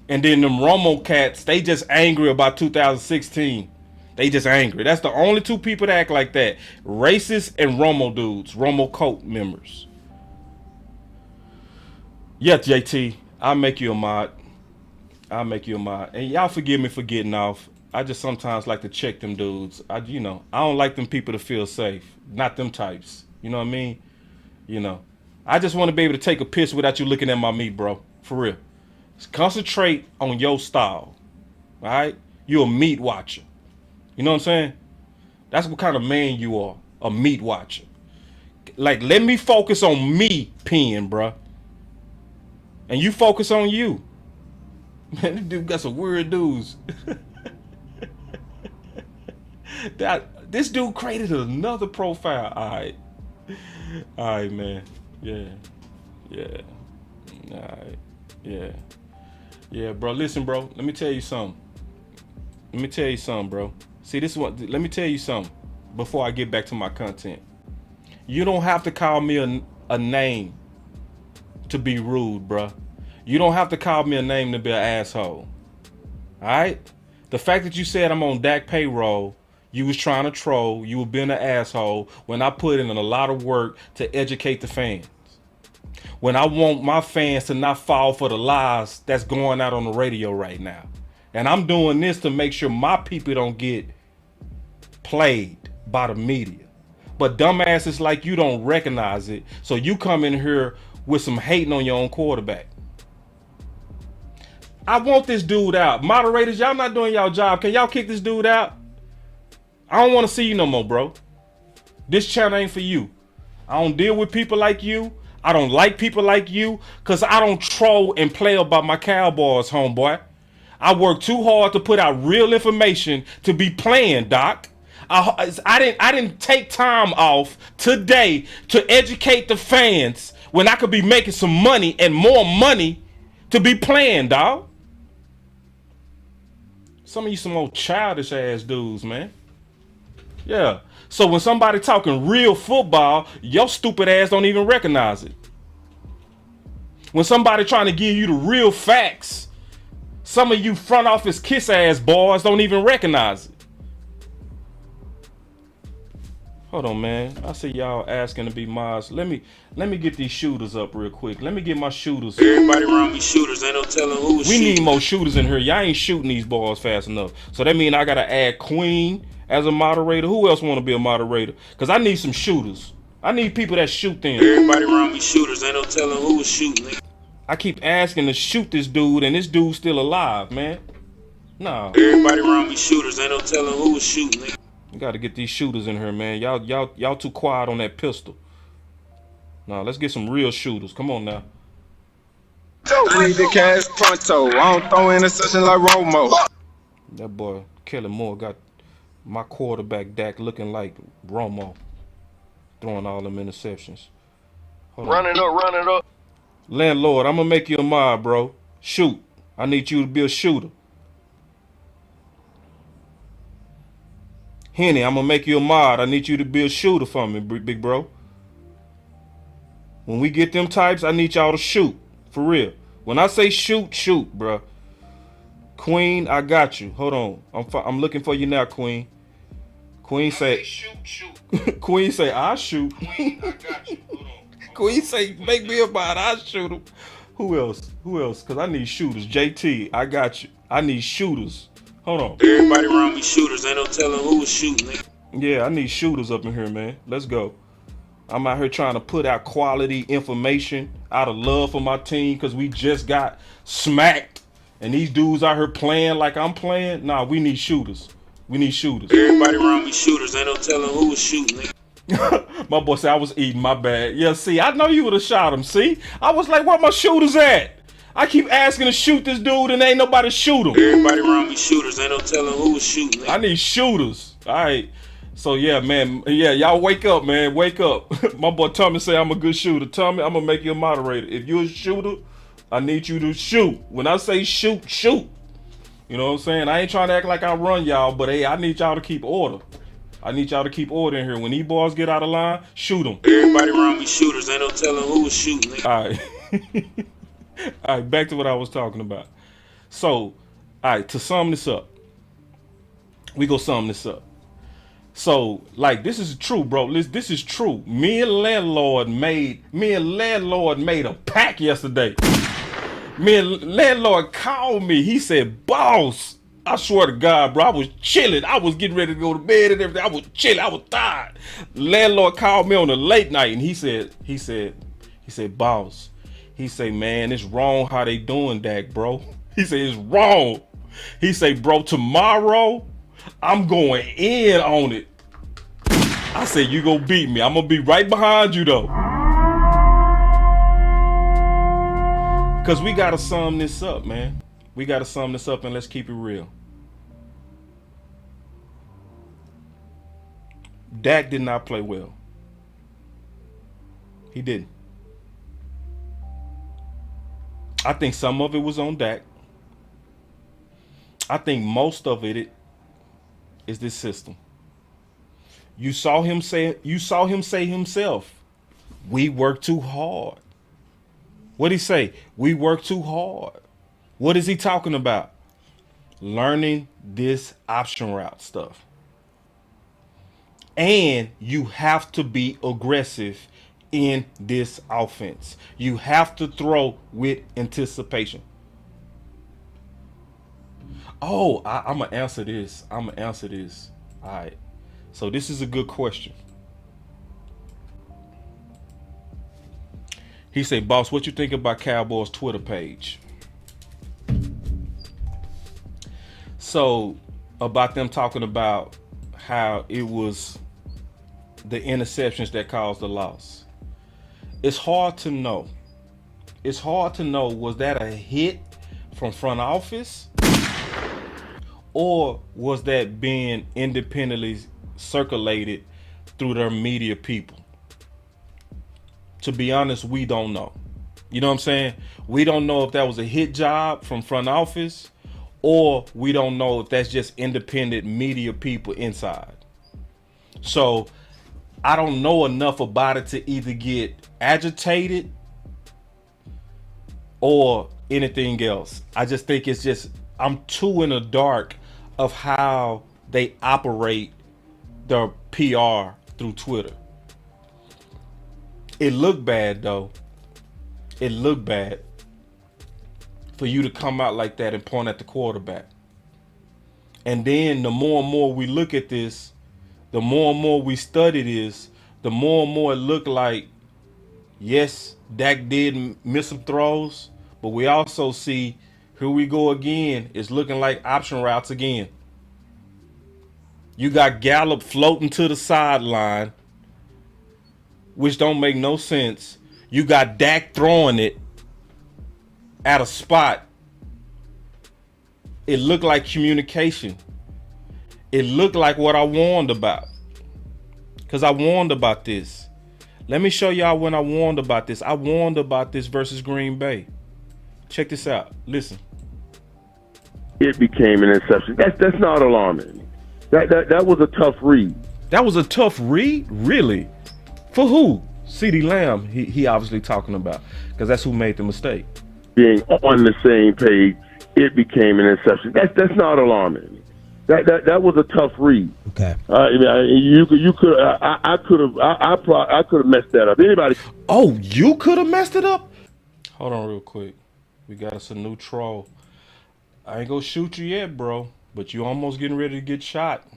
And then them Romo cats, they just angry about 2016. They just angry. That's the only two people that act like that. Racist and Romo dudes. Romo cult members. Yeah, JT. I'll make you a mod. And y'all forgive me for getting off. I just sometimes like to check them dudes. I don't like them people to feel safe. Not them types. You know what I mean? You know. I just want to be able to take a piss without you looking at my meat, bro. For real. Concentrate on your style. All right? You're a meat watcher. You know what I'm saying? That's what kind of man you are. A meat watcher. Like, let me focus on me peeing, bruh. And you focus on you. Man, this dude got some weird dudes. This dude created another profile. All right, man. Yeah. All right. Yeah, bro. Listen, bro. Let me tell you something. Bro. See, this one. Let me tell you something before I get back to my content. You don't have to call me a name to be rude, bro. You don't have to call me a name to be an asshole. All right? The fact that you said I'm on Dak payroll, you was trying to troll, you were being an asshole when I put in a lot of work to educate the fans. When I want my fans to not fall for the lies that's going out on the radio right now. And I'm doing this to make sure my people don't get played by the media. But dumbasses like you don't recognize it. So you come in here with some hating on your own quarterback. I want this dude out. Moderators, y'all not doing y'all job. Can y'all kick this dude out? I don't want to see you no more, bro. This channel ain't for you. I don't deal with people like you. I don't like people like you because I don't troll and play about my Cowboys, homeboy. I work too hard to put out real information to be playing, Doc. I didn't take time off today to educate the fans when I could be making some money and more money to be playing, dog. Some of you some old childish ass dudes, man. Yeah. So when somebody talking real football, your stupid ass don't even recognize it. When somebody trying to give you the real facts, Some of you front office kiss ass boys don't even recognize it. Hold on, man. I see y'all asking to be mods. Let me get these shooters up real quick. Let me get my shooters. Everybody around me shooters. Ain't no telling who was We shooting. need more shooters in here. Y'all ain't shooting these balls fast enough. So that means I gotta add Queen as a moderator. Who else want to be a moderator? Cause I need some shooters. I need people that shoot them. Everybody around me shooters. Ain't no telling who was shooting. I keep asking to shoot this dude, and this dude's still alive, man. Nah. Everybody around me shooters. Ain't no telling who was shooting. You gotta get these shooters in here, man. Y'all too quiet on that pistol. Nah, let's get some real shooters. Come on now. Need the cash pronto. I don't throw interception like Romo. That boy Kellen Moore got my quarterback Dak looking like Romo, throwing all them interceptions. Run it up. Landlord, I'm gonna make you a mod, bro. Shoot. I need you to be a shooter. Henny, I'm gonna make you a mod. I need you to be a shooter for me, big bro. When we get them types, I need y'all to shoot. For real. When I say shoot, shoot, bro. Queen, I got you. Hold on. I'm looking for you now, Queen. Queen say shoot. Queen say I shoot. Queen, I got you. Hold on. Queen say make me a mod. I shoot him. Who else? Cause I need shooters. JT, I got you. I need shooters. Hold on. Everybody around me shooters. Ain't no telling who was shooting. Yeah, I need shooters up in here, man. Let's go. I'm out here trying to put out quality information out of love for my team because we just got smacked. And these dudes out here playing like I'm playing. Nah, we need shooters. We need shooters. Everybody around me shooters. Ain't no telling who was shooting. My boy said I was eating, my bad. Yeah, see, I know you would have shot him. See? I was like, where my shooters at? I keep asking to shoot this dude and ain't nobody shoot him. Everybody around me shooters. Ain't no telling who was shooting. I need shooters. All right. So yeah, man. Yeah, y'all wake up, man. Wake up. My boy Tommy say I'm a good shooter. Tommy, I'm gonna make you a moderator. If you're a shooter, I need you to shoot. When I say shoot, shoot. You know what I'm saying? I ain't trying to act like I run y'all, but hey, I need y'all to keep order. I need y'all to keep order in here. When these boys get out of line, shoot them. Everybody around me shooters. Ain't no telling who was shooting. All right. All right, back to what I was talking about. So, all right, to sum this up, we go sum this up. So, like, this is true, bro. This is true. Me and Landlord made a pact yesterday. Me and Landlord called me. He said, "Boss, I swear to God, bro, I was chilling. I was getting ready to go to bed and everything. I was chilling. I was tired." Landlord called me on a late night and he said, "Boss," he said, "Man, it's wrong how they doing, Dak, bro." He said, "It's wrong." He said, "Bro, tomorrow I'm going in on it." I said, "You gonna beat me. I'm gonna be right behind you though." Cause we gotta sum this up, man. We gotta sum this up and let's keep it real. Dak did not play well. He didn't. I think some of it was on Dak. I think most of it is this system. You saw him say himself, "We work too hard." What'd he say? We work too hard. What is he talking about? Learning this option route stuff. And you have to be aggressive in this offense. You have to throw with anticipation. Oh, I'm going to answer this. All right. So this is a good question. He said, "Boss, what you think about Cowboys Twitter page?" So about them talking about how it was the interceptions that caused the loss. It's hard to know. Was that a hit from front office? Or was that being independently circulated through their media people? To be honest, we don't know. You know what I'm saying? We don't know if that was a hit job from front office, or we don't know if that's just independent media people inside. So I don't know enough about it to either get agitated or anything else. I just think it's just, I'm too in the dark of how they operate their PR through Twitter. It looked bad though. It looked bad for you to come out like that and point at the quarterback. And then the more and more we look at this, the more and more we study this, the more and more it looked like, yes, Dak did miss some throws, but we also see, here we go again. It's looking like option routes again. You got Gallup floating to the sideline, which don't make no sense. You got Dak throwing it at a spot. It looked like communication. It looked like what I warned about. Because I warned about this. Let me show y'all when I warned about this. I warned about this versus Green Bay. Check this out. Listen. It became an interception. That's not alarming. That was a tough read. That was a tough read? Really? For who? CeeDee Lamb, he obviously talking about. Because that's who made the mistake. Being on the same page, it became an interception. That's not alarming. That was a tough read. Okay. You could I could have messed that up. Anybody? Oh, you could have messed it up? Hold on real quick. We got us a new troll. I ain't gonna shoot you yet, bro, but you almost getting ready to get shot.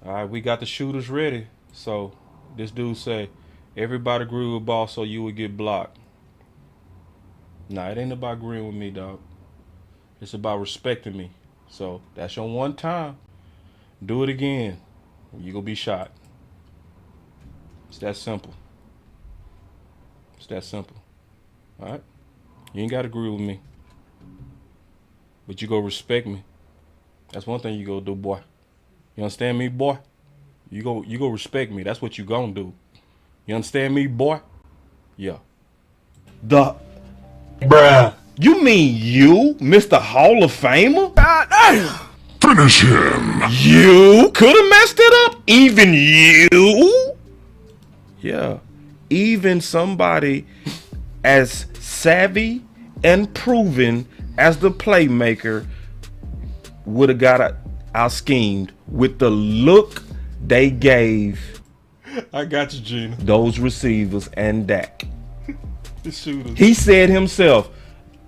All right, we got the shooters ready. So this dude say, everybody agree with boss so you would get blocked. Nah, it ain't about agreeing with me, dog. It's about respecting me. So that's your one time. Do it again. You gonna be shot. It's that simple. It's that simple. All right? You ain't gotta agree with me. But you go respect me. That's one thing you go do, boy. You understand me, boy? You go respect me. That's what you gonna do. You understand me, boy? Yeah. Bruh. You mean you, Mr. Hall of Famer? God damn. Finish him. You could have messed it up. Even you? Yeah. Even somebody as savvy and proven as the playmaker would have got out schemed with the look they gave. I got you, Gina. Those receivers and Dak. The shooters. He said himself,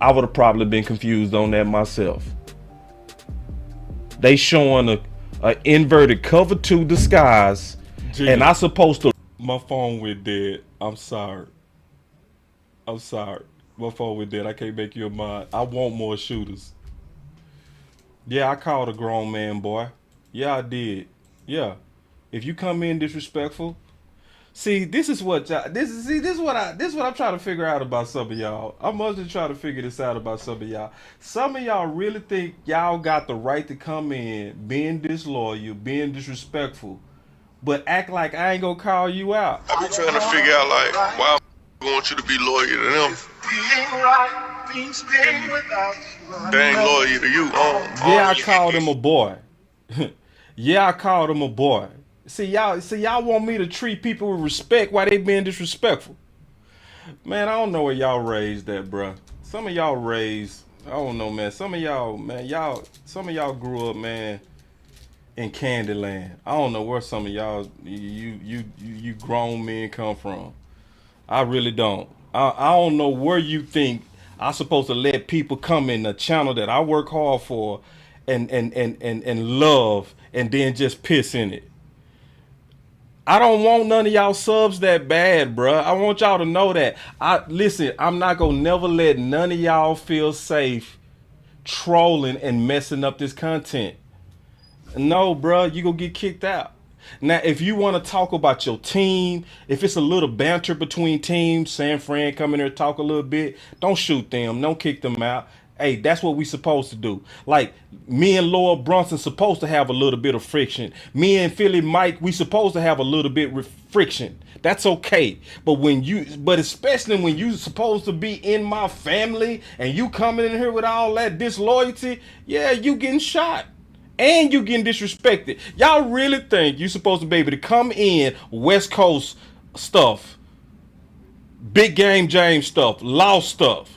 I would have probably been confused on that myself. They showing a inverted cover 2 disguise, Gina, and I supposed to. My phone went dead. I'm sorry. My phone went dead. I can't make you a mod. I want more shooters. Yeah, I called a grown man, boy. Yeah, I did. Yeah. If you come in disrespectful, this is what I'm trying to figure out about some of y'all. I'm just trying to figure this out about some of y'all. Some of y'all really think y'all got the right to come in being disloyal, being disrespectful, but act like I ain't gonna call you out. I be trying to figure out like why I want you to be loyal to them. They ain't loyal to you. Yeah, I called him a boy. Yeah, I called him a boy. See y'all want me to treat people with respect while they being disrespectful. Man, I don't know where y'all raised that, bruh. Some of y'all raised, I don't know, man. Some of y'all grew up, man, in Candyland. I don't know where some of y'all you grown men come from. I really don't. I don't know where you think I'm supposed to let people come in the channel that I work hard for and love and then just piss in it. I don't want none of y'all subs that bad, bruh. I want y'all to know that. Listen, I'm not gonna never let none of y'all feel safe trolling and messing up this content. No, bruh, you gonna get kicked out. Now, if you want to talk about your team, if it's a little banter between teams, San Fran come in here talk a little bit, don't shoot them, don't kick them out. Hey, that's what we supposed to do. Like, me and Lord Brunson supposed to have a little bit of friction. Me and Philly Mike, we supposed to have a little bit of friction. That's okay. But especially when you supposed to be in my family and you coming in here with all that disloyalty, yeah, you getting shot. And you getting disrespected. Y'all really think you supposed to be able to come in West Coast stuff, big game James stuff, law stuff,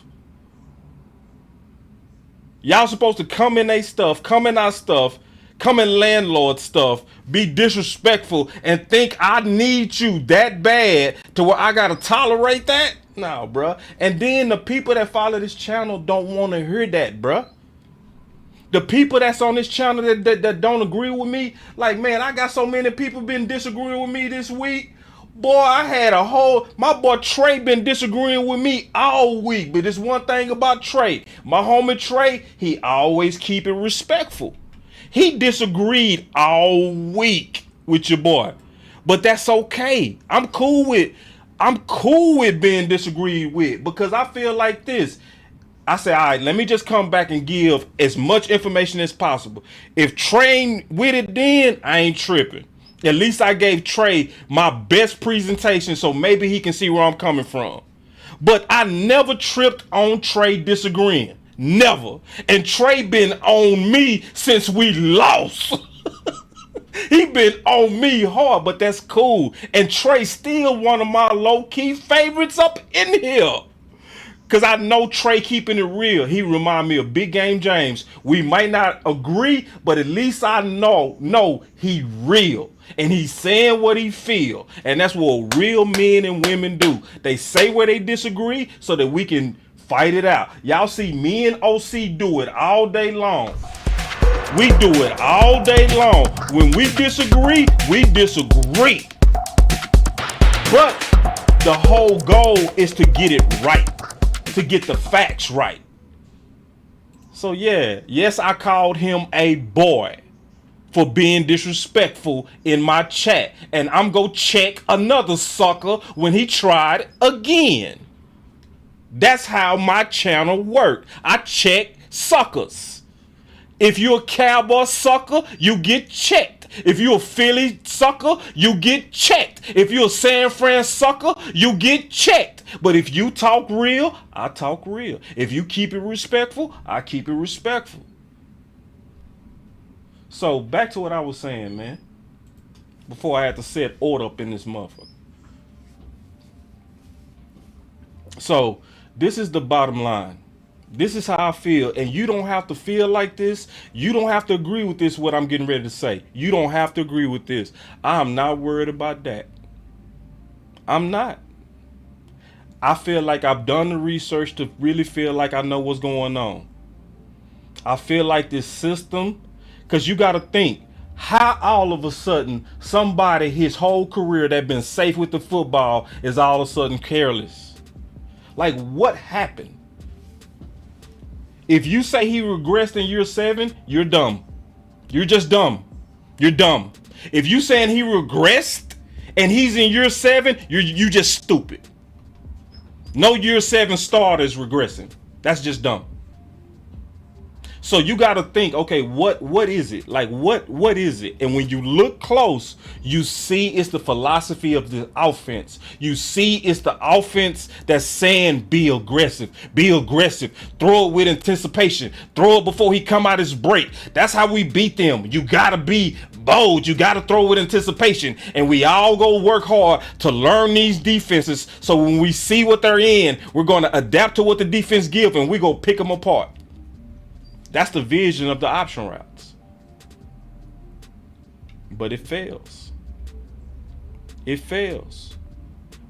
Y'all supposed to come in they stuff, come in our stuff, come in landlord stuff, be disrespectful, and think I need you that bad to where I gotta tolerate that? No, bruh. And then the people that follow this channel don't want to hear that, bruh. The people that's on this channel that don't agree with me, like, man, I got so many people been disagreeing with me this week. Boy, I had my boy Trey been disagreeing with me all week. But there's one thing about Trey. My homie Trey, he always keep it respectful. He disagreed all week with your boy. But that's okay. I'm cool with being disagreed with, because I feel like this. I say, all right, let me just come back and give as much information as possible. If Trey ain't with it, then I ain't tripping. At least I gave Trey my best presentation, so maybe he can see where I'm coming from. But I never tripped on Trey disagreeing. Never. And Trey been on me since we lost. He been on me hard, but that's cool. And Trey still one of my low-key favorites up in here. Because I know Trey keeping it real. He remind me of Big Game James. We might not agree, but at least I know he real. And he's saying what he feel. And that's what real men and women do. They say where they disagree so that we can fight it out. Y'all see me and OC do it all day long. We do it all day long. When we disagree, we disagree. But the whole goal is to get it right. To get the facts right. So yeah, yes, I called him a boy for being disrespectful in my chat. And I'm gonna check another sucker when he tried again. That's how my channel worked. I check suckers. If you're a Cowboy sucker, you get checked. If you're a Philly sucker, you get checked. If you're a San Fran sucker, you get checked. But if you talk real, I talk real. If you keep it respectful, I keep it respectful. So back to what I was saying, man. Before I had to set order up in this motherfucker. So this is the bottom line. This is how I feel, and you don't have to feel like this. You don't have to agree with this, what I'm getting ready to say. You don't have to agree with this. I'm not worried about that. I'm not. I feel like I've done the research to really feel like I know what's going on. I feel like this system, because you got to think, how all of a sudden somebody his whole career that been safe with the football is all of a sudden careless? Like, what happened? If you say he regressed in year 7, you're dumb. You're just dumb. You're dumb. If you saying he regressed and he's in year 7, you just stupid. No year 7 starter is regressing. That's just dumb. So you got to think, okay, what is it? Like, what is it? And when you look close, you see it's the philosophy of the offense. You see it's the offense that's saying be aggressive, throw it with anticipation, throw it before he come out his break. That's how we beat them. You got to be bold. You got to throw with anticipation. And we all go work hard to learn these defenses. So when we see what they're in, we're going to adapt to what the defense give, and we go pick them apart. That's the vision of the option routes. But it fails. It fails.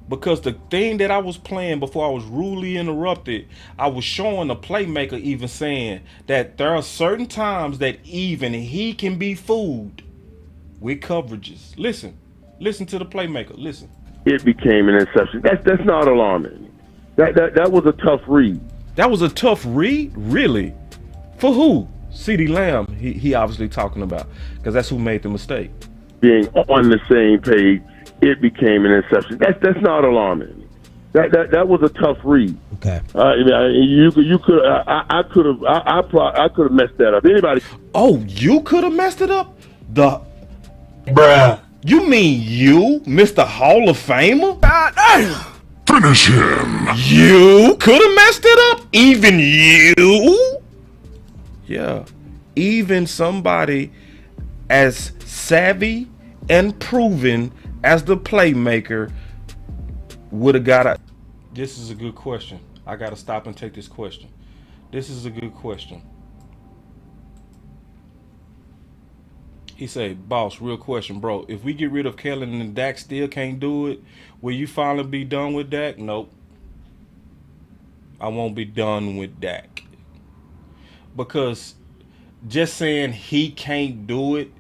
Because the thing that I was playing before I was rudely interrupted, I was showing the playmaker even saying that there are certain times that even he can be fooled with coverages. Listen to the playmaker. Listen. It became an interception. That's not alarming. That was a tough read. That was a tough read? Really? For who? CeeDee Lamb, he obviously talking about, because that's who made the mistake. Being on the same page, it became an interception. That's not alarming. That was a tough read. Okay. You could I could have messed that up. Anybody? Oh, you could have messed it up? Bruh. You mean you, Mr. Hall of Famer? God damn. Finish him. You could have messed it up? Even you? Yeah, even somebody as savvy and proven as the playmaker would have got a... This is a good question. I got to stop and take this question. This is a good question. He said, boss, real question, bro. If we get rid of Kellen and Dak still can't do it, will you finally be done with Dak? Nope. I won't be done with Dak. Because just saying he can't do it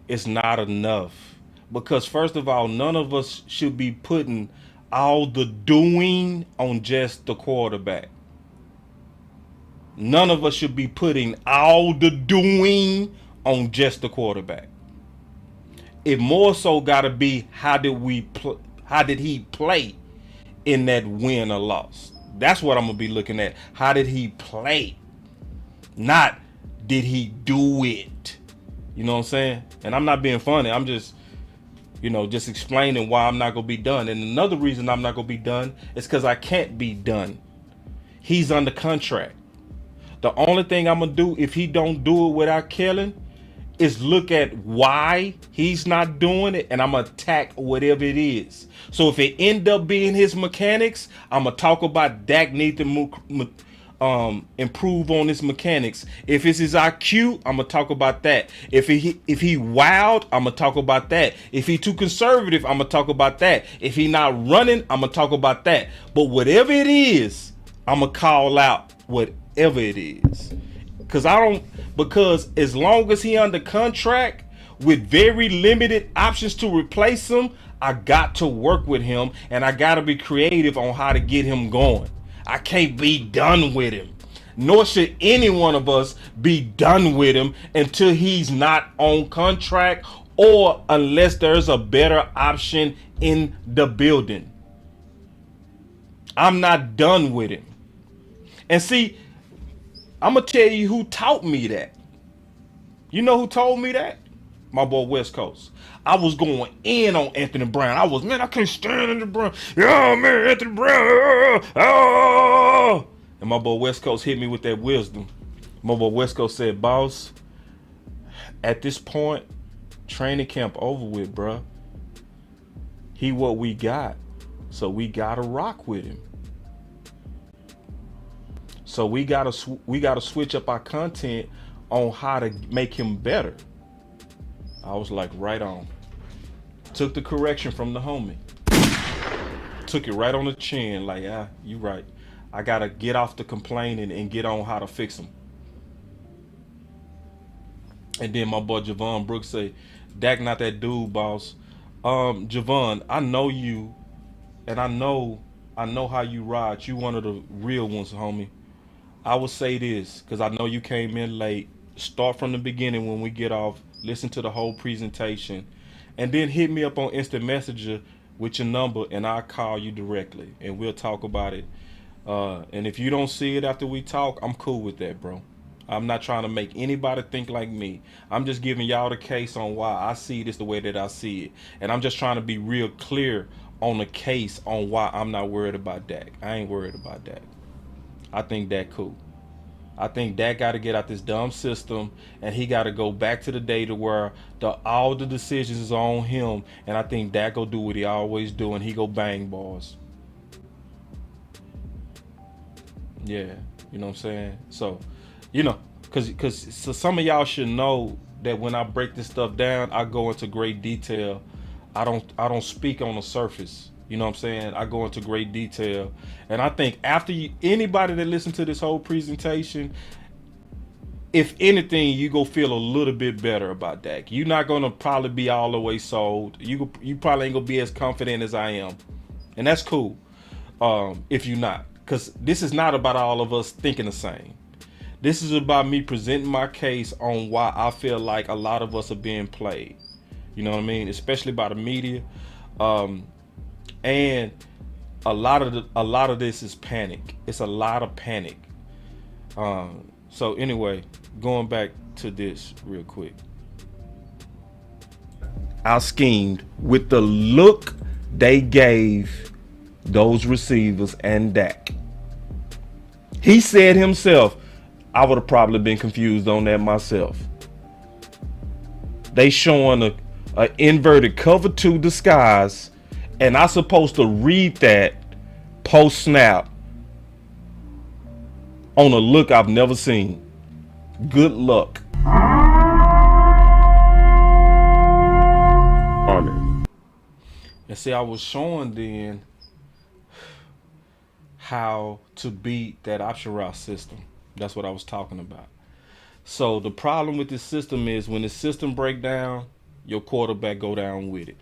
is not enough. Because first of all, none of us should be putting all the doing on just the quarterback. None of us should be putting all the doing on just the quarterback. It more so got to be how did he play in that win or loss. That's what I'm gonna be looking at. How did he play? Not did he do it? You know what I'm saying? And I'm not being funny. I'm just, just explaining why I'm not gonna be done. And another reason I'm not gonna be done is because I can't be done. He's under contract. The only thing I'm gonna do if he don't do it without Kellen is look at why he's not doing it, and I'm gonna attack whatever it is. So if it end up being his mechanics, I'm gonna talk about Dak need to improve on his mechanics. If it's his IQ, I'm gonna talk about that. If he wild, I'm gonna talk about that. If he too conservative, I'm gonna talk about that. If he not running, I'm gonna talk about that. But whatever it is, I'm gonna call out whatever it is. Because as long as he under contract with very limited options to replace him, I got to work with him, and I got to be creative on how to get him going. I can't be done with him. Nor should any one of us be done with him until he's not on contract or unless there's a better option in the building. I'm not done with him. And see, I'm going to tell you who taught me that. You know who told me that? My boy West Coast. I was going in on Anthony Brown. I can't stand Anthony Brown. Yeah, man, Anthony Brown. Oh. And my boy West Coast hit me with that wisdom. My boy West Coast said, boss, at this point, training camp over with, bruh. He what we got. So we got to rock with him. So we gotta switch up our content on how to make him better. I was like, right on. Took the correction from the homie. Took it right on the chin, like, you right. I gotta get off the complaining and get on how to fix him. And then my boy Javon Brooks say, Dak not that dude, boss. Javon, I know you, and I know how you ride. You one of the real ones, homie. I would say this, because I know you came in late. Start from the beginning when we get off. Listen to the whole presentation. And then hit me up on Instant Messenger with your number, and I'll call you directly. And we'll talk about it. And if you don't see it after we talk, I'm cool with that, bro. I'm not trying to make anybody think like me. I'm just giving y'all the case on why I see this the way that I see it. And I'm just trying to be real clear on the case on why I'm not worried about Dak. I ain't worried about Dak. I think Dak cool. I think Dak got to get out this dumb system, and he got to go back to the day to where all the decisions is on him, and I think Dak go do what he always do, and he go bang balls. Yeah, you know what I'm saying? So, because some of y'all should know that when I break this stuff down, I go into great detail. I don't speak on the surface. You know what I'm saying? I go into great detail. And I think after anybody that listened to this whole presentation, if anything, you go feel a little bit better about Dak. You're not going to probably be all the way sold. You probably ain't going to be as confident as I am. And that's cool if you're not. Because this is not about all of us thinking the same. This is about me presenting my case on why I feel like a lot of us are being played. You know what I mean? Especially by the media. And a lot of this is panic. It's a lot of panic. So anyway, going back to this real quick. I schemed with the look they gave those receivers and Dak. He said himself, I would have probably been confused on that myself. They showing a inverted cover 2 disguise, and I supposed to read that post snap on a look I've never seen. Good luck. And see, I was showing then how to beat that option route system. That's what I was talking about. So the problem with this system is when the system break down, your quarterback go down with it.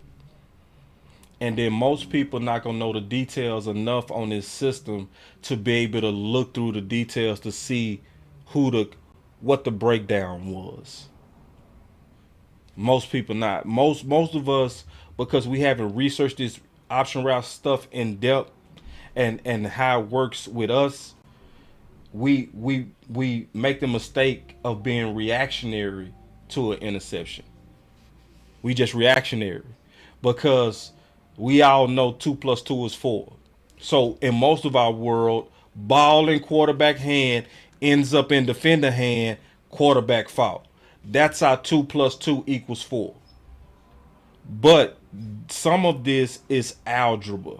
And then most people not gonna know the details enough on this system to be able to look through the details to see what the breakdown was. Most people not. Most of us, because we haven't researched this option route stuff in depth and how it works with us, we make the mistake of being reactionary to an interception. We just reactionary because we all know 2 + 2 is 4. So in most of our world, ball in quarterback hand ends up in defender hand, quarterback fault. That's how 2 + 2 = 4. But some of this is algebra.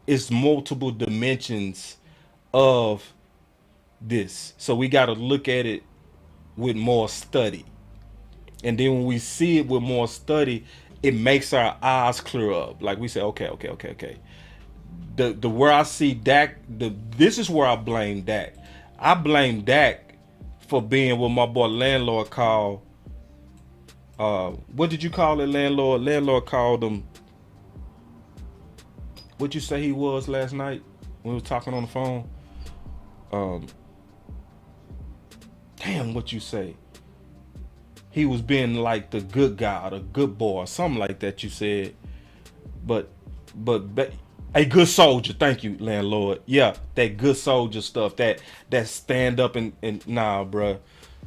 It's multiple dimensions of this. So we got to look at it with more study. And then when we see it with more study, it makes our eyes clear up. Like we say, okay. The where I see Dak, this is where I blame Dak. I blame Dak for being what my boy Landlord called. What did you call it, Landlord? Landlord called him. What'd you say he was last night when we were talking on the phone? Damn, what you say? He was being like the good guy, the good boy, something like that. You said, but a good soldier. Thank you, Landlord. Yeah, that good soldier stuff. That stand up and nah, bruh.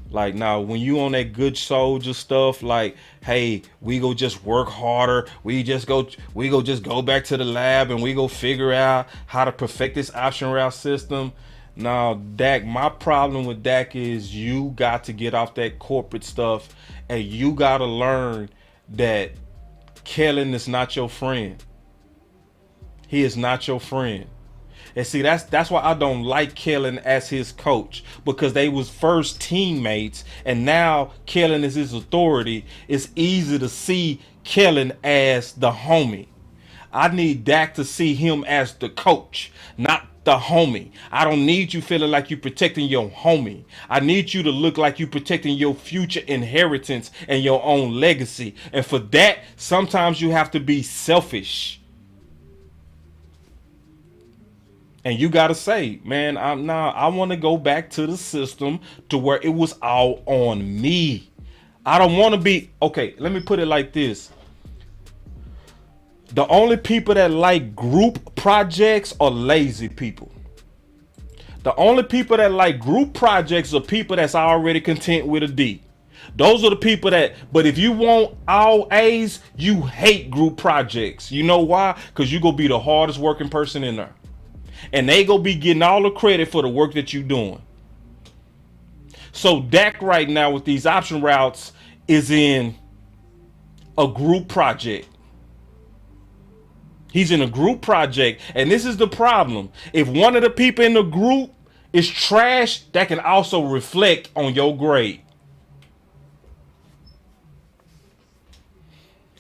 Like now, when you on that good soldier stuff, like, hey, we go just work harder. We go just go back to the lab and we go figure out how to perfect this option route system. Now, Dak, my problem with Dak is you got to get off that corporate stuff and you got to learn that Kellen is not your friend. He is not your friend. And see, that's why I don't like Kellen as his coach, because they was first teammates and now Kellen is his authority. It's easy to see Kellen as the homie. I need Dak to see him as the coach, not the homie. I don't need you feeling like you're protecting your homie. I need you to look like you're protecting your future inheritance and your own legacy. And for that, sometimes you have to be selfish. And you got to say, man, I want to go back to the system to where it was all on me. I don't want to be, okay, let me put it like this. The only people that like group projects are lazy people. The only people that like group projects are people that's already content with a D. Those are the people that, but if you want all A's, you hate group projects. You know why? Because you're going to be the hardest working person in there. And they going to be getting all the credit for the work that you're doing. So Dak right now with these option routes is in a group project. He's in a group project, and this is the problem. If one of the people in the group is trash, that can also reflect on your grade.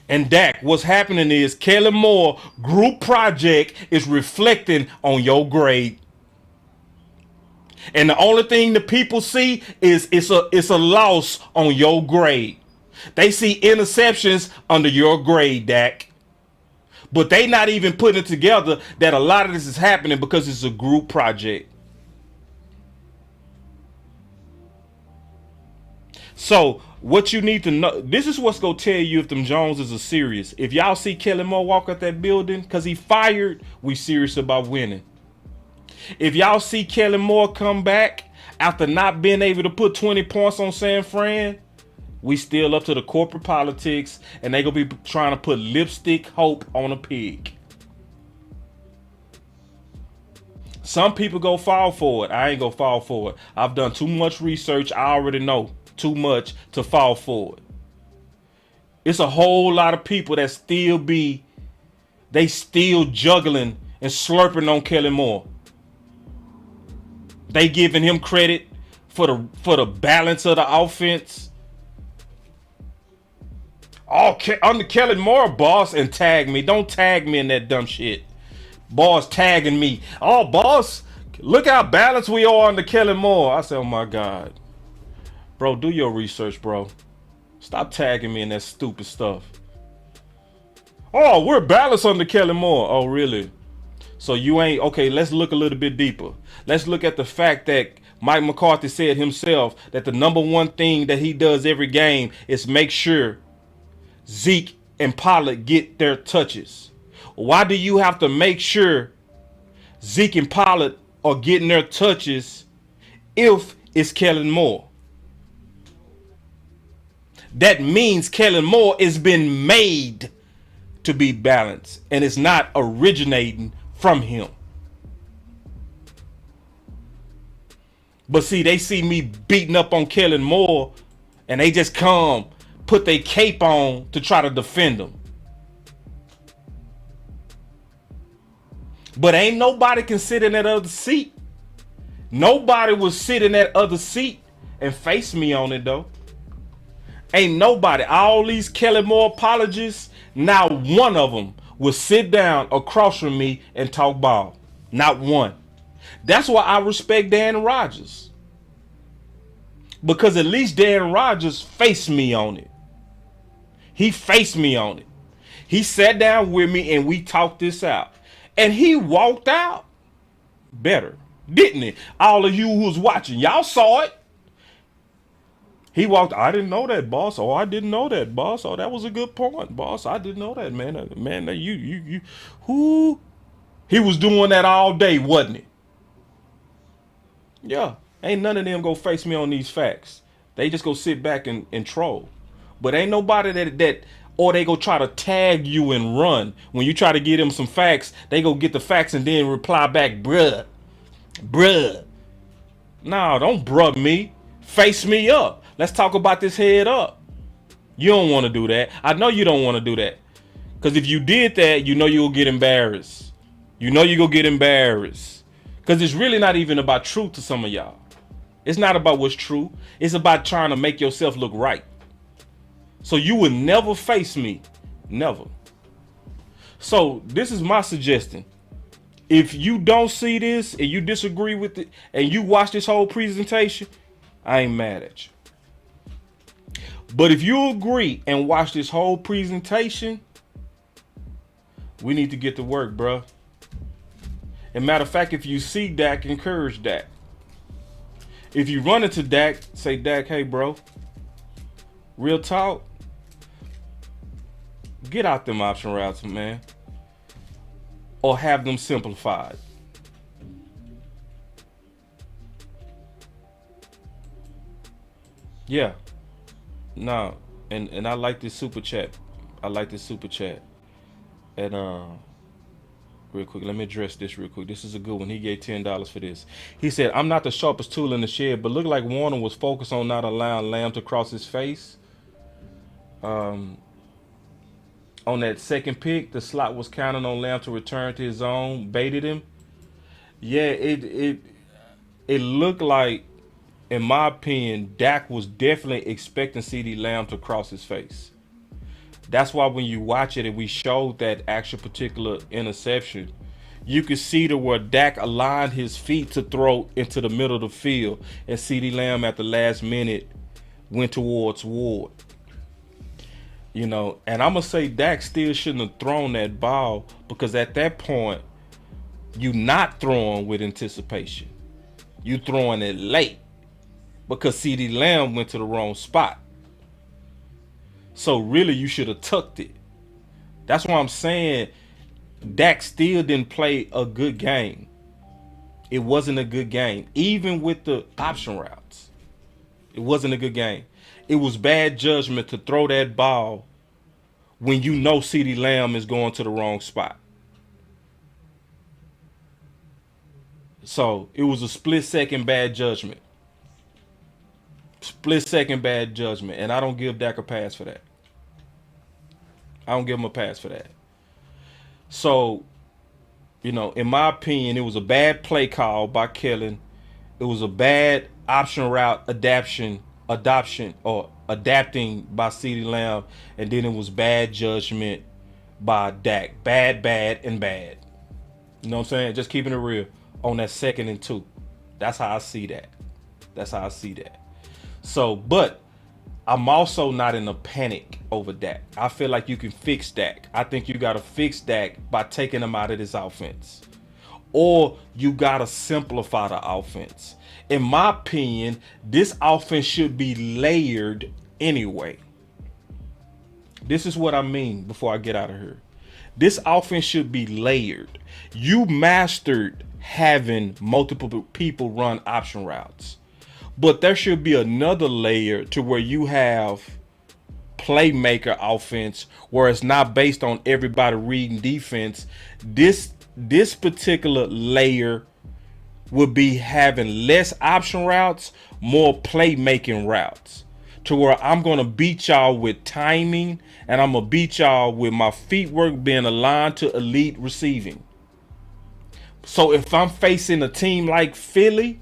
And Dak, what's happening is Kellen Moore group project is reflecting on your grade. And the only thing the people see is it's a loss on your grade. They see interceptions under your grade, Dak. But they not even putting it together that a lot of this is happening because it's a group project. So what you need to know, this is what's going to tell you if them Joneses are serious. If y'all see Kellen Moore walk out that building because he fired, we serious about winning. If y'all see Kellen Moore come back after not being able to put 20 points on San Fran, we still up to the corporate politics, and they gonna be trying to put lipstick hope on a pig. Some people go fall for it. I ain't gonna fall for it. I've done too much research. I already know too much to fall for it. It's a whole lot of people that still juggling and slurping on Kellen Moore. They giving him credit for the balance of the offense. Oh, under Kellen Moore, boss, and tag me. Don't tag me in that dumb shit. Boss tagging me. Oh, boss, look how balanced we are under Kellen Moore. I said, oh my God. Bro, do your research, bro. Stop tagging me in that stupid stuff. Oh, we're balanced under Kellen Moore. Oh, really? So you ain't, okay, let's look a little bit deeper. Let's look at the fact that Mike McCarthy said himself that the number one thing that he does every game is make sure Zeke and Pollard get their touches. Why do you have to make sure Zeke and Pollard are getting their touches if it's Kellen Moore? That means Kellen Moore has been made to be balanced, and it's not originating from him. But see, they see me beating up on Kellen Moore, and they just come, put their cape on to try to defend him. But ain't nobody can sit in that other seat. Nobody will sit in that other seat and face me on it, though. Ain't nobody. All these Kellen Moore apologists, not one of them will sit down across from me and talk ball. Not one. That's why I respect Dan Rodgers. Because at least Dan Rodgers faced me on it. He faced me on it. He sat down with me and we talked this out. And he walked out better, didn't he? All of you who was watching, y'all saw it. He walked, I didn't know that, boss. Oh, I didn't know that, boss. Oh, that was a good point, boss. I didn't know that, man. Man, who? He was doing that all day, wasn't he? Yeah. Ain't none of them go face me on these facts. They just go sit back and troll. But ain't nobody that or they go try to tag you and run. When you try to give them some facts, they go get the facts and then reply back, bruh. No, don't bruh me. Face me up. Let's talk about this head up. You don't want to do that. I know you don't want to do that. Because if you did that, you know you'll get embarrassed. You know you're going to get embarrassed. Because it's really not even about truth to some of y'all. It's not about what's true. It's about trying to make yourself look right. So you would never face me. Never. So this is my suggestion. If you don't see this and you disagree with it and you watch this whole presentation, I ain't mad at you. But if you agree and watch this whole presentation, we need to get to work, bro. And matter of fact, if you see Dak, encourage Dak. If you run into Dak, say, Dak, hey, bro, real talk, get out them option routes, man. Or have them simplified. Yeah. No. And I like this super chat. And real quick, let me address this real quick. This is a good one. He gave $10 for this. He said, I'm not the sharpest tool in the shed, but looked like Warner was focused on not allowing Lamb to cross his face. On that second pick, the slot was counting on Lamb to return to his zone, baited him. Yeah, it looked like, in my opinion, Dak was definitely expecting CeeDee Lamb to cross his face. That's why when you watch it and we showed that actual particular interception, you could see to where Dak aligned his feet to throw into the middle of the field, and CeeDee Lamb at the last minute went towards Ward. You know, and I'm going to say Dak still shouldn't have thrown that ball, because at that point, you not throwing with anticipation. You throwing it late because CeeDee Lamb went to the wrong spot. So really, you should have tucked it. That's why I'm saying Dak still didn't play a good game. It wasn't a good game. Even with the option routes, it wasn't a good game. It was bad judgment to throw that ball when you know CeeDee Lamb is going to the wrong spot. So it was a split-second bad judgment. Split-second bad judgment. And I don't give Dak a pass for that. I don't give him a pass for that. So, you know, in my opinion, it was a bad play call by Kellen. It was a bad option route adaptation adoption or adapting by CeeDee Lamb, and then it was bad judgment by Dak. Bad, and bad. You know what I'm saying? Just keeping it real on that 2nd and 2. That's how I see that. So, but I'm also not in a panic over Dak. I feel like you can fix Dak. I think you got to fix Dak by taking him out of this offense. Or you got to simplify the offense. In my opinion, this offense should be layered anyway. This is what I mean before I get out of here. This offense should be layered. You mastered having multiple people run option routes. But there should be another layer to where you have playmaker offense where it's not based on everybody reading defense. This particular layer would be having less option routes, more playmaking routes, to where I'm going to beat y'all with timing and I'm going to beat y'all with my feet work being aligned to elite receiving. So if I'm facing a team like Philly,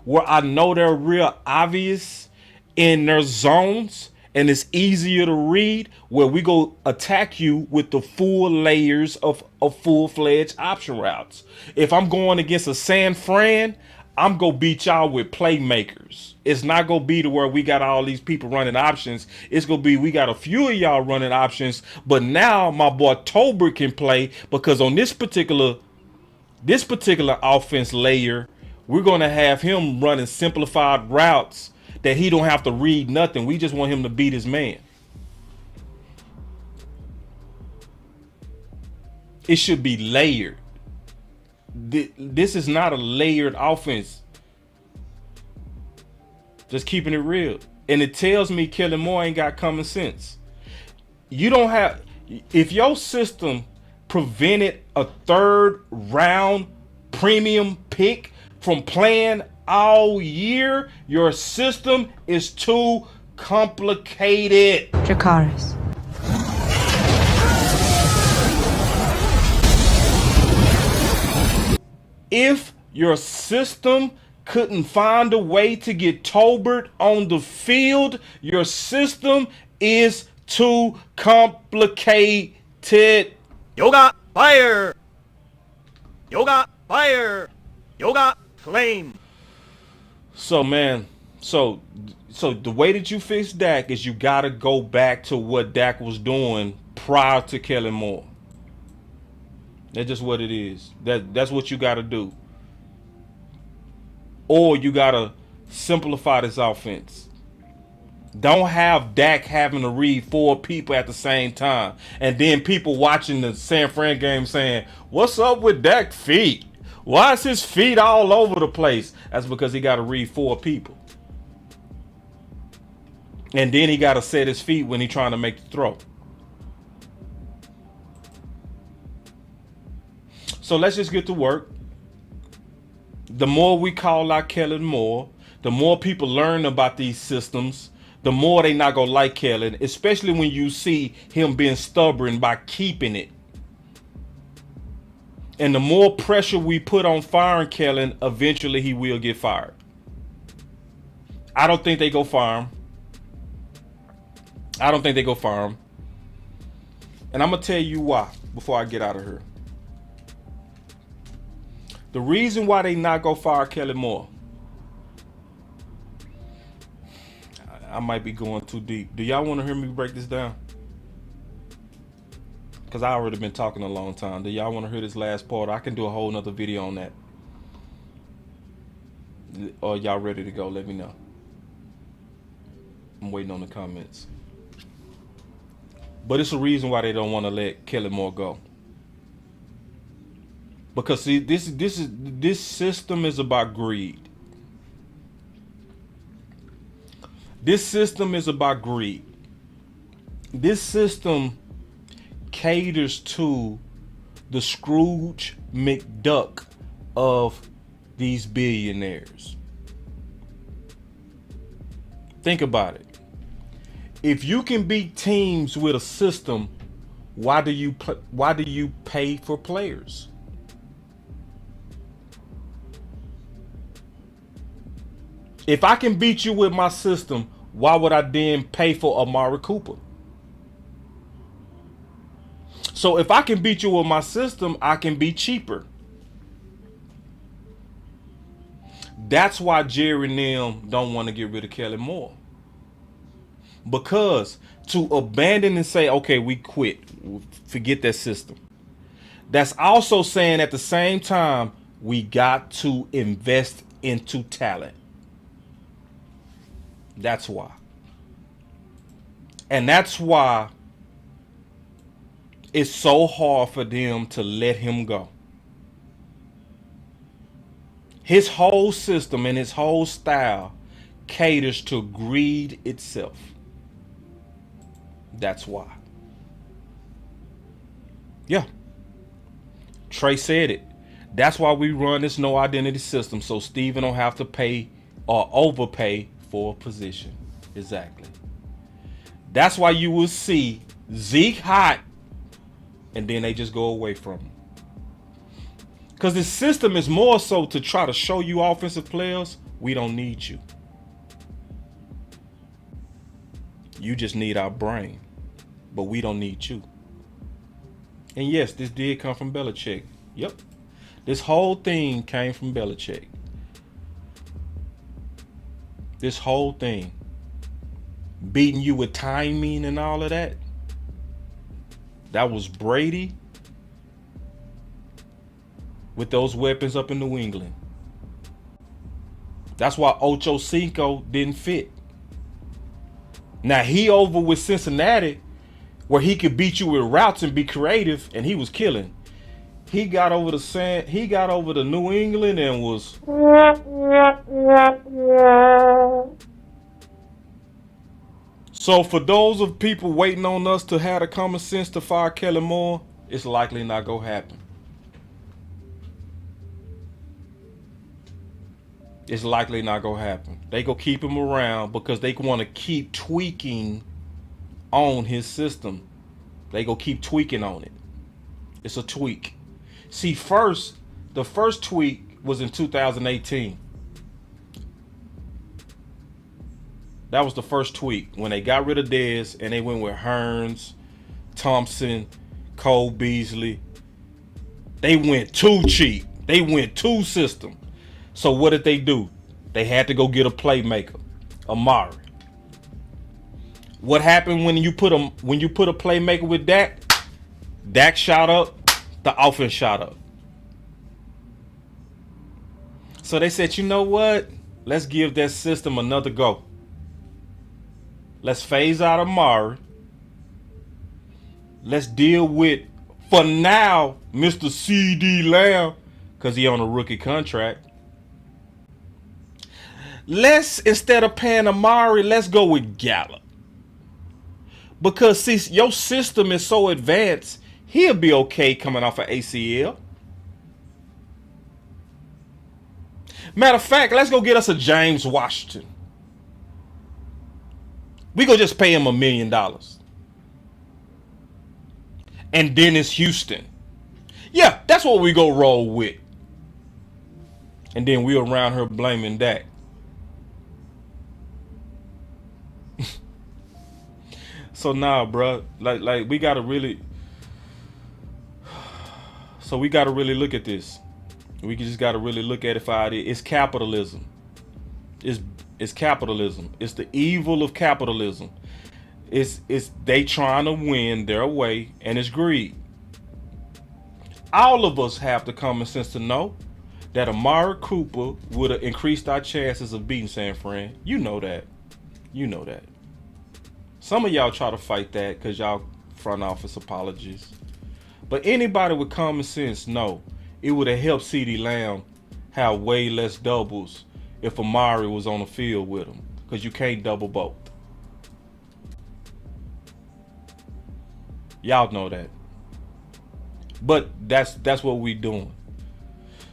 where I know they're real obvious in their zones and it's easier to read, where we go attack you with the full layers of full-fledged option routes. If I'm going against a San Fran, I'm going to beat y'all with playmakers. It's not going to be to where we got all these people running options. It's going to be we got a few of y'all running options, but now my boy Tolbert can play, because on this particular offense layer, we're going to have him running simplified routes that he don't have to read nothing. We just want him to beat his man. It should be layered. This is not a layered offense. Just keeping it real. And it tells me Kellen Moore ain't got common sense. You don't have... If your system prevented a 3rd round premium pick from playing all year, your system is too complicated. Dracarys. If your system couldn't find a way to get Tolbert on the field, your system is too complicated. Yoga fire. Yoga fire. Yoga flame. So man, so the way that you fix Dak is you gotta go back to what Dak was doing prior to Kellen Moore. That's just what it is. That's what you gotta do. Or you gotta simplify this offense. Don't have Dak having to read 4 people at the same time, and then people watching the San Fran game saying, "What's up with Dak's feet? Why is his feet all over the place?" That's because he got to read 4 people. And then he got to set his feet when he's trying to make the throw. So let's just get to work. The more we call out Kellen Moore, the more people learn about these systems, the more they not going to like Kellen, especially when you see him being stubborn by keeping it. And the more pressure we put on firing Kellen, eventually he will get fired. I don't think they go fire him. And I'm going to tell you why before I get out of here. The reason why they not go fire Kellen Moore. I might be going too deep. Do y'all want to hear me break this down? Because I already been talking a long time. Do y'all want to hear this last part? I can do a whole nother video on that. Or y'all ready to go? Let me know. I'm waiting on the comments. But it's a reason why they don't want to let Kellen Moore go. Because see, this system is about greed. This system is about greed. This system caters to the Scrooge McDuck of these billionaires. Think about it. If you can beat teams with a system, why do you pay for players? If I can beat you with my system, why would I then pay for Amari Cooper? So if I can beat you with my system, I can be cheaper. That's why Jerry and them don't want to get rid of Kellen Moore. Because to abandon and say, okay, we quit, forget that system. That's also saying at the same time, we got to invest into talent. That's why. And that's why it's so hard for them to let him go. His whole system and his whole style caters to greed itself. That's why. Yeah. Trey said it. That's why we run this no identity system, so Steven don't have to pay or overpay for a position. Exactly. That's why you will see Zeke hot and then they just go away from him. Because the system is more so to try to show you offensive players, we don't need you. You just need our brain. But we don't need you. And yes, this did come from Belichick. Yep. This whole thing came from Belichick. This whole thing. Beating you with timing and all of that. That was Brady with those weapons up in New England. That's why Ocho Cinco didn't fit. Now he over with Cincinnati, where he could beat you with routes and be creative, and he was killing. He got over the New England and was so for those of people waiting on us to have the common sense to fire Kellen Moore, it's likely not gonna happen. It's likely not gonna happen. They gonna keep him around because they want to keep tweaking on his system. They gonna keep tweaking on it. It's a tweak. See, the first tweak was in 2018. That was the first tweak when they got rid of Dez and they went with Hearns, Thompson, Cole Beasley. They went too cheap. They went too system. So what did they do? They had to go get a playmaker, Amari. What happened when you put a playmaker with Dak? Dak shot up, the offense shot up. So they said, you know what? Let's give that system another go. Let's phase out Amari. Let's deal with, for now, Mr. C.D. Lamb, because he on a rookie contract. Let's, instead of paying Amari, let's go with Gallup. Because, see, your system is so advanced, he'll be okay coming off of ACL. Matter of fact, let's go get us a James Washington. We go just pay him $1 million. And Dennis Houston. Yeah, that's what we go roll with. And then we around her blaming Dak. So nah, bro. Like we gotta really. So we gotta really look at this. We just gotta really look at it for how it is. It's capitalism. It's capitalism. It's the evil of capitalism. It's they trying to win their way, and it's greed. All of us have the common sense to know that Amari Cooper would have increased our chances of beating San Fran. You know that. You know that. Some of y'all try to fight that because y'all front office apologies. But anybody with common sense know it would have helped CeeDee Lamb have way less doubles if Amari was on the field with him, because you can't double both. Y'all know that. But that's what we doing.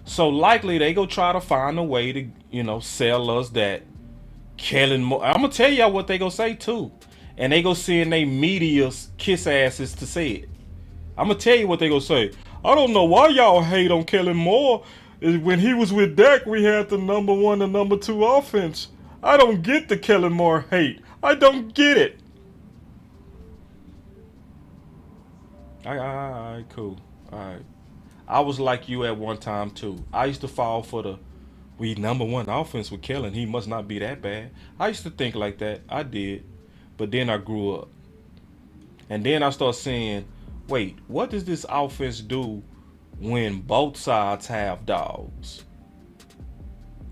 So likely they go try to find a way to, sell us that Kellen Moore. I'm gonna tell y'all what they gonna say too. And they go send they media's kiss asses to say it. I'm gonna tell you what they gonna say. I don't know why y'all hate on Kellen Moore. When he was with Dak, we had the number 1 and number 2 offense. I don't get the Kellen Moore hate. I don't get it. All right, cool. All right. I was like you at one time too. I used to fall for the we number one offense with Kellen. He must not be that bad. I used to think like that. I did. But then I grew up. And then I started saying, wait, what does this offense do when both sides have dogs?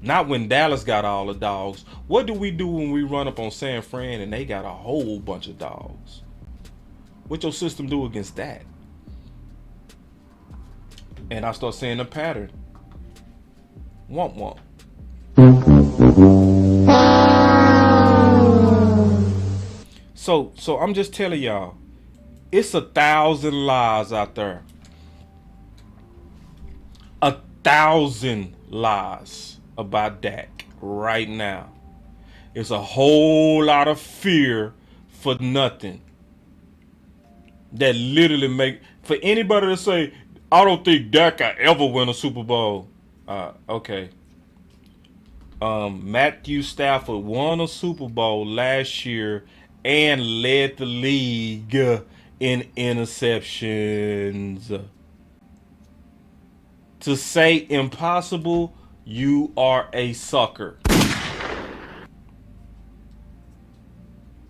Not when Dallas got all the dogs. What do we do when we run up on San Fran and they got a whole bunch of dogs? What your system do against that? And I start seeing a pattern. Womp womp. So I'm just telling y'all, it's 1,000 lies out there. 1,000 lies about Dak right now. It's a whole lot of fear for nothing. That literally make, for anybody to say, I don't think Dak can ever win a Super Bowl. Okay. Matthew Stafford won a Super Bowl last year and led the league in interceptions. To say impossible, you are a sucker.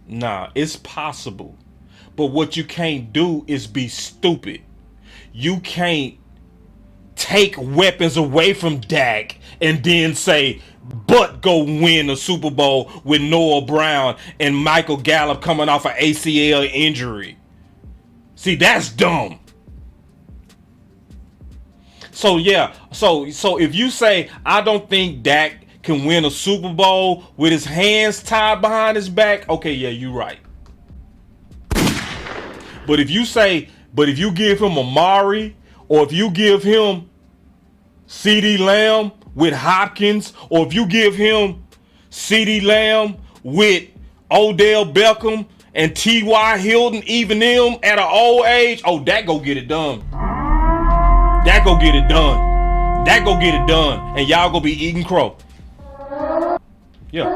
Nah, it's possible. But what you can't do is be stupid. You can't take weapons away from Dak and then say, but go win a Super Bowl with Noah Brown and Michael Gallup coming off an ACL injury. See, that's dumb. So yeah, so if you say, I don't think Dak can win a Super Bowl with his hands tied behind his back, okay, yeah, you're right. But if you say, but if you give him Amari, or if you give him CeeDee Lamb with Hopkins, or if you give him CeeDee Lamb with Odell Beckham and T.Y. Hilton, even them at an old age, oh, that go get it done. That go get it done. That go get it done. And y'all gonna be eating crow. Yeah.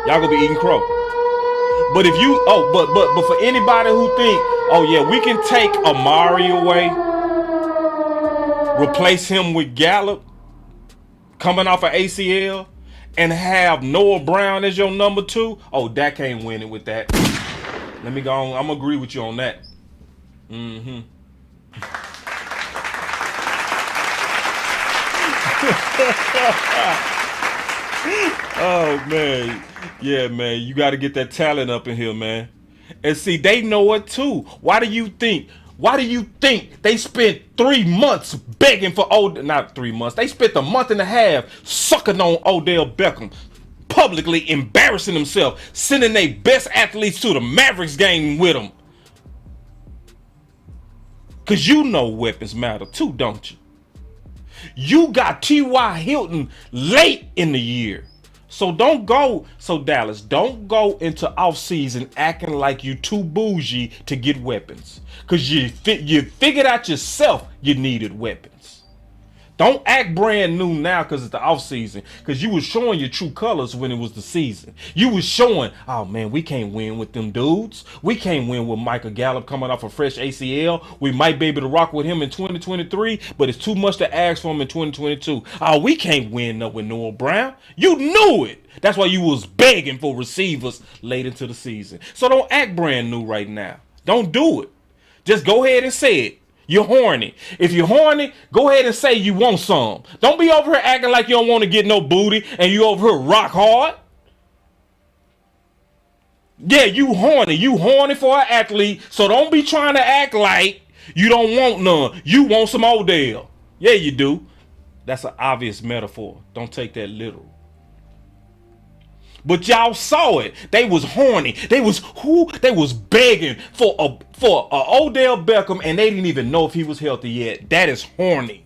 Y'all gonna be eating crow. But if you, but for anybody who think, oh yeah, we can take Amari away, replace him with Gallup, coming off of ACL, and have Noah Brown as your number 2, oh, Dak can't win it with that. Let me go on. I'm gonna agree with you on that. Mm-hmm. Oh man, yeah, man, you got to get that talent up in here, man. And see, they know it too. Why do you think they spent 3 months begging for not 3 months? They spent a month and a half sucking on Odell Beckham, publicly embarrassing themselves, sending their best athletes to the Mavericks game with them. Cause you know weapons matter too, don't you? You got T.Y. Hilton late in the year. So Dallas, don't go into offseason acting like you too bougie to get weapons. Because you figured out yourself you needed weapons. Don't act brand new now because it's the offseason. Because you was showing your true colors when it was the season. You was showing, oh man, we can't win with them dudes. We can't win with Michael Gallup coming off a fresh ACL. We might be able to rock with him in 2023, but it's too much to ask for him in 2022. Oh, we can't win up with Noah Brown. You knew it. That's why you was begging for receivers late into the season. So don't act brand new right now. Don't do it. Just go ahead and say it. You're horny. If you're horny, go ahead and say you want some. Don't be over here acting like you don't want to get no booty and you over here rock hard. Yeah, you horny. You horny for an athlete, so don't be trying to act like you don't want none. You want some Odell. Yeah, you do. That's an obvious metaphor. Don't take that literal. But y'all saw it. They was horny. They was begging for a Odell Beckham, and they didn't even know if he was healthy yet. That is horny.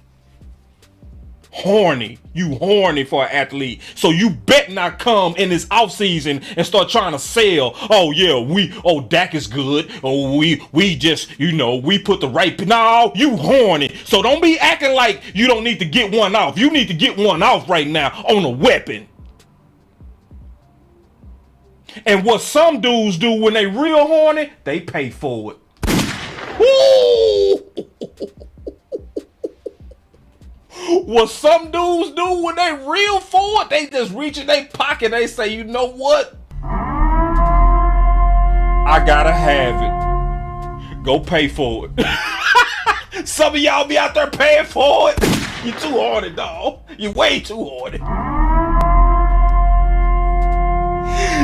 Horny. You horny for an athlete. So you bet not come in this offseason and start trying to sell. Oh yeah, Dak is good. Oh, we just, we put the right. No, you horny. So don't be acting like you don't need to get one off. You need to get one off right now on a weapon. And what some dudes do when they real horny, they pay for it. Woo! What some dudes do when they real for it, they just reach in their pocket. They say, you know what? I gotta have it. Go pay for it. Some of y'all be out there paying for it. You too horny, dog. You way too horny.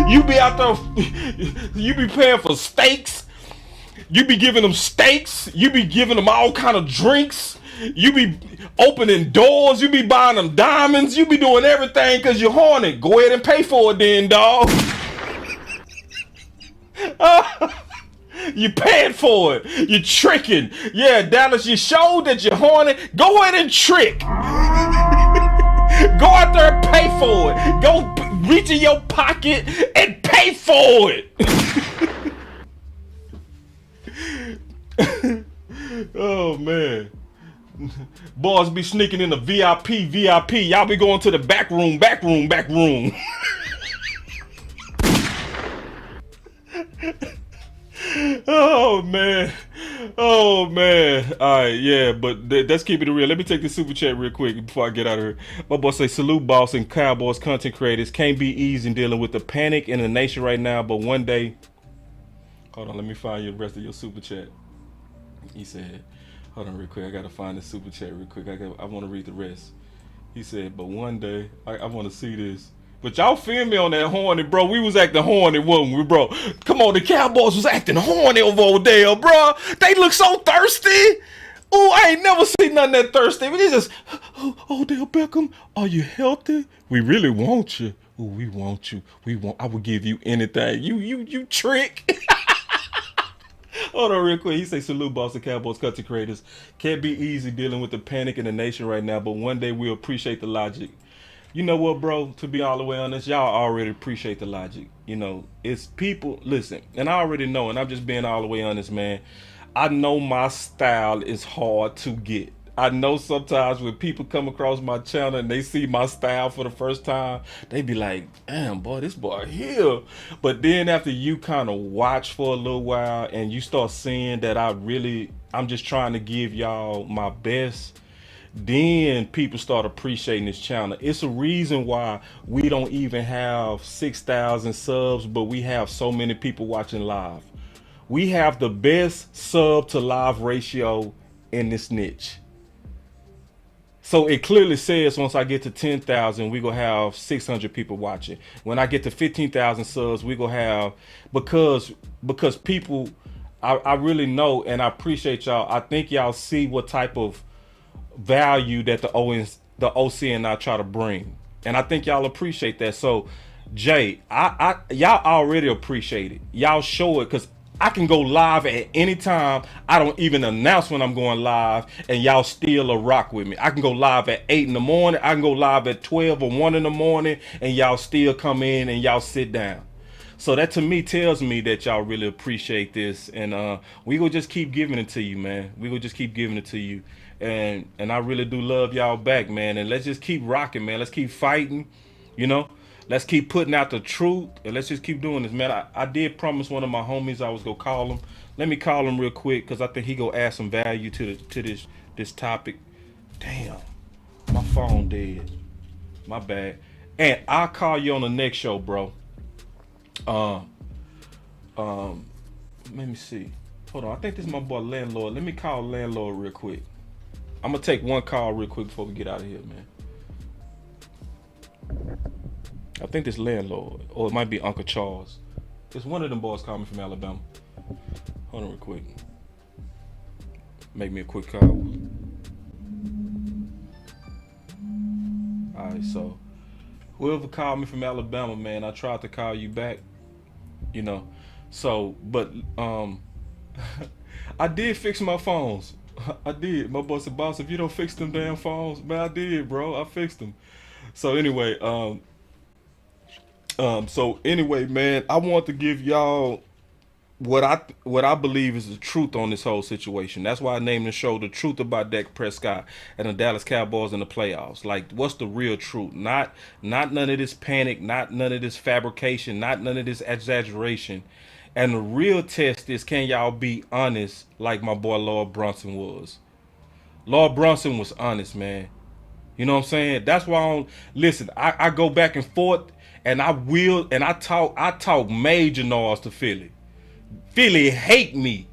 You be out there, you be paying for steaks. You be giving them steaks. You be giving them all kind of drinks. You be opening doors. You be buying them diamonds. You be doing everything because you're horny. Go ahead and pay for it then, dog. You paying for it. You tricking. Yeah, Dallas, you showed that you're horny. Go ahead and trick. Go out there and pay for it. Go reach in your pocket and pay for it. Oh, man. Boys be sneaking in the VIP. Y'all be going to the back room. Oh man. All right, yeah, but let's keep it real. Let me take the super chat real quick before I get out of here. My boy say, salute boss and Cowboys content creators. Can't be easy in dealing with the panic in the nation right now, but one day. Hold on, let me find you the rest of your super chat. He said, hold on real quick. I gotta find the super chat real quick. I want to read the rest. He said, but one day I want to see this. But y'all feel me on that horny, bro. We was acting horny, wasn't we, bro? Come on, the Cowboys was acting horny over there, bro. They look so thirsty. Oh, I ain't never seen nothing that thirsty. We just, Odell Beckham, are you healthy? We really want you. Oh, we want you. I will give you anything. You trick. Hold on real quick. He say, salute boss and Cowboys content creators. Can't be easy dealing with the panic in the nation right now, but one day we'll appreciate the logic. You know what, bro? To be all the way honest, y'all already appreciate the logic. You know, it's people, listen, and I already know, and I'm just being all the way honest, man. I know my style is hard to get. I know sometimes when people come across my channel and they see my style for the first time, they be like, damn, boy, this boy here. But then after you kind of watch for a little while and you start seeing that I'm just trying to give y'all my best, then people start appreciating this channel. It's a reason why we don't even have 6,000 subs, but we have so many people watching live. We have the best sub to live ratio in this niche. So it clearly says once I get to 10,000, we gonna have 600 people watching. When I get to 15,000 subs, we gonna have, because people, I really know, and I appreciate y'all. I think y'all see what type of value that the OC and I try to bring, and I think y'all appreciate that. So Jay, y'all already appreciate it. Y'all show it, because I can go live at any time. I don't even announce when I'm going live, and y'all still rock with me. I can go live at 8 in the morning. I can go live at 12 or 1 in the morning, and y'all still come in and y'all sit down. So that to me tells me that y'all really appreciate this, and we gonna just keep giving it to you, man. We gonna just keep giving it to you. And I really do love y'all back, man. And let's just keep rocking, man. Let's keep fighting, you know. Let's keep putting out the truth, and let's just keep doing this, man. I did promise one of my homies I was gonna call him. Let me call him real quick, because I think he gonna add some value to this topic. Damn, my phone dead. My bad. And I'll call you on the next show, bro. Let me see. Hold on. I think this is my boy Landlord. Let me call Landlord real quick. I'm gonna take one call real quick before we get out of here, man. I think this Landlord, or it might be Uncle Charles. It's one of them boys calling me from Alabama. Hold on real quick. Make me a quick call. Alright, so whoever called me from Alabama, man, I tried to call you back. You know. So, but I did fix my phones. I did. My boss said, boss, if you don't fix them damn phones, man, I did, bro. I fixed them. So anyway, man, I want to give y'all what I believe is the truth on this whole situation. That's why I named the show "The Truth About Dak Prescott and the Dallas Cowboys in the Playoffs." Like, what's the real truth? Not none of this panic, not none of this fabrication, not none of this exaggeration. And the real test is, can y'all be honest like my boy Lord Brunson was? Lord Brunson was honest, man. You know what I'm saying? That's why I go back and forth, and I talk major noise to Philly. Philly hate me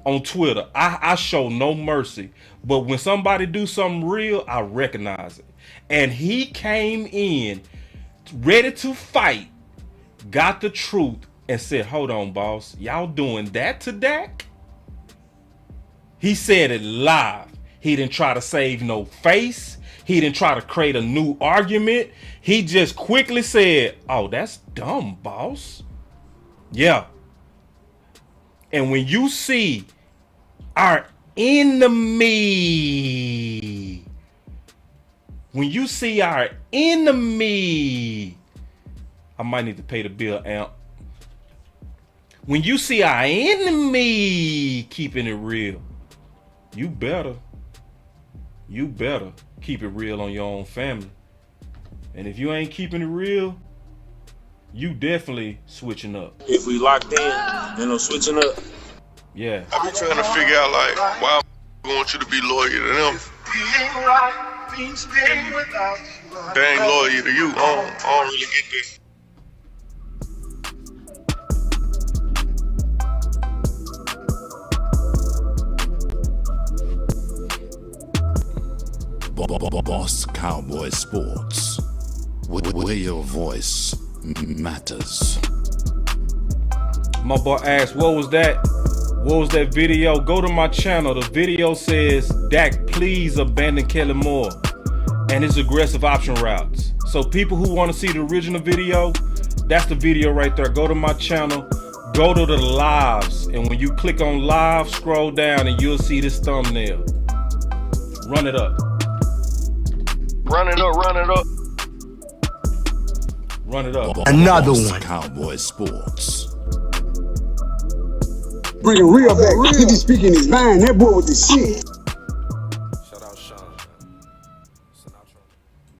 on Twitter. I show no mercy. But when somebody do something real, I recognize it. And he came in ready to fight, got the truth, and said, hold on, boss. Y'all doing that to Dak? He said it live. He didn't try to save no face. He didn't try to create a new argument. He just quickly said, oh, that's dumb, boss. Yeah. And when you see our enemy, I might need to pay the bill, Amp. When you see our enemy keeping it real, you better keep it real on your own family. And if you ain't keeping it real, you definitely switching up. If we locked in, switching up. Yeah. I be trying to figure out, like, why I want you to be loyal to them. They ain't loyal to you. I don't really get this. Boss Cowboy Sports, where your voice matters. My boy asked, what was that? What was that video? Go to my channel. The video says, Dak, please abandon Kellen Moore and his aggressive option routes. So people who want to see the original video, that's the video right there. Go to my channel, go to the lives, and when you click on live, scroll down and you'll see this thumbnail. Run it up. Run it up. Run it up. Another one. Cowboy Sports. Bring it real back. He be speaking his mind. That boy with the shit.